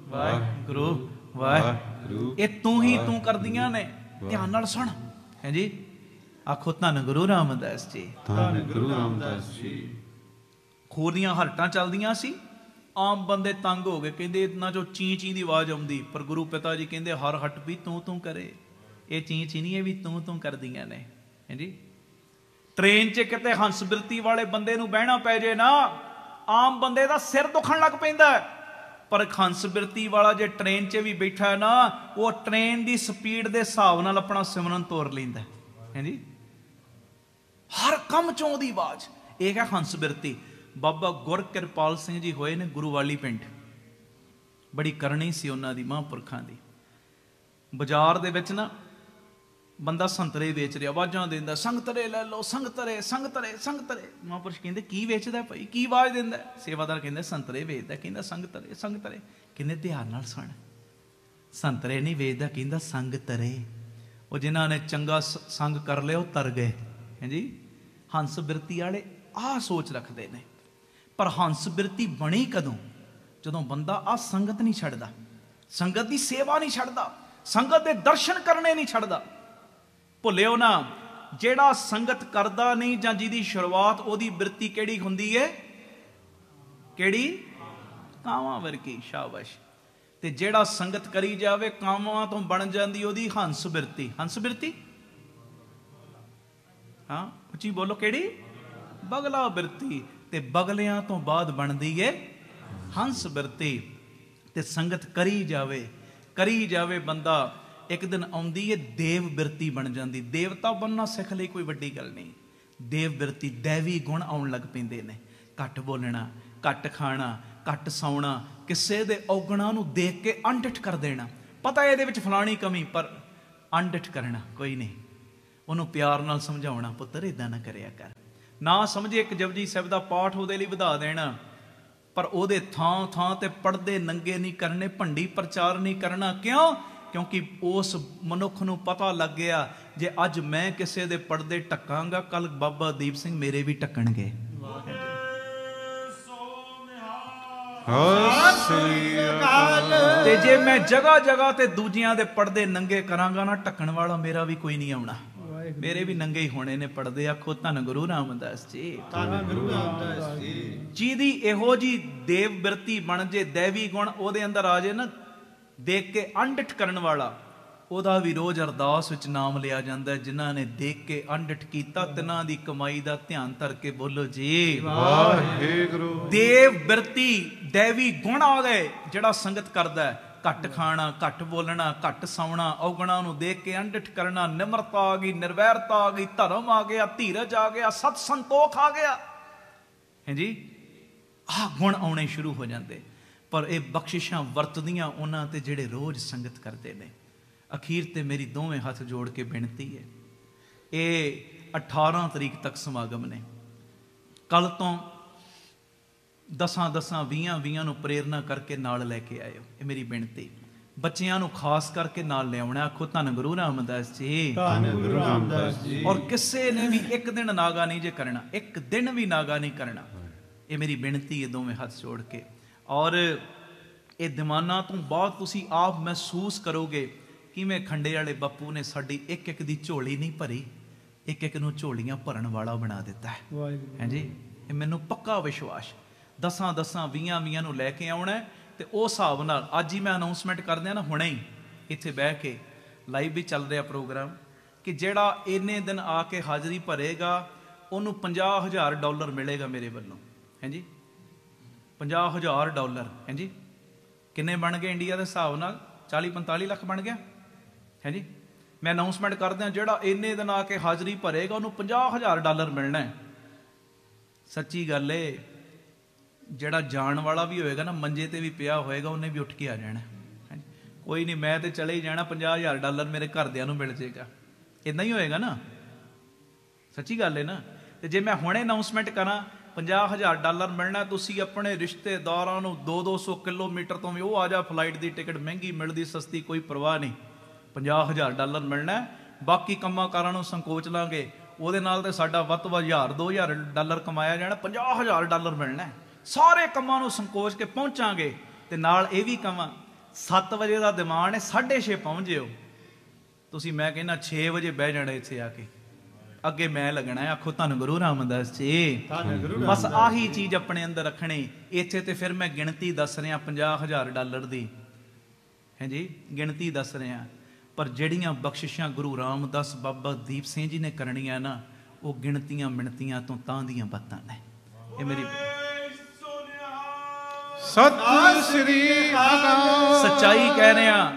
ਵਾਹਿਗੁਰੂ ਵਾਹਿਗੁਰੂ। ਇਹ ਤੂੰ ਹੀ ਤੂੰ ਕਰਦੀਆਂ ਨੇ, ਧਿਆਨ ਨਾਲ ਸੁਣ। ਹੈ ਜੀ, ਆਖੋ ਧੰਨ ਗੁਰੂ ਰਾਮਦਾਸ ਜੀ, ਧੰਨ ਗੁਰੂ ਰਾਮਦਾਸ ਜੀ। ਖੂਰ ਦੀਆਂ ਹਲਟਾਂ ਚੱਲਦੀਆਂ ਸੀ, ਆਮ ਬੰਦੇ ਤੰਗ ਹੋ ਗਏ, ਕਹਿੰਦੇ ਇਹਨਾਂ ਚੋਂ ਚੀਂ ਚੀਂ ਦੀ ਆਵਾਜ਼ ਆਉਂਦੀ, ਪਰ ਗੁਰੂ ਪਿਤਾ ਜੀ ਕਹਿੰਦੇ ਹਰ ਹੱਟ ਵੀ ਤੂੰ ਤੂੰ ਕਰੇ, ਇਹ ਚੀਂ ਚੀਂ ਨਹੀਂ, ਇਹ ਵੀ ਤੂੰ ਤੂੰ ਕਰਦੀਆਂ ਨੇ। ਹੈ ਜੀ, ਟ੍ਰੇਨ 'ਚ ਕਿਤੇ ਹੰਸ ਬਿਰਤੀ ਵਾਲੇ ਬੰਦੇ ਨੂੰ ਬਹਿਣਾ ਪੈ ਜੇ ਨਾ, ਆਮ ਬੰਦੇ ਦਾ ਸਿਰ ਦੁਖਣ ਲੱਗ ਪੈਂਦਾ, ਪਰ ਹੰਸ ਬਿਰਤੀ ਵਾਲਾ ਜੇ ਟ੍ਰੇਨ 'ਚ ਵੀ ਬੈਠਾ ਹੈ ਨਾ, ਉਹ ਟ੍ਰੇਨ ਦੀ ਸਪੀਡ ਦੇ ਹਿਸਾਬ ਨਾਲ ਆਪਣਾ ਸਿਮਰਨ ਤੋਰ ਲੈਂਦਾ। ਹੈ ਜੀ, ਹਰ ਕੰਮ 'ਚੋਂ ਉਹਦੀ ਆਵਾਜ਼, ਇਹ ਹੈ ਹੰਸ ਬਿਰਤੀ। ਬਾਬਾ ਗੁਰਕਿਰਪਾਲ ਸਿੰਘ ਜੀ ਹੋਏ ਨੇ ਗੁਰੂਵਾਲੀ ਪਿੰਡ, ਬੜੀ ਕਰਨੀ ਸੀ ਉਹਨਾਂ ਦੀ, ਮਹਾਂਪੁਰਖਾਂ ਦੀ। ਬਾਜ਼ਾਰ ਦੇ ਵਿੱਚ ਨਾ ਬੰਦਾ ਸੰਤਰੇ ਵੇਚ ਰਿਹਾ, ਆਵਾਜ਼ਾਂ ਦਿੰਦਾ, ਸੰਗਤਰੇ ਲੈ ਲਓ, ਸੰਗਤਰੇ ਸੰਗਤਰੇ ਸੰਗਤਰੇ। ਮਹਾਂਪੁਰਸ਼ ਕਹਿੰਦੇ ਕੀ ਵੇਚਦਾ ਭਾਈ, ਕੀ ਆਵਾਜ਼ ਦਿੰਦਾ? ਸੇਵਾਦਾਰ ਕਹਿੰਦਾ ਸੰਤਰੇ ਵੇਚਦਾ। ਕਹਿੰਦਾ ਸੰਗਤਰੇ ਸੰਗਤਰੇ। ਕਹਿੰਦੇ ਧਿਆਨ ਨਾਲ ਸੁਣ, ਸੰਤਰੇ ਨਹੀਂ ਵੇਚਦਾ, ਕਹਿੰਦਾ ਸੰਗਤਰੇ। ਉਹ ਜਿਨ੍ਹਾਂ ਨੇ ਚੰਗਾ ਸੰਗ ਕਰ ਲਿਆ ਉਹ ਤਰ ਗਏ। ਹੈ ਜੀ, ਹੰਸ ਬਿਰਤੀ ਵਾਲੇ ਆਹ ਸੋਚ ਰੱਖਦੇ ਨੇ, ਪਰ ਹੰਸ ਬਿਰਤੀ ਬਣੀ ਕਦੋਂ? ਜਦੋਂ ਬੰਦਾ ਆਹ ਸੰਗਤ ਨਹੀਂ ਛੱਡਦਾ, ਸੰਗਤ ਦੀ ਸੇਵਾ ਨਹੀਂ ਛੱਡਦਾ, ਸੰਗਤ ਦੇ ਦਰਸ਼ਨ ਕਰਨੇ ਨਹੀਂ ਛੱਡਦਾ। ਭੁੱਲਿਓ ਨਾ, ਜਿਹੜਾ ਸੰਗਤ ਕਰਦਾ ਨਹੀਂ ਜਾਂ ਜਿਹਦੀ ਸ਼ੁਰੂਆਤ ਉਹਦੀ ਬਿਰਤੀ ਕਿਹੜੀ ਹੁੰਦੀ ਹੈ? ਕਿਹੜੀ? ਕਾਵਾਂ ਵਰਗੀ। ਸ਼ਾਬਾਸ਼। ਤੇ ਜਿਹੜਾ ਸੰਗਤ ਕਰੀ ਜਾਵੇ, ਕਾਵਾਂ ਤੋਂ ਬਣ ਜਾਂਦੀ ਉਹਦੀ ਹੰਸ ਬਿਰਤੀ। ਹੰਸ ਬਿਰਤੀ, ਹਾਂ ਉੱਚੀ ਬੋਲੋ, ਕਿਹੜੀ? ਬਗਲਾ ਬਿਰਤੀ। ਤੇ ਬਗਲਿਆਂ ਤੋਂ ਬਾਅਦ ਬਣਦੀ ਏ ਹੰਸ ਬਿਰਤੀ। ਤੇ ਸੰਗਤ ਕਰੀ ਜਾਵੇ ਬੰਦਾ, ਇੱਕ ਦਿਨ ਆਉਂਦੀ ਏ ਦੇਵ ਬਿਰਤੀ ਬਣ ਜਾਂਦੀ। ਦੇਵਤਾ ਬਣਨਾ ਸਿੱਖ ਲਈ ਕੋਈ ਵੱਡੀ ਗੱਲ ਨਹੀਂ। ਦੇਵ ਬਿਰਤੀ, ਦੇਵੀ ਗੁਣ ਆਉਣ ਲੱਗ ਪੈਂਦੇ ਨੇ। ਘੱਟ ਬੋਲਣਾ, ਘੱਟ ਖਾਣਾ, ਘੱਟ ਸੌਣਾ, ਕਿਸੇ ਦੇ ਔਗਣਾਂ ਨੂੰ ਦੇਖ ਕੇ ਅਣਡਿੱਠ ਕਰ ਦੇਣਾ। ਪਤਾ ਇਹਦੇ ਵਿੱਚ ਫਲਾਣੀ ਕਮੀ, ਪਰ ਅਣਡਿੱਠ ਕਰਨਾ ਕੋਈ ਨਹੀਂ। ਉਹਨੂੰ ਪਿਆਰ ਨਾਲ ਸਮਝਾਉਣਾ, ਪੁੱਤਰ ਇਦਾਂ ਨਾ ਕਰਿਆ ਕਰ। ਨਾ ਸਮਝੇ ਇੱਕ ਜਪਜੀ ਸਾਹਿਬ ਦਾ ਪਾਠ ਉਹਦੇ ਲਈ ਵਧਾ ਦੇਣਾ, ਪਰ ਉਹਦੇ ਥਾਂ ਥਾਂ ਤੇ ਪੜਦੇ ਨੰਗੇ ਨਹੀਂ ਕਰਨੇ, ਭੰਡੀ ਪ੍ਰਚਾਰ ਨਹੀਂ ਕਰਨਾ। ਕਿਉਂ? ਕਿਉਂਕਿ ਉਸ ਮਨੁੱਖ ਨੂੰ ਪਤਾ ਲੱਗ ਗਿਆ, ਜੇ ਅੱਜ ਮੈਂ ਕਿਸੇ ਦੇ ਪਰਦੇ ਢੱਕਾਂਗਾ, ਕੱਲ ਬਾਬਾ ਦੀਪ ਸਿੰਘ ਮੇਰੇ ਵੀ ਢੱਕਣਗੇ। ਤੇ ਜੇ ਮੈਂ ਜਗ੍ਹਾ ਜਗ੍ਹਾ ਤੇ ਦੂਜਿਆਂ ਦੇ ਪਰਦੇ ਨੰਗੇ ਕਰਾਂਗਾ ਨਾ, ਢੱਕਣ ਵਾਲਾ ਮੇਰਾ ਵੀ ਕੋਈ ਨਹੀਂ ਆਉਣਾ, ਮੇਰੇ ਵੀ ਨੰਗੇ ਹੀ ਹੋਣੇ ਨੇ ਪਰਦੇ। ਆਖੋ ਧੰਨ ਗੁਰੂ ਰਾਮਦਾਸ ਜੀ, ਧੰਨ ਗੁਰੂ ਰਾਮਦਾਸ ਜੀ। ਜਿਹਦੀ ਇਹੋ ਜੀ ਦੇਵ ਬਿਰਤੀ ਬਣ ਜੇ, ਦੇਵੀ ਗੁਣ ਉਹਦੇ ਅੰਦਰ ਆ ਜੇ ਨਾ, ਦੇਖ ਕੇ ਅਣਡਿੱਠ ਕਰਨ ਵਾਲਾ, ਉਹਦਾ ਵੀ ਰੋਜ਼ ਅਰਦਾਸ ਵਿੱਚ ਨਾਮ ਲਿਆ ਜਾਂਦਾ। ਜਿਨ੍ਹਾਂ ਨੇ ਦੇਖ ਕੇ ਅਣਡਿੱਠ ਕੀਤਾ, ਤਿਨਾਂ ਦੀ ਕਮਾਈ ਦਾ ਧਿਆਨ ਧਰ ਕੇ ਬੋਲੋ ਜੀ ਵਾਹਿਗੁਰੂ। ਦੇਵ ਬਿਰਤੀ, ਦੇਵੀ ਗੁਣ ਆ ਗਏ। ਜਿਹੜਾ ਸੰਗਤ ਕਰਦਾ, ਘੱਟ ਖਾਣਾ, ਘੱਟ ਬੋਲਣਾ, ਘੱਟ ਸੌਣਾ, ਔਗਣਾਂ ਨੂੰ ਦੇਖ ਕੇ ਅਣਡਿੱਠ ਕਰਨਾ, ਨਿਮਰਤਾ ਆ ਗਈ, ਨਿਰਵੈਰਤਾ ਆ ਗਈ, ਧਰਮ ਆ ਗਿਆ, ਧੀਰਜ ਆ ਗਿਆ, ਸਤ ਸੰਤੋਖ ਆ ਗਿਆ। ਹੈ ਜੀ, ਆਹ ਗੁਣ ਆਉਣੇ ਸ਼ੁਰੂ ਹੋ ਜਾਂਦੇ। ਪਰ ਇਹ ਬਖਸ਼ਿਸ਼ਾਂ ਵਰਤਦੀਆਂ ਉਹਨਾਂ ਤੇ ਜਿਹੜੇ ਰੋਜ਼ ਸੰਗਤ ਕਰਦੇ ਨੇ। ਅਖੀਰ ਤੇ ਮੇਰੀ ਦੋਵੇਂ ਹੱਥ ਜੋੜ ਕੇ ਬੇਨਤੀ ਹੈ, ਇਹ 18 ਤਰੀਕ ਤੱਕ ਸਮਾਗਮ ਨੇ। ਕੱਲ ਤੋਂ 10 20 ਨੂੰ ਪ੍ਰੇਰਨਾ ਕਰਕੇ ਨਾਲ ਲੈ ਕੇ ਆਇਓ, ਇਹ ਮੇਰੀ ਬੇਨਤੀ। ਬੱਚਿਆਂ ਨੂੰ ਖਾਸ ਕਰਕੇ ਨਾਲ ਲਿਆਉਣਾ। ਆਖੋ ਧੰਨ ਗੁਰੂ ਰਾਮਦਾਸ ਜੀ, ਧੰਨ ਗੁਰੂ ਰਾਮਦਾਸ ਜੀ। ਔਰ ਕਿਸੇ ਨੇ ਵੀ ਇੱਕ ਦਿਨ ਨਾਗਾ ਨਹੀਂ ਜੇ ਕਰਨਾ, ਇੱਕ ਦਿਨ ਵੀ ਨਾਗਾ ਨਹੀਂ ਕਰਨਾ। ਇਹ ਮੇਰੀ ਬੇਨਤੀ ਹੈ ਦੋਵੇਂ ਹੱਥ ਜੋੜ ਕੇ। ਔਰ ਇਹ ਦੀਵਾਨਾਂ ਤੋਂ ਬਾਅਦ ਤੁਸੀਂ ਆਪ ਮਹਿਸੂਸ ਕਰੋਗੇ ਕਿਵੇਂ ਖੰਡੇ ਵਾਲੇ ਬਾਪੂ ਨੇ ਸਾਡੀ ਇੱਕ ਇੱਕ ਦੀ ਝੋਲੀ ਨਹੀਂ ਭਰੀ, ਇੱਕ ਇੱਕ ਨੂੰ ਝੋਲੀਆਂ ਭਰਨ ਵਾਲਾ ਬਣਾ ਦਿੱਤਾ ਹੈ ਜੀ। ਇਹ ਮੈਨੂੰ ਪੱਕਾ ਵਿਸ਼ਵਾਸ। 10 20 ਨੂੰ ਲੈ ਕੇ ਆਉਣਾ। ਤੇ ਉਸ ਹਿਸਾਬ ਨਾਲ ਅੱਜ ਹੀ ਮੈਂ ਅਨਾਉਂਸਮੈਂਟ ਕਰ ਦਿਆਂ ਨਾ, ਹੁਣੇ ਹੀ ਇੱਥੇ ਬਹਿ ਕੇ, ਲਾਈਵ ਵੀ ਚੱਲ ਰਿਹਾ ਪ੍ਰੋਗਰਾਮ, ਕਿ ਜਿਹੜਾ ਇੰਨੇ ਦਿਨ ਆ ਕੇ ਹਾਜ਼ਰੀ ਭਰੇਗਾ ਉਹਨੂੰ $50,000 ਮਿਲੇਗਾ ਮੇਰੇ ਵੱਲੋਂ। ਹੈ ਜੀ, $50,000। ਹੈ ਜੀ, ਕਿੰਨੇ ਬਣ ਗਏ ਇੰਡੀਆ ਦੇ ਹਿਸਾਬ ਨਾਲ? 40-45 ਲੱਖ ਬਣ ਗਿਆ। ਹੈ ਜੀ, ਮੈਂ ਅਨਾਊਂਸਮੈਂਟ ਕਰਦਿਆਂ ਜਿਹੜਾ ਇੰਨੇ ਦਿਨ ਆ ਕੇ ਹਾਜ਼ਰੀ ਭਰੇਗਾ ਉਹਨੂੰ $50,000 ਮਿਲਣਾ ਹੈ। ਸੱਚੀ ਗੱਲ ਏ, ਜਿਹੜਾ ਜਾਣ ਵਾਲਾ ਵੀ ਹੋਏਗਾ ਨਾ, ਮੰਜੇ ਤੇ ਵੀ ਪਿਆ ਹੋਏਗਾ, ਉਹਨੇ ਵੀ ਉੱਠ ਕੇ ਆ ਜਾਣਾ। ਕੋਈ ਨਹੀਂ, ਮੈਂ ਤੇ ਚਲੇ ਹੀ ਜਾਣਾ, $50,000 ਮੇਰੇ ਘਰਦਿਆਂ ਨੂੰ ਮਿਲ ਜਾਏਗਾ। ਇੱਦਾਂ ਹੀ ਹੋਏਗਾ ਨਾ, ਸੱਚੀ ਗੱਲ ਹੈ ਨਾ। ਤੇ ਜੇ ਮੈਂ ਹੁਣੇ ਅਨਾਊਂਸਮੈਂਟ ਕਰਾਂ $50,000 ਮਿਲਣਾ, ਤੁਸੀਂ ਆਪਣੇ ਰਿਸ਼ਤੇਦਾਰਾਂ ਨੂੰ 200 ਕਿਲੋਮੀਟਰ ਤੋਂ ਵੀ, ਉਹ ਆ ਜਾ, ਫਲਾਈਟ ਦੀ ਟਿਕਟ ਮਹਿੰਗੀ ਮਿਲਦੀ ਸਸਤੀ ਕੋਈ ਪਰਵਾਹ ਨਹੀਂ, $50,000 ਮਿਲਣਾ। ਬਾਕੀ ਕੰਮਾਂ ਕਾਰਾਂ ਨੂੰ ਸੰਕੋਚ ਲਾਂਗੇ, ਉਹਦੇ ਨਾਲ ਤੇ ਸਾਡਾ ਵੱਧ ਤੋਂ ਵੱਧ $1,000-2,000 ਕਮਾਇਆ ਜਾਣਾ, $50,000 ਮਿਲਣਾ। ਸਾਰੇ ਕੰਮਾਂ ਨੂੰ ਸੰਕੋਚ ਕੇ ਪਹੁੰਚਾਂਗੇ। ਤੇ ਨਾਲ ਇਹ ਵੀ ਕਵਾਂ, 7 ਵਜੇ ਦਾ ਡਿਮਾਂਡ ਹੈ, 6:30 ਪਹੁੰਚ ਜਿਓ ਤੁਸੀਂ। ਮੈਂ ਕਹਿੰਦਾ 6 ਵਜੇ ਬਹਿ ਜਾਣਾ ਇੱਥੇ ਆ ਕੇ, ਅੱਗੇ ਮੈਂ ਲੱਗਣਾ ਹੈ। ਆਖੋ ਧੰਨ ਗੁਰੂ ਰਾਮਦਾਸ ਜੀ। ਬਸ ਆਹੀ ਚੀਜ਼ ਆਪਣੇ ਅੰਦਰ ਰੱਖਣੀ। ਇੱਥੇ ਤੇ ਫਿਰ ਮੈਂ ਗਿਣਤੀ ਦੱਸ ਰਿਹਾ $50,000 ਦੀ, ਹੈ ਜੀ, ਗਿਣਤੀ ਦੱਸ ਰਿਹਾ। ਪਰ ਜਿਹੜੀਆਂ ਬਖਸ਼ਿਸ਼ਾਂ ਗੁਰੂ ਰਾਮਦਾਸ ਬਾਬਾ ਦੀਪ ਸਿੰਘ ਜੀ ਨੇ ਕਰਨੀਆਂ ਨਾ, ਉਹ ਗਿਣਤੀਆਂ ਮਿਣਤੀਆਂ ਤੋਂ ਤਾਂ ਦੀਆਂ ਬਾਤਾਂ ਨੇ। ਇਹ ਮੇਰੀ ਸਤਿ ਸ੍ਰੀ ਅਕਾਲ ਸੱਚਾਈ ਕਹਿ ਰਿਹਾ।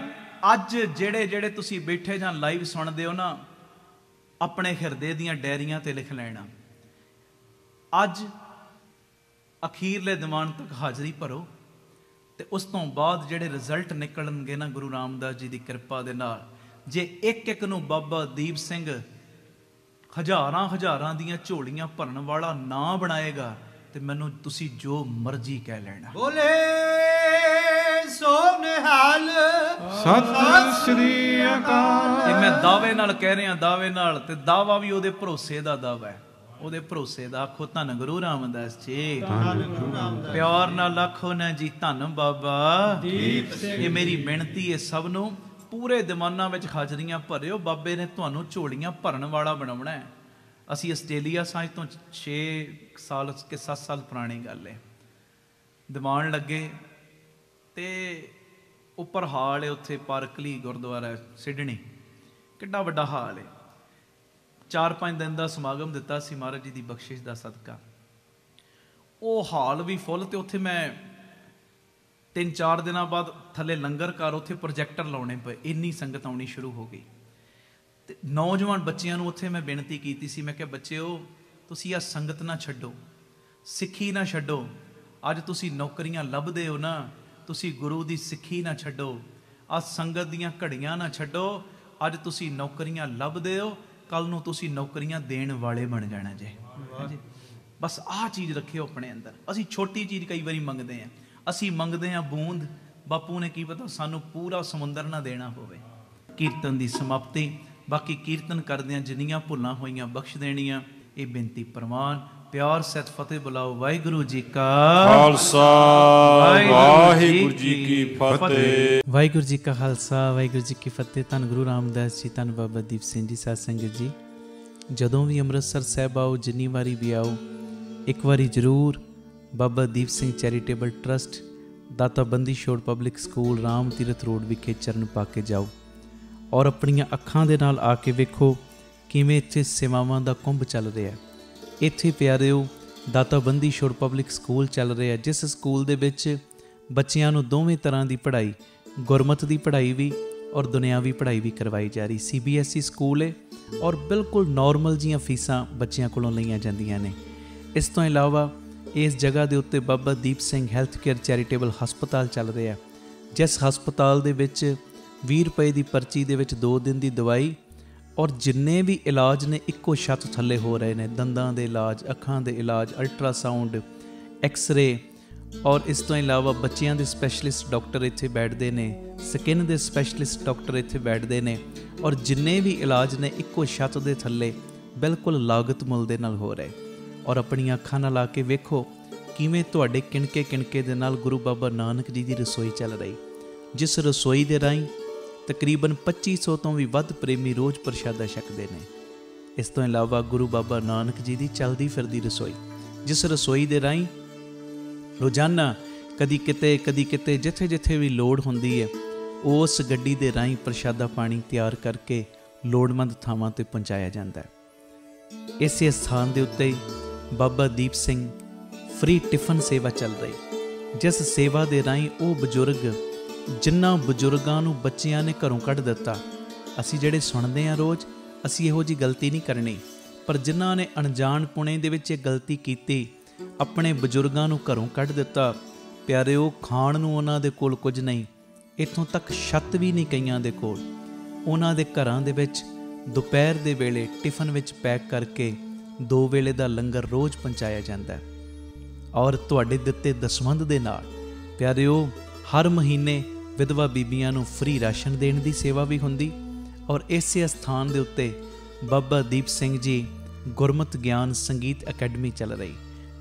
ਅੱਜ ਜਿਹੜੇ ਤੁਸੀਂ ਬੈਠੇ ਜਾਂ ਲਾਈਵ ਸੁਣਦੇ ਹੋ ਨਾ, ਆਪਣੇ ਹਿਰਦੇ ਦੀਆਂ ਡਾਇਰੀਆਂ ਤੇ ਲਿਖ ਲੈਣਾ। ਅੱਜ ਅਖੀਰਲੇ ਦੀਵਾਨ ਤੱਕ ਹਾਜ਼ਰੀ ਭਰੋ, ਤੇ ਉਸ ਤੋਂ ਬਾਅਦ ਜਿਹੜੇ ਰਿਜ਼ਲਟ ਨਿਕਲਣਗੇ ਨਾ ਗੁਰੂ ਰਾਮਦਾਸ ਜੀ ਦੀ ਕਿਰਪਾ ਦੇ ਨਾਲ, ਜੇ ਇੱਕ ਇੱਕ ਨੂੰ ਬਾਬਾ ਦੀਪ ਸਿੰਘ ਹਜ਼ਾਰਾਂ ਦੀਆਂ ਝੋਲੀਆਂ ਭਰਨ ਵਾਲਾ ਨਾ ਬਣਾਏਗਾ, ਤੇ ਮੈਨੂੰ ਤੁਸੀਂ ਜੋ ਮਰਜ਼ੀ ਕਹਿ ਲੈਣਾ। ਬੋਲੇ ਸੋ ਨਿਹਾਲ ਸਤਿ ਸ੍ਰੀ ਅਕਾਲ। ਇਹ ਮੈਂ ਦਾਅਵੇ ਨਾਲ ਕਹਿ ਰਿਹਾ, ਦਾਅਵੇ ਨਾਲ। ਤੇ ਦਾਅਵਾ ਵੀ ਉਹਦੇ ਭਰੋਸੇ ਦਾ ਦਾਅਵਾ ਹੈ, ਉਹਦੇ ਭਰੋਸੇ ਦਾ। ਆਖੋ ਧੰਨ ਗੁਰੂ ਰਾਮਦਾਸ ਜੀ। ਪਿਆਰ ਨਾਲ ਆਖੋ ਨਾ ਜੀ, ਧੰਨ ਬਾਬਾ ਦੀਪ ਸਿੰਘ। ਇਹ ਮੇਰੀ ਬੇਨਤੀ ਹੈ ਸਭ ਨੂੰ, ਪੂਰੇ ਦੀਵਾਨਾਂ ਵਿੱਚ ਹਾਜ਼ਰੀਆਂ ਭਰਿਓ। ਬਾਬੇ ਨੇ ਤੁਹਾਨੂੰ ਝੋਲੀਆਂ ਭਰਨ ਵਾਲਾ ਬਣਾਉਣਾ ਹੈ। ਅਸੀਂ ਆਸਟ੍ਰੇਲੀਆ ਸਾਂ, ਅੱਜ ਤੋਂ 6 ਸਾਲ ਕਿ 7 ਸਾਲ ਪੁਰਾਣੀ ਗੱਲ ਹੈ। ਦੀਵਾਨ ਲੱਗੇ ਤੇ ਉੱਪਰ ਹਾਲ ਹੈ, ਉੱਥੇ ਪਾਰਕਲੀ ਗੁਰਦੁਆਰਾ ਸਿਡਨੀ, ਕਿੱਡਾ ਵੱਡਾ ਹਾਲ ਹੈ। 4-5 ਦਿਨ ਦਾ ਸਮਾਗਮ ਦਿੱਤਾ ਸੀ ਮਹਾਰਾਜ ਜੀ ਦੀ ਬਖਸ਼ਿਸ਼ ਦਾ ਸਦਕਾ। ਉਹ ਹਾਲ ਵੀ ਫੁੱਲ, ਤੇ ਉੱਥੇ ਮੈਂ 3-4 ਦਿਨਾਂ ਬਾਅਦ ਥੱਲੇ ਲੰਗਰ ਘਰ, ਉੱਥੇ ਪ੍ਰੋਜੈਕਟਰ ਲਾਉਣੇ ਪਏ, ਇੰਨੀ ਸੰਗਤ ਆਉਣੀ ਸ਼ੁਰੂ ਹੋ ਗਈ। ਤੇ ਨੌਜਵਾਨ ਬੱਚਿਆਂ ਨੂੰ ਉੱਥੇ ਮੈਂ ਬੇਨਤੀ ਕੀਤੀ ਸੀ, ਮੈਂ ਕਿਹਾ ਬੱਚਿਓ, ਤੁਸੀਂ ਆਹ ਸੰਗਤ ਨਾ ਛੱਡੋ, ਸਿੱਖੀ ਨਾ ਛੱਡੋ। ਅੱਜ ਤੁਸੀਂ ਨੌਕਰੀਆਂ ਲੱਭਦੇ ਹੋ ਨਾ, ਤੁਸੀਂ ਗੁਰੂ ਦੀ ਸਿੱਖੀ ਨਾ ਛੱਡੋ, ਆਹ ਸੰਗਤ ਦੀਆਂ ਘੜੀਆਂ ਨਾ ਛੱਡੋ। ਅੱਜ ਤੁਸੀਂ ਨੌਕਰੀਆਂ ਲੱਭਦੇ ਹੋ, ਕੱਲ ਨੂੰ ਤੁਸੀਂ ਨੌਕਰੀਆਂ ਦੇਣ ਵਾਲੇ ਬਣ ਜਾਣਾ ਜੇ। ਬਸ ਆਹ ਚੀਜ਼ ਰੱਖਿਓ ਆਪਣੇ ਅੰਦਰ। ਅਸੀਂ ਛੋਟੀ ਚੀਜ਼ ਕਈ ਵਾਰੀ ਮੰਗਦੇ ਹਾਂ, ਅਸੀਂ ਮੰਗਦੇ ਹਾਂ ਬੂੰਦ, ਬਾਪੂ ਨੇ ਕੀ ਪਤਾ ਸਾਨੂੰ ਪੂਰਾ ਸਮੁੰਦਰ ਨਾ ਦੇਣਾ ਹੋਵੇ। ਕੀਰਤਨ ਦੀ ਸਮਾਪਤੀ। ਬਾਕੀ ਕੀਰਤਨ ਕਰਦਿਆਂ ਜਿੰਨੀਆਂ ਭੁੱਲਾਂ ਹੋਈਆਂ ਬਖਸ਼ ਦੇਣੀਆਂ, ਇਹ ਬੇਨਤੀ ਪ੍ਰਵਾਨ। ਪਿਆਰ ਸਹਿਤ ਫਤਿਹ ਬੁਲਾਓ। ਵਾਹਿਗੁਰੂ ਜੀ ਕਾ ਖਾਲਸਾ, ਵਾਹਿਗੁਰੂ ਜੀ ਕੀ ਫਤਿਹ। ਵਾਹਿਗੁਰੂ ਜੀ ਕਾ ਖਾਲਸਾ, ਵਾਹਿਗੁਰੂ ਜੀ ਕੀ ਫਤਿਹ। ਧੰਨ ਗੁਰੂ ਰਾਮਦਾਸ ਜੀ, ਧੰਨ ਬਾਬਾ ਦੀਪ ਸਿੰਘ ਜੀ। ਸਾਧ ਸੰਗਤ ਜੀ, ਜਦੋਂ ਵੀ ਅੰਮ੍ਰਿਤਸਰ ਸਾਹਿਬ ਆਓ, ਜਿੰਨੀ ਵਾਰੀ ਵੀ ਆਓ, ਇੱਕ ਵਾਰੀ ਜ਼ਰੂਰ ਬਾਬਾ ਦੀਪ ਸਿੰਘ ਚੈਰੀਟੇਬਲ ਟਰਸਟ, ਦਾਤਾ Bandi Chhor public school, Ram Tirath road ਵਿਖੇ ਚਰਨ ਪਾ ਕੇ ਜਾਓ, ਔਰ ਆਪਣੀਆਂ ਅੱਖਾਂ ਦੇ ਨਾਲ ਆ ਕੇ ਵੇਖੋ ਕਿਵੇਂ ਇੱਥੇ ਸੇਵਾਵਾਂ ਦਾ ਕੁੰਭ ਚੱਲ ਰਿਹਾ। ਇੱਥੇ ਪਿਆਰਿਓ ਦਾਤਾ ਬੰਦੀ ਛੋੜ ਪਬਲਿਕ ਸਕੂਲ ਚੱਲ ਰਿਹਾ, ਜਿਸ ਸਕੂਲ ਦੇ ਵਿੱਚ ਬੱਚਿਆਂ ਨੂੰ ਦੋਵੇਂ ਤਰ੍ਹਾਂ ਦੀ ਪੜ੍ਹਾਈ, ਗੁਰਮਤਿ ਦੀ ਪੜ੍ਹਾਈ ਵੀ ਔਰ ਦੁਨਿਆਵੀ ਪੜ੍ਹਾਈ ਵੀ ਕਰਵਾਈ ਜਾ ਰਹੀ। CBSE ਸਕੂਲ ਹੈ ਔਰ ਬਿਲਕੁਲ ਨੋਰਮਲ ਜੀਆਂ ਫੀਸਾਂ ਬੱਚਿਆਂ ਕੋਲੋਂ ਲਈਆਂ ਜਾਂਦੀਆਂ ਨੇ। ਇਸ ਤੋਂ ਇਲਾਵਾ ਇਸ ਜਗ੍ਹਾ ਦੇ ਉੱਤੇ Baba Deep Singh health care charitable ਹਸਪਤਾਲ ਚੱਲ ਰਿਹਾ, ਜਿਸ ਹਸਪਤਾਲ ਦੇ ਵਿੱਚ 20 ਰੁਪਏ ਦੀ ਪਰਚੀ ਦੇ ਵਿੱਚ 2 ਦਿਨ ਦੀ ਦਵਾਈ ਔਰ ਜਿੰਨੇ ਵੀ ਇਲਾਜ ਨੇ ਇੱਕੋ ਛੱਤ ਥੱਲੇ ਹੋ ਰਹੇ ਨੇ। ਦੰਦਾਂ ਦੇ ਇਲਾਜ, ਅੱਖਾਂ ਦੇ ਇਲਾਜ, ਅਲਟਰਾਸਾਊਂਡ, ਐਕਸ-ਰੇ, ਔਰ ਇਸ ਤੋਂ ਇਲਾਵਾ ਬੱਚਿਆਂ ਦੇ ਸਪੈਸ਼ਲਿਸਟ ਡਾਕਟਰ ਇੱਥੇ ਬੈਠਦੇ ਨੇ, ਸਕਿਨ ਦੇ ਸਪੈਸ਼ਲਿਸਟ ਡਾਕਟਰ ਇੱਥੇ ਬੈਠਦੇ ਨੇ, ਔਰ ਜਿੰਨੇ ਵੀ ਇਲਾਜ ਨੇ ਇੱਕੋ ਛੱਤ ਦੇ ਥੱਲੇ ਬਿਲਕੁਲ ਲਾਗਤ ਮੁੱਲ ਦੇ ਨਾਲ ਹੋ ਰਹੇ। ਔਰ ਆਪਣੀਆਂ ਅੱਖਾਂ ਨਾਲ ਆ ਕੇ ਵੇਖੋ ਕਿਵੇਂ ਤੁਹਾਡੇ ਕਿਣਕੇ ਦੇ ਨਾਲ ਗੁਰੂ ਬਾਬਾ ਨਾਨਕ ਜੀ ਦੀ ਰਸੋਈ ਚੱਲ ਰਹੀ, ਜਿਸ ਰਸੋਈ ਦੇ ਰਾਹੀਂ ਤਕਰੀਬਨ 2500 ਤੋਂ ਵੀ ਵੱਧ ਪ੍ਰੇਮੀ ਰੋਜ਼ ਪ੍ਰਸ਼ਾਦਾ ਛਕਦੇ ਨੇ। ਇਸ ਤੋਂ ਇਲਾਵਾ ਗੁਰੂ ਬਾਬਾ ਨਾਨਕ ਜੀ ਦੀ ਚੱਲਦੀ ਫਿਰਦੀ ਰਸੋਈ, ਜਿਸ ਰਸੋਈ ਦੇ ਰਾਹੀਂ ਰੋਜ਼ਾਨਾ ਕਦੀ ਕਿਤੇ ਜਿੱਥੇ ਵੀ ਲੋੜ ਹੁੰਦੀ ਹੈ, ਉਸ ਗੱਡੀ ਦੇ ਰਾਹੀਂ ਪ੍ਰਸ਼ਾਦਾ ਪਾਣੀ ਤਿਆਰ ਕਰਕੇ ਲੋੜਵੰਦ ਥਾਵਾਂ 'ਤੇ ਪਹੁੰਚਾਇਆ ਜਾਂਦਾ ਹੈ। ਇਸੇ ਸਥਾਨ ਦੇ ਉੱਤੇ ਬਾਬਾ ਦੀਪ ਸਿੰਘ ਫ੍ਰੀ ਟਿਫਨ ਸੇਵਾ ਚੱਲ ਰਹੀ, ਜਿਸ ਸੇਵਾ ਦੇ ਰਾਹੀਂ ਉਹ ਬਜ਼ੁਰਗ, ਜਿਨ੍ਹਾਂ ਬਜ਼ੁਰਗਾਂ ਨੂੰ ਬੱਚਿਆਂ ਨੇ ਘਰੋਂ ਕੱਢ ਦਿੱਤਾ ਅਸੀਂ ਜਿਹੜੇ ਸੁਣਦੇ ਹਾਂ ਰੋਜ਼, ਅਸੀਂ ਇਹੋ ਜਿਹੀ ਗਲਤੀ ਨਹੀਂ ਕਰਨੀ। ਪਰ ਜਿਨ੍ਹਾਂ ਨੇ ਅਣਜਾਣਪੁਣੇ ਦੇ ਵਿੱਚ ਇਹ ਗਲਤੀ ਕੀਤੀ, ਆਪਣੇ ਬਜ਼ੁਰਗਾਂ ਨੂੰ ਘਰੋਂ ਕੱਢ ਦਿੱਤਾ, ਪਿਆਰਿਓ, ਖਾਣ ਨੂੰ ਉਹਨਾਂ ਦੇ ਕੋਲ ਕੁਝ ਨਹੀਂ, ਇੱਥੋਂ ਤੱਕ ਛੱਤ ਵੀ ਨਹੀਂ ਕਈਆਂ ਦੇ ਕੋਲ। ਉਹਨਾਂ ਦੇ ਘਰਾਂ ਦੇ ਵਿੱਚ ਦੁਪਹਿਰ ਦੇ ਵੇਲੇ ਟਿਫਨ ਵਿੱਚ ਪੈਕ ਕਰਕੇ 2 ਵੇਲੇ ਦਾ ਲੰਗਰ ਰੋਜ਼ ਪਹੁੰਚਾਇਆ ਜਾਂਦਾ ਹੈ। ਔਰ ਤੁਹਾਡੇ ਦਿੱਤੇ ਦਸਵੰਧ ਦੇ ਨਾਲ ਪਿਆਰਿਓ, ਹਰ ਮਹੀਨੇ ਵਿਧਵਾ ਬੀਬੀਆਂ ਨੂੰ ਫ੍ਰੀ ਰਾਸ਼ਨ ਦੇਣ ਦੀ ਸੇਵਾ ਵੀ ਹੁੰਦੀ। ਔਰ ਇਸੇ ਸਥਾਨ ਦੇ ਉੱਤੇ ਬਾਬਾ ਦੀਪ ਸਿੰਘ ਜੀ ਗੁਰਮਤ ਗਿਆਨ ਸੰਗੀਤ ਅਕੈਡਮੀ ਚੱਲ ਰਹੀ,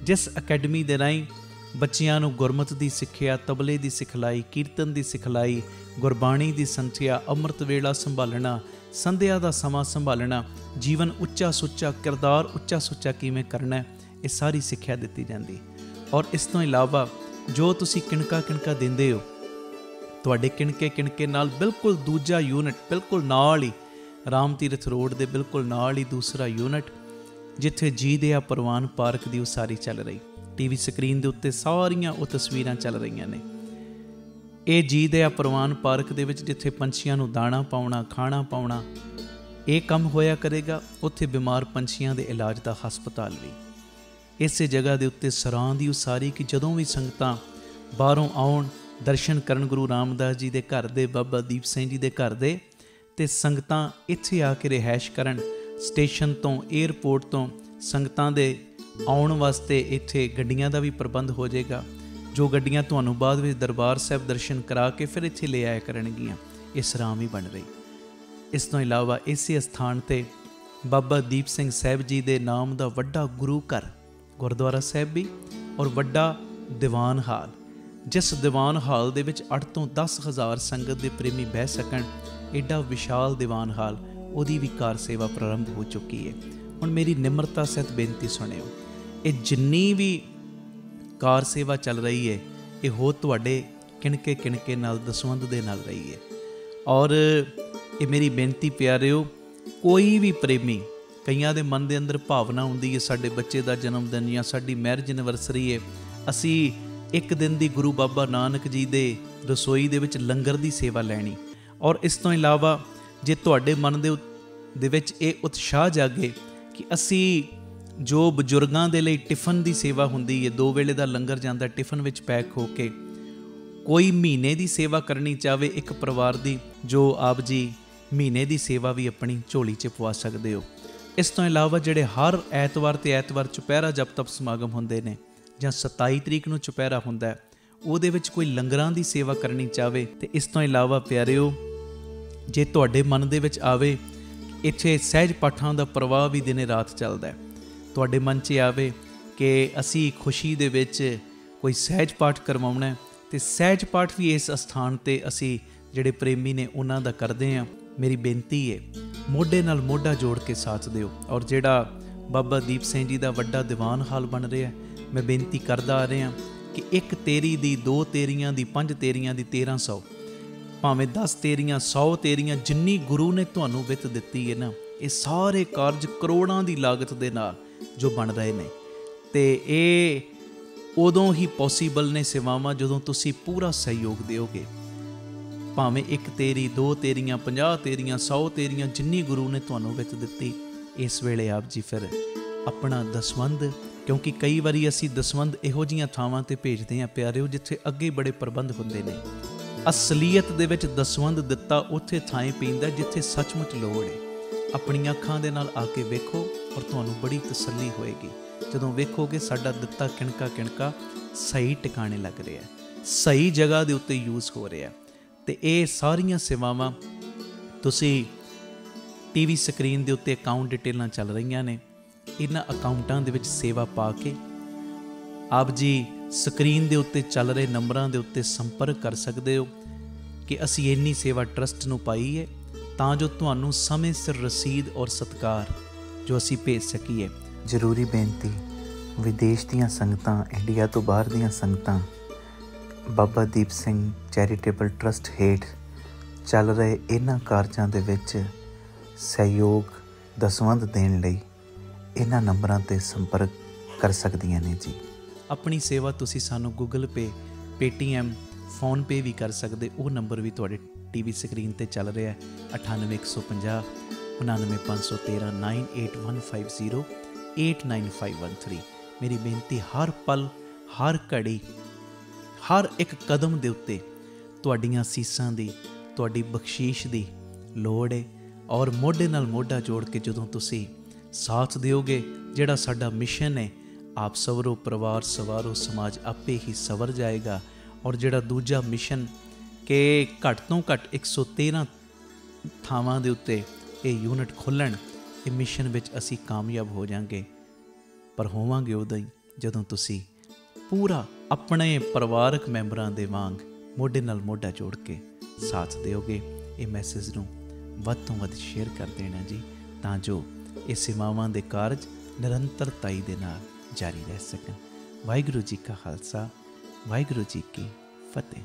ਜਿਸ ਅਕੈਡਮੀ ਦੇ ਰਾਹੀਂ ਬੱਚਿਆਂ ਨੂੰ ਗੁਰਮਤ ਦੀ ਸਿੱਖਿਆ, ਤਬਲੇ ਦੀ ਸਿਖਲਾਈ, ਕੀਰਤਨ ਦੀ ਸਿਖਲਾਈ, ਗੁਰਬਾਣੀ ਦੀ ਸੰਥਿਆ, ਅੰਮ੍ਰਿਤ ਵੇਲਾ ਸੰਭਾਲਣਾ, ਸੰਧਿਆ ਦਾ ਸਮਾਂ ਸੰਭਾਲਣਾ, ਜੀਵਨ ਉੱਚਾ ਸੁੱਚਾ, ਕਿਰਦਾਰ ਉੱਚਾ ਸੁੱਚਾ ਕਿਵੇਂ ਕਰਨਾ, ਇਹ ਸਾਰੀ ਸਿੱਖਿਆ ਦਿੱਤੀ ਜਾਂਦੀ। ਔਰ ਇਸ ਤੋਂ ਇਲਾਵਾ ਜੋ ਤੁਸੀਂ ਕਿਣਕਾ ਕਿਣਕਾ ਦਿੰਦੇ ਹੋ, ਤੁਹਾਡੇ ਕਿਣਕੇ ਨਾਲ ਬਿਲਕੁਲ ਦੂਜਾ ਯੂਨਿਟ, ਬਿਲਕੁਲ ਨਾਲ ਹੀ ਰਾਮ ਤੀਰਥ ਰੋਡ ਦੇ ਬਿਲਕੁਲ ਨਾਲ ਹੀ ਦੂਸਰਾ ਯੂਨਿਟ, ਜਿੱਥੇ ਜੀ ਦਇਆ ਪ੍ਰਵਾਨ ਪਾਰਕ ਦੀ ਉਸਾਰੀ ਚੱਲ ਰਹੀ। ਟੀਵੀ ਸਕਰੀਨ ਦੇ ਉੱਤੇ ਸਾਰੀਆਂ ਉਹ ਤਸਵੀਰਾਂ ਚੱਲ ਰਹੀਆਂ ਨੇ। ਇਹ ਜੀ ਦਇਆ ਪ੍ਰਵਾਨ ਪਾਰਕ ਦੇ ਵਿੱਚ ਜਿੱਥੇ ਪੰਛੀਆਂ ਨੂੰ ਦਾਣਾ ਪਾਉਣਾ, ਖਾਣਾ ਪਾਉਣਾ, ਇਹ ਕੰਮ ਹੋਇਆ ਕਰੇਗਾ। ਉੱਥੇ ਬਿਮਾਰ ਪੰਛੀਆਂ ਦੇ ਇਲਾਜ ਦਾ ਹਸਪਤਾਲ ਵੀ। ਇਸੇ ਜਗ੍ਹਾ ਦੇ ਉੱਤੇ ਸਰਾਂ ਦੀ ਉਸਾਰੀ ਕਿ ਜਦੋਂ ਵੀ ਸੰਗਤਾਂ ਬਾਹਰੋਂ ਆਉਣ, ਦਰਸ਼ਨ ਕਰਨ ਗੁਰੂ ਰਾਮਦਾਸ ਜੀ ਦੇ ਘਰ ਦੇ, ਬਾਬਾ ਦੀਪ ਸਿੰਘ ਜੀ ਦੇ ਘਰ ਦੇ, ਅਤੇ ਸੰਗਤਾਂ ਇੱਥੇ ਆ ਕੇ ਰਿਹਾਇਸ਼ ਕਰਨ। ਸਟੇਸ਼ਨ ਤੋਂ, ਏਅਰਪੋਰਟ ਤੋਂ ਸੰਗਤਾਂ ਦੇ ਆਉਣ ਵਾਸਤੇ ਇੱਥੇ ਗੱਡੀਆਂ ਦਾ ਵੀ ਪ੍ਰਬੰਧ ਹੋ ਜਾਏਗਾ, ਜੋ ਗੱਡੀਆਂ ਤੁਹਾਨੂੰ ਬਾਅਦ ਵਿੱਚ ਦਰਬਾਰ ਸਾਹਿਬ ਦਰਸ਼ਨ ਕਰਾ ਕੇ ਫਿਰ ਇੱਥੇ ਲੈ ਆਇਆ ਕਰਨਗੀਆਂ। ਇਹ ਸਰਾਂ ਵੀ ਬਣ ਰਹੀ। ਇਸ ਤੋਂ ਇਲਾਵਾ ਇਸੇ ਸਥਾਨ 'ਤੇ ਬਾਬਾ ਦੀਪ ਸਿੰਘ ਸਾਹਿਬ ਜੀ ਦੇ ਨਾਮ ਦਾ ਵੱਡਾ ਗੁਰੂ ਘਰ, ਗੁਰਦੁਆਰਾ ਸਾਹਿਬ ਵੀ, ਔਰ ਵੱਡਾ ਦੀਵਾਨ ਹਾਲ, ਜਿਸ ਦੀਵਾਨ ਹਾਲ ਦੇ ਵਿੱਚ 8 ਤੋਂ 10,000 ਸੰਗਤ ਦੇ ਪ੍ਰੇਮੀ ਬਹਿ ਸਕਣ। ਐਡਾ ਵਿਸ਼ਾਲ ਦੀਵਾਨ ਹਾਲ, ਉਹਦੀ ਵੀ ਕਾਰ ਸੇਵਾ ਪ੍ਰਾਰੰਭ ਹੋ ਚੁੱਕੀ ਹੈ। ਹੁਣ ਮੇਰੀ ਨਿਮਰਤਾ ਸਹਿਤ ਬੇਨਤੀ ਸੁਣਿਓ, ਇਹ ਜਿੰਨੀ ਵੀ ਕਾਰ ਸੇਵਾ ਚੱਲ ਰਹੀ ਹੈ, ਇਹ ਹੋ ਤੁਹਾਡੇ ਕਿਣਕੇ ਨਾਲ, ਦਸਵੰਧ ਦੇ ਨਾਲ ਰਹੀ ਹੈ। ਔਰ ਇਹ ਮੇਰੀ ਬੇਨਤੀ ਪਿਆਰਿਓ, ਕੋਈ ਵੀ ਪ੍ਰੇਮੀ, ਕਈਆਂ ਦੇ ਮਨ ਦੇ ਅੰਦਰ ਭਾਵਨਾ ਹੁੰਦੀ ਹੈ ਸਾਡੇ ਬੱਚੇ ਦਾ ਜਨਮ ਦਿਨ ਜਾਂ ਸਾਡੀ ਮੈਰਿਜ ਐਨਵਰਸਰੀ ਹੈ, ਅਸੀਂ ਇੱਕ ਦਿਨ ਦੀ ਗੁਰੂ ਬਾਬਾ ਨਾਨਕ ਜੀ ਦੇ ਰਸੋਈ ਦੇ ਵਿੱਚ ਲੰਗਰ ਦੀ ਸੇਵਾ ਲੈਣੀ। ਔਰ ਇਸ ਤੋਂ ਇਲਾਵਾ ਜੇ ਤੁਹਾਡੇ ਮਨ ਦੇ ਵਿੱਚ ਇਹ ਉਤਸ਼ਾਹ ਜਾਗੇ ਕਿ ਅਸੀਂ ਜੋ ਬਜ਼ੁਰਗਾਂ ਦੇ ਲਈ ਟਿਫਨ ਦੀ ਸੇਵਾ ਹੁੰਦੀ ਹੈ, 2 ਵੇਲੇ ਦਾ ਲੰਗਰ ਜਾਂਦਾ ਟਿਫਨ ਵਿੱਚ ਪੈਕ ਹੋ ਕੇ, ਕੋਈ ਮਹੀਨੇ ਦੀ ਸੇਵਾ ਕਰਨੀ ਚਾਹਵੇ ਇੱਕ ਪਰਿਵਾਰ ਦੀ, ਜੋ ਆਪ ਜੀ ਮਹੀਨੇ ਦੀ ਸੇਵਾ ਵੀ ਆਪਣੀ ਝੋਲੀ 'ਚ ਪਵਾ ਸਕਦੇ ਹੋ। ਇਸ ਤੋਂ ਇਲਾਵਾ ਜਿਹੜੇ ਹਰ ਐਤਵਾਰ ਤੇ ਐਤਵਾਰ ਚੁਪਹਿਰਾ ਜਪ ਤਪ ਸਮਾਗਮ ਹੁੰਦੇ ਨੇ, ਜਾਂ 27 ਤਰੀਕ ਨੂੰ ਚੁਪਹਿਰਾ ਹੁੰਦਾ, ਉਹਦੇ ਵਿੱਚ ਕੋਈ ਲੰਗਰਾਂ ਦੀ ਸੇਵਾ ਕਰਨੀ ਚਾਹਵੇ। ਤੇ ਇਸ ਤੋਂ ਇਲਾਵਾ ਪਿਆਰਿਓ, ਜੇ ਤੁਹਾਡੇ ਮਨ ਦੇ ਵਿੱਚ ਆਵੇ ਇੱਥੇ ਸਹਿਜ ਪਾਠਾਂ ਦਾ ਪ੍ਰਵਾਹ ਵੀ ਦਿਨੇ ਰਾਤ ਚੱਲਦਾ, ਤੁਹਾਡੇ ਮਨ 'ਚ ਆਵੇ ਕਿ ਅਸੀਂ ਖੁਸ਼ੀ ਦੇ ਵਿੱਚ ਕੋਈ ਸਹਿਜ ਪਾਠ ਕਰਵਾਉਣਾ, ਤੇ ਸਹਿਜ ਪਾਠ ਵੀ ਇਸ ਅਸਥਾਨ 'ਤੇ ਅਸੀਂ ਜਿਹੜੇ ਪ੍ਰੇਮੀ ਨੇ ਉਹਨਾਂ ਦਾ ਕਰਦੇ ਹਾਂ। ਮੇਰੀ ਬੇਨਤੀ ਹੈ, ਮੋਢੇ ਨਾਲ ਮੋਢਾ ਜੋੜ ਕੇ ਸਾਥ ਦਿਓ। ਔਰ ਜਿਹੜਾ ਬਾਬਾ ਦੀਪ ਸਿੰਘ ਜੀ ਦਾ ਵੱਡਾ ਦੀਵਾਨ ਹਾਲ ਬਣ ਰਿਹਾ, ਮੈਂ ਬੇਨਤੀ ਕਰਦਾ ਆ ਰਿਹਾ ਕਿ 1 ਤੇਰੀ ਦੀ, 2 ਤੇਰੀਆਂ ਦੀ, 5 ਤੇਰੀਆਂ ਦੀ, 1300, ਭਾਵੇਂ 10 ਤੇਰੀਆਂ, 100 ਤੇਰੀਆਂ, ਜਿੰਨੀ ਗੁਰੂ ਨੇ ਤੁਹਾਨੂੰ ਵਿੱਤ ਦਿੱਤੀ ਹੈ ਨਾ, ਇਹ ਸਾਰੇ ਕਾਰਜ ਕਰੋੜਾਂ ਦੀ ਲਾਗਤ ਦੇ ਨਾਲ ਜੋ ਬਣ ਰਹੇ ਨੇ, ਤੇ ਇਹ ਉਦੋਂ ਹੀ ਪੋਸੀਬਲ ਨੇ ਸੇਵਾਵਾਂ ਜਦੋਂ ਤੁਸੀਂ ਪੂਰਾ ਸਹਿਯੋਗ ਦਿਓਗੇ। ਭਾਵੇਂ 1 ਤੇਰੀ, 2 ਤੇਰੀਆਂ, 50 ਤੇਰੀਆਂ, 100 ਤੇਰੀਆਂ, ਜਿੰਨੀ ਗੁਰੂ ਨੇ ਤੁਹਾਨੂੰ ਵਿੱਤ ਦਿੱਤੀ, ਇਸ ਵੇਲੇ ਆਪ ਜੀ ਫਿਰ ਆਪਣਾ ਦਸਵੰਧ, ਕਿਉਂਕਿ ਕਈ ਵਾਰੀ ਅਸੀਂ ਦਸਵੰਧ ਇਹੋ ਜਿਹੀਆਂ ਥਾਵਾਂ 'ਤੇ ਭੇਜਦੇ ਹਾਂ ਪਿਆਰਿਓ, ਜਿੱਥੇ ਅੱਗੇ ਬੜੇ ਪ੍ਰਬੰਧ ਹੁੰਦੇ ਨੇ। ਅਸਲੀਅਤ ਦੇ ਵਿੱਚ ਦਸਵੰਧ ਦਿੱਤਾ ਉੱਥੇ ਥਾਂ ਪੈਂਦਾ ਜਿੱਥੇ ਸੱਚਮੁੱਚ ਲੋੜ ਹੈ। ਆਪਣੀਆਂ ਅੱਖਾਂ ਦੇ ਨਾਲ ਆ ਕੇ ਵੇਖੋ, ਔਰ ਤੁਹਾਨੂੰ ਬੜੀ ਤਸੱਲੀ ਹੋਏਗੀ ਜਦੋਂ ਵੇਖੋਗੇ ਸਾਡਾ ਦਿੱਤਾ ਕਿਣਕਾ ਸਹੀ ਟਿਕਾਣੇ ਲੱਗ ਰਿਹਾ, ਸਹੀ ਜਗ੍ਹਾ ਦੇ ਉੱਤੇ ਯੂਜ਼ ਹੋ ਰਿਹਾ। ਤੇ ਇਹ ਸਾਰੀਆਂ ਸੇਵਾਵਾਂ ਤੁਸੀਂ ਟੀਵੀ ਸਕਰੀਨ ਦੇ ਉੱਤੇ ਅਕਾਊਂਟ ਡਿਟੇਲਾਂ ਚੱਲ ਰਹੀਆਂ ਨੇ, ਇਹਨਾਂ ਅਕਾਊਂਟਾਂ ਦੇ ਵਿੱਚ ਸੇਵਾ ਪਾ ਕੇ ਆਪ ਜੀ ਸਕਰੀਨ ਦੇ ਉੱਤੇ ਚੱਲ ਰਹੇ ਨੰਬਰਾਂ ਦੇ ਉੱਤੇ ਸੰਪਰਕ ਕਰ ਸਕਦੇ ਹੋ ਕਿ ਅਸੀਂ ਇੰਨੀ ਸੇਵਾ ਟਰਸਟ ਨੂੰ ਪਾਈ ਹੈ, ਤਾਂ ਜੋ ਤੁਹਾਨੂੰ ਸਮੇਂ ਸਿਰ ਰਸੀਦ ਔਰ ਸਤਿਕਾਰ ਜੋ ਅਸੀਂ ਭੇਜ ਸਕੀਏ। ਜ਼ਰੂਰੀ ਬੇਨਤੀ, ਵਿਦੇਸ਼ ਦੀਆਂ ਸੰਗਤਾਂ, ਇੰਡੀਆ ਤੋਂ ਬਾਹਰ ਦੀਆਂ ਸੰਗਤਾਂ ਬਾਬਾ ਦੀਪ ਸਿੰਘ ਚੈਰੀਟੇਬਲ ਟਰਸਟ ਹੇਠ ਚੱਲ ਰਹੇ ਇਹਨਾਂ ਕਾਰਜਾਂ ਦੇ ਵਿੱਚ ਸਹਿਯੋਗ ਦਸਵੰਧ ਦੇਣ ਲਈ ਇਹਨਾਂ ਨੰਬਰਾਂ 'ਤੇ ਸੰਪਰਕ ਕਰ ਸਕਦੀਆਂ ਨੇ ਜੀ। ਆਪਣੀ ਸੇਵਾ ਤੁਸੀਂ ਸਾਨੂੰ ਗੂਗਲ ਪੇ, ਪੇਟੀਐਮ, ਫੋਨਪੇ ਵੀ ਕਰ ਸਕਦੇ। ਉਹ ਨੰਬਰ ਵੀ ਤੁਹਾਡੇ TV ਸਕਰੀਨ 'ਤੇ ਚੱਲ ਰਿਹਾ 98 150 99513 98150 89513। ਮੇਰੀ ਬੇਨਤੀ, ਹਰ ਪਲ, ਹਰ ਘੜੀ, ਹਰ ਇੱਕ ਕਦਮ ਦੇ ਉੱਤੇ ਤੁਹਾਡੀਆਂ ਅਸੀਸਾਂ ਦੀ, ਤੁਹਾਡੀ ਬਖਸ਼ੀਸ਼ ਦੀ ਲੋੜ ਹੈ। ਔਰ ਮੋਢੇ ਨਾਲ ਮੋਢਾ ਜੋੜ ਕੇ ਜਦੋਂ ਤੁਸੀਂ ਸਾਥ ਦਿਓਗੇ, ਜਿਹੜਾ ਸਾਡਾ ਮਿਸ਼ਨ ਹੈ, ਆਪ ਸਵਰੋ ਪਰਿਵਾਰ ਸਵਾਰੋ ਸਮਾਜ, ਆਪੇ ਹੀ ਸਵਰ ਜਾਏਗਾ। ਔਰ ਜਿਹੜਾ ਦੂਜਾ ਮਿਸ਼ਨ ਕਿ ਘੱਟ ਤੋਂ ਘੱਟ 113 ਥਾਵਾਂ ਦੇ ਉੱਤੇ ਇਹ ਯੂਨਿਟ ਖੋਲ੍ਹਣ, ਇਹ ਮਿਸ਼ਨ ਵਿੱਚ ਅਸੀਂ ਕਾਮਯਾਬ ਹੋ ਜਾਵਾਂਗੇ। ਪਰ ਹੋਵਾਂਗੇ ਉਦੋਂ ਹੀ ਜਦੋਂ ਤੁਸੀਂ ਪੂਰਾ ਆਪਣੇ ਪਰਿਵਾਰਕ ਮੈਂਬਰਾਂ ਦੇ ਵਾਂਗ ਮੋਢੇ ਨਾਲ ਮੋਢਾ ਜੋੜ ਕੇ ਸਾਥ ਦਿਓਗੇ। ਇਹ ਮੈਸੇਜ ਨੂੰ ਵੱਧ ਤੋਂ ਵੱਧ ਸ਼ੇਅਰ ਕਰ ਦੇਣਾ ਜੀ, ਤਾਂ ਜੋ ਇਹ ਸੇਵਾਵਾਂ ਦੇ ਕਾਰਜ ਨਿਰੰਤਰਤਾਈ ਦੇ ਨਾਲ ਜਾਰੀ ਰਹਿ ਸਕਣ। ਵਾਹਿਗੁਰੂ ਜੀ ਕਾ ਖਾਲਸਾ, ਵਾਹਿਗੁਰੂ ਜੀ ਕੀ ਫਤਿਹ।